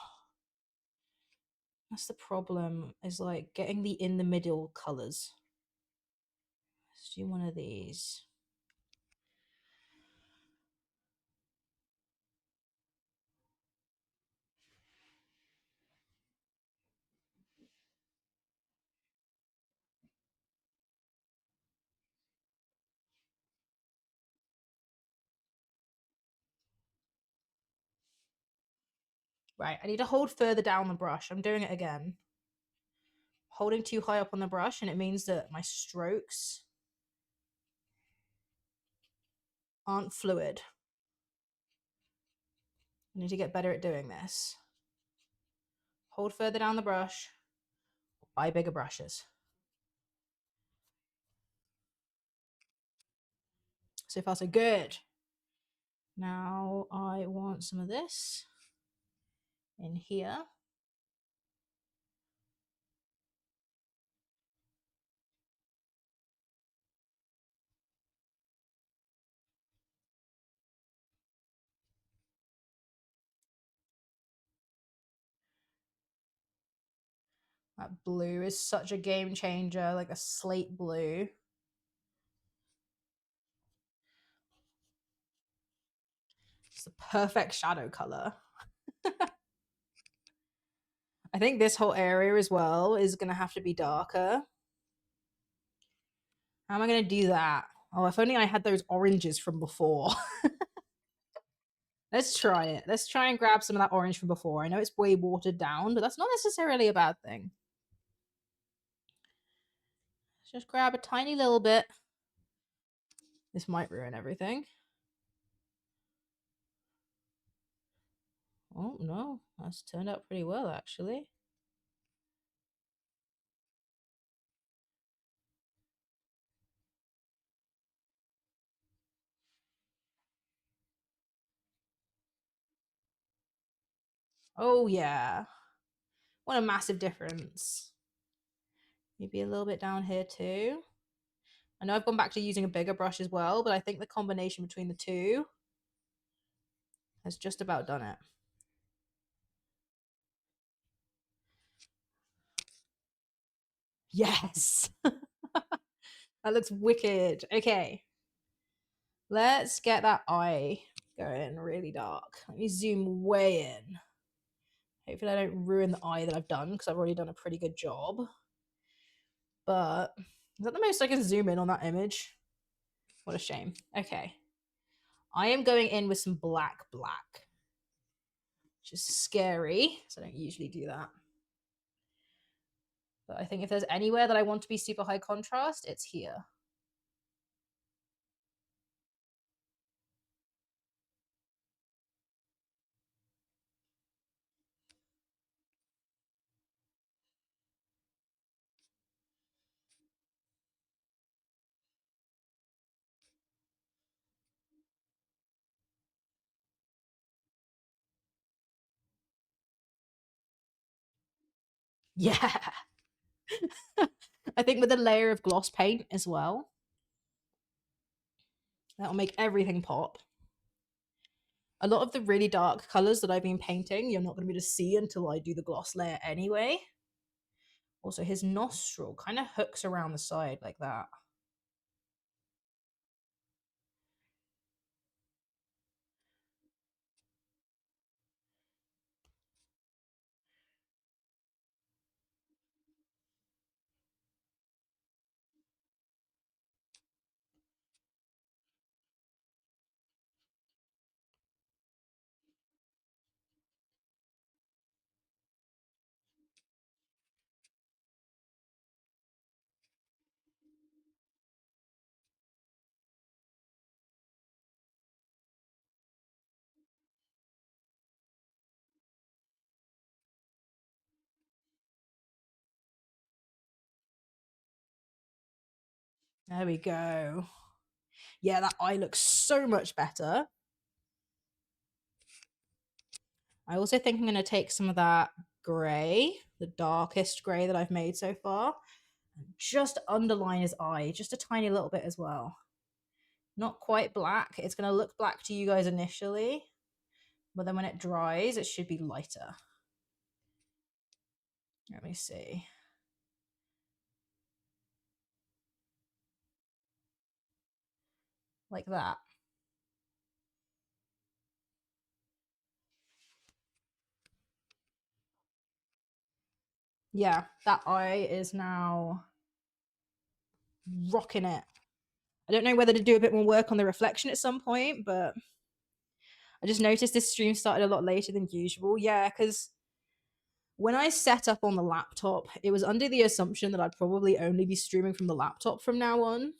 That's the problem, is like getting the in the middle colors. Let's do one of these. Right, I need to hold further down the brush. I'm doing it again. Holding too high up on the brush, and it means that my strokes aren't fluid. I need to get better at doing this. Hold further down the brush. Buy bigger brushes. So far, so good. Now I want some of this in here. That blue is such a game changer, like a slate blue. It's the perfect shadow color. I think this whole area as well is going to have to be darker. How am I going to do that? Oh, if only I had those oranges from before. Let's try it. Let's try and grab some of that orange from before. I know it's way watered down, but that's not necessarily a bad thing. Let's just grab a tiny little bit. This might ruin everything. Oh, no. That's turned out pretty well, actually. Oh, yeah. What a massive difference. Maybe a little bit down here, too. I know I've gone back to using a bigger brush as well, but I think the combination between the two has just about done it. Yes. That looks wicked. Okay. Let's get that eye going really dark. Let me zoom way in. Hopefully I don't ruin the eye that I've done, because I've already done a pretty good job. But is that the most I can zoom in on that image? What a shame. Okay. I am going in with some black, which is scary, so I don't usually do that. But I think if there's anywhere that I want to be super high contrast, it's here. Yeah. I think with a layer of gloss paint as well, that'll make everything pop. A lot of the really dark colors that I've been painting, you're not going to be able to see until I do the gloss layer anyway. Also, his nostril kind of hooks around the side like that. There we go. Yeah, that eye looks so much better. I also think I'm going to take some of that grey, the darkest grey that I've made so far, and just underline his eye, just a tiny little bit as well. Not quite black. It's going to look black to you guys initially, but then when it dries, it should be lighter. Let me see. Like that. Yeah, that eye is now rocking it. I don't know whether to do a bit more work on the reflection at some point, but I just noticed this stream started a lot later than usual. Yeah, because when I set up on the laptop, it was under the assumption that I'd probably only be streaming from the laptop from now on.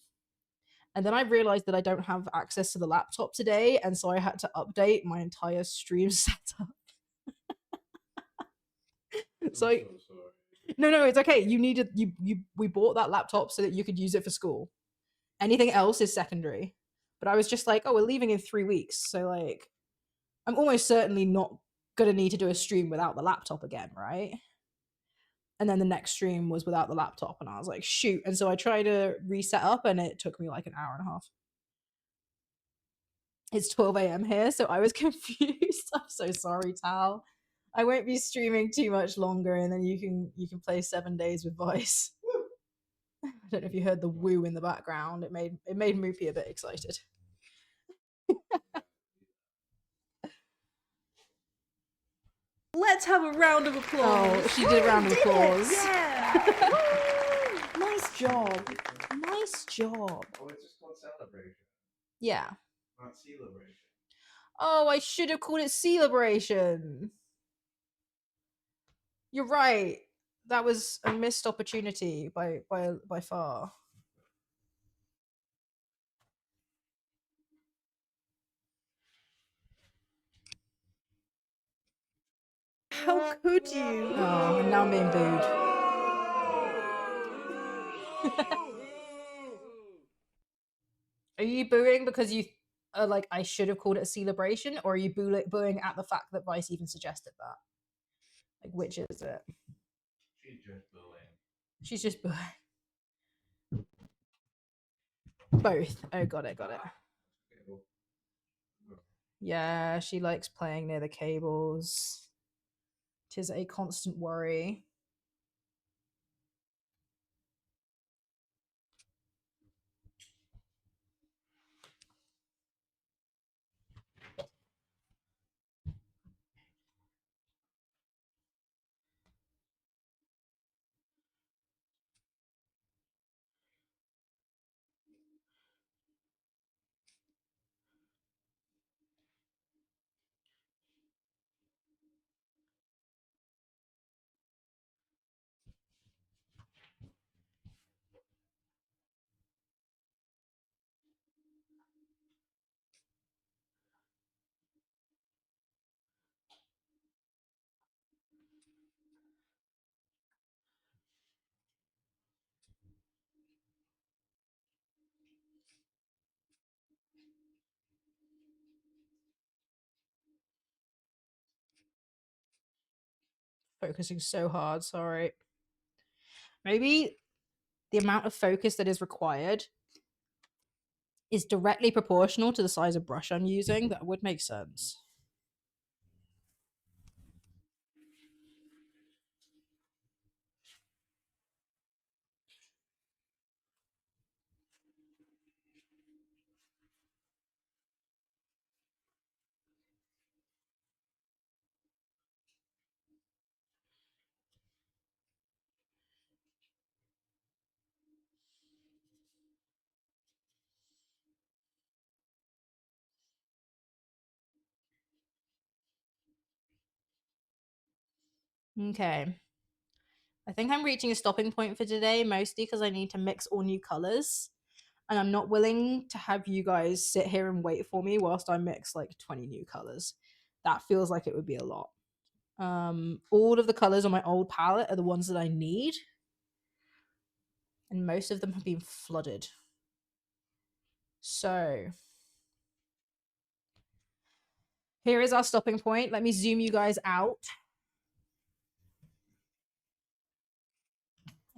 And then I realized that I don't have access to the laptop today, and so I had to update my entire stream setup. So I'm so sorry. no, it's okay. We bought that laptop so that you could use it for school. Anything else is secondary. But I was just like, oh, we're leaving in 3 weeks, so like I'm almost certainly not gonna need to do a stream without the laptop again, right? And then the next stream was without the laptop, and I was like, shoot. And so I tried to reset up, and it took me like an hour and a half. It's 12 a.m. here, so I was confused. I'm so sorry, Tal. I won't be streaming too much longer, and then you can play 7 days with Vice. I don't know if you heard the woo in the background. It made Moopy a bit excited. Let's have a round of applause. Oh, she did a round of applause. Yeah. Nice job. Nice job. Oh, it's just called celebration, Yeah. not celebration. Oh, I should have called it celebration. You're right. That was a missed opportunity by far. How could you? Oh, and now I'm being booed. Are you booing because you are like, I should have called it a celebration, or are you booing at the fact that Vice even suggested that? Like, which is it? She's just booing. She's just booing. Both. Oh, got it. Yeah, she likes playing near the cables. Tis a constant worry. Focusing so hard, sorry. Maybe the amount of focus that is required is directly proportional to the size of brush I'm using. That would make sense. Okay. I think I'm reaching a stopping point for today, mostly because I need to mix all new colors. And I'm not willing to have you guys sit here and wait for me whilst I mix like 20 new colors. That feels like it would be a lot. All of the colors on my old palette are the ones that I need. And most of them have been flooded. So here is our stopping point. Let me zoom you guys out.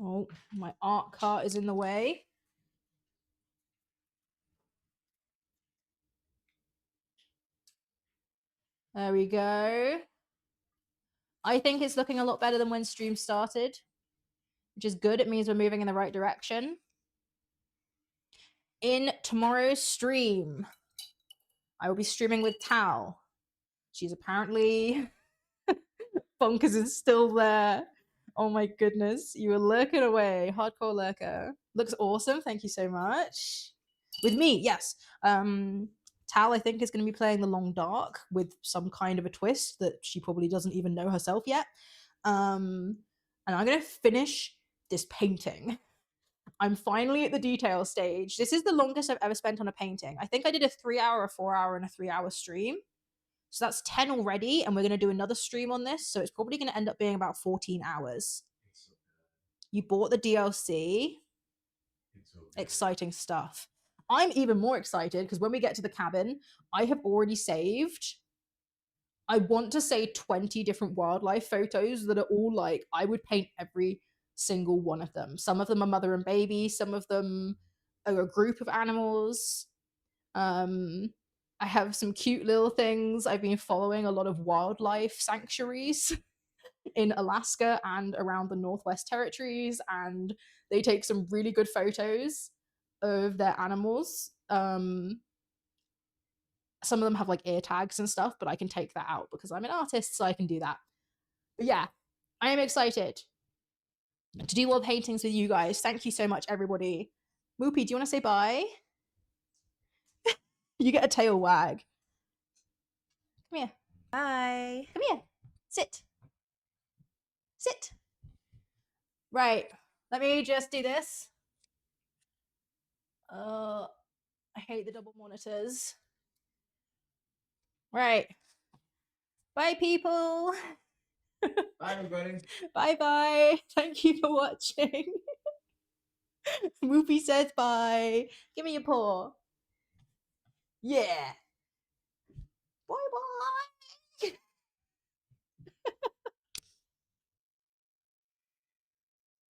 Oh, my art cart is in the way. There we go. I think it's looking a lot better than when stream started, which is good. It means we're moving in the right direction. In tomorrow's stream, I will be streaming with Tal. She's apparently Bonkers is still there. Oh my goodness. You were lurking away. Hardcore lurker. Looks awesome. Thank you so much. With me, yes. Tal, I think, is going to be playing the Long Dark with some kind of a twist that she probably doesn't even know herself yet. And I'm going to finish this painting. I'm finally at the detail stage. This is the longest I've ever spent on a painting. I think I did a 3-hour, a 4-hour, and a 3-hour stream. So that's 10 already, and we're going to do another stream on this. So it's probably going to end up being about 14 hours. You bought the DLC. Exciting stuff. I'm even more excited because when we get to the cabin, I have already saved, I want to say 20 different wildlife photos that are all like, I would paint every single one of them. Some of them are mother and baby. Some of them are a group of animals. I have some cute little things. I've been following a lot of wildlife sanctuaries in Alaska and around the Northwest Territories, and they take some really good photos of their animals. Some of them have like ear tags and stuff, but I can take that out because I'm an artist, so I can do that. But yeah, I am excited to do more paintings with you guys. Thank you so much, everybody. Moopy, do you want to say bye? You get a tail wag. Come here. Bye. Come here. Sit. Sit. Right. Let me just do this. I hate the double monitors. Right. Bye, people. Bye, everybody. Bye bye. Thank you for watching. Moopy says bye. Give me your paw. Yeah. Bye bye.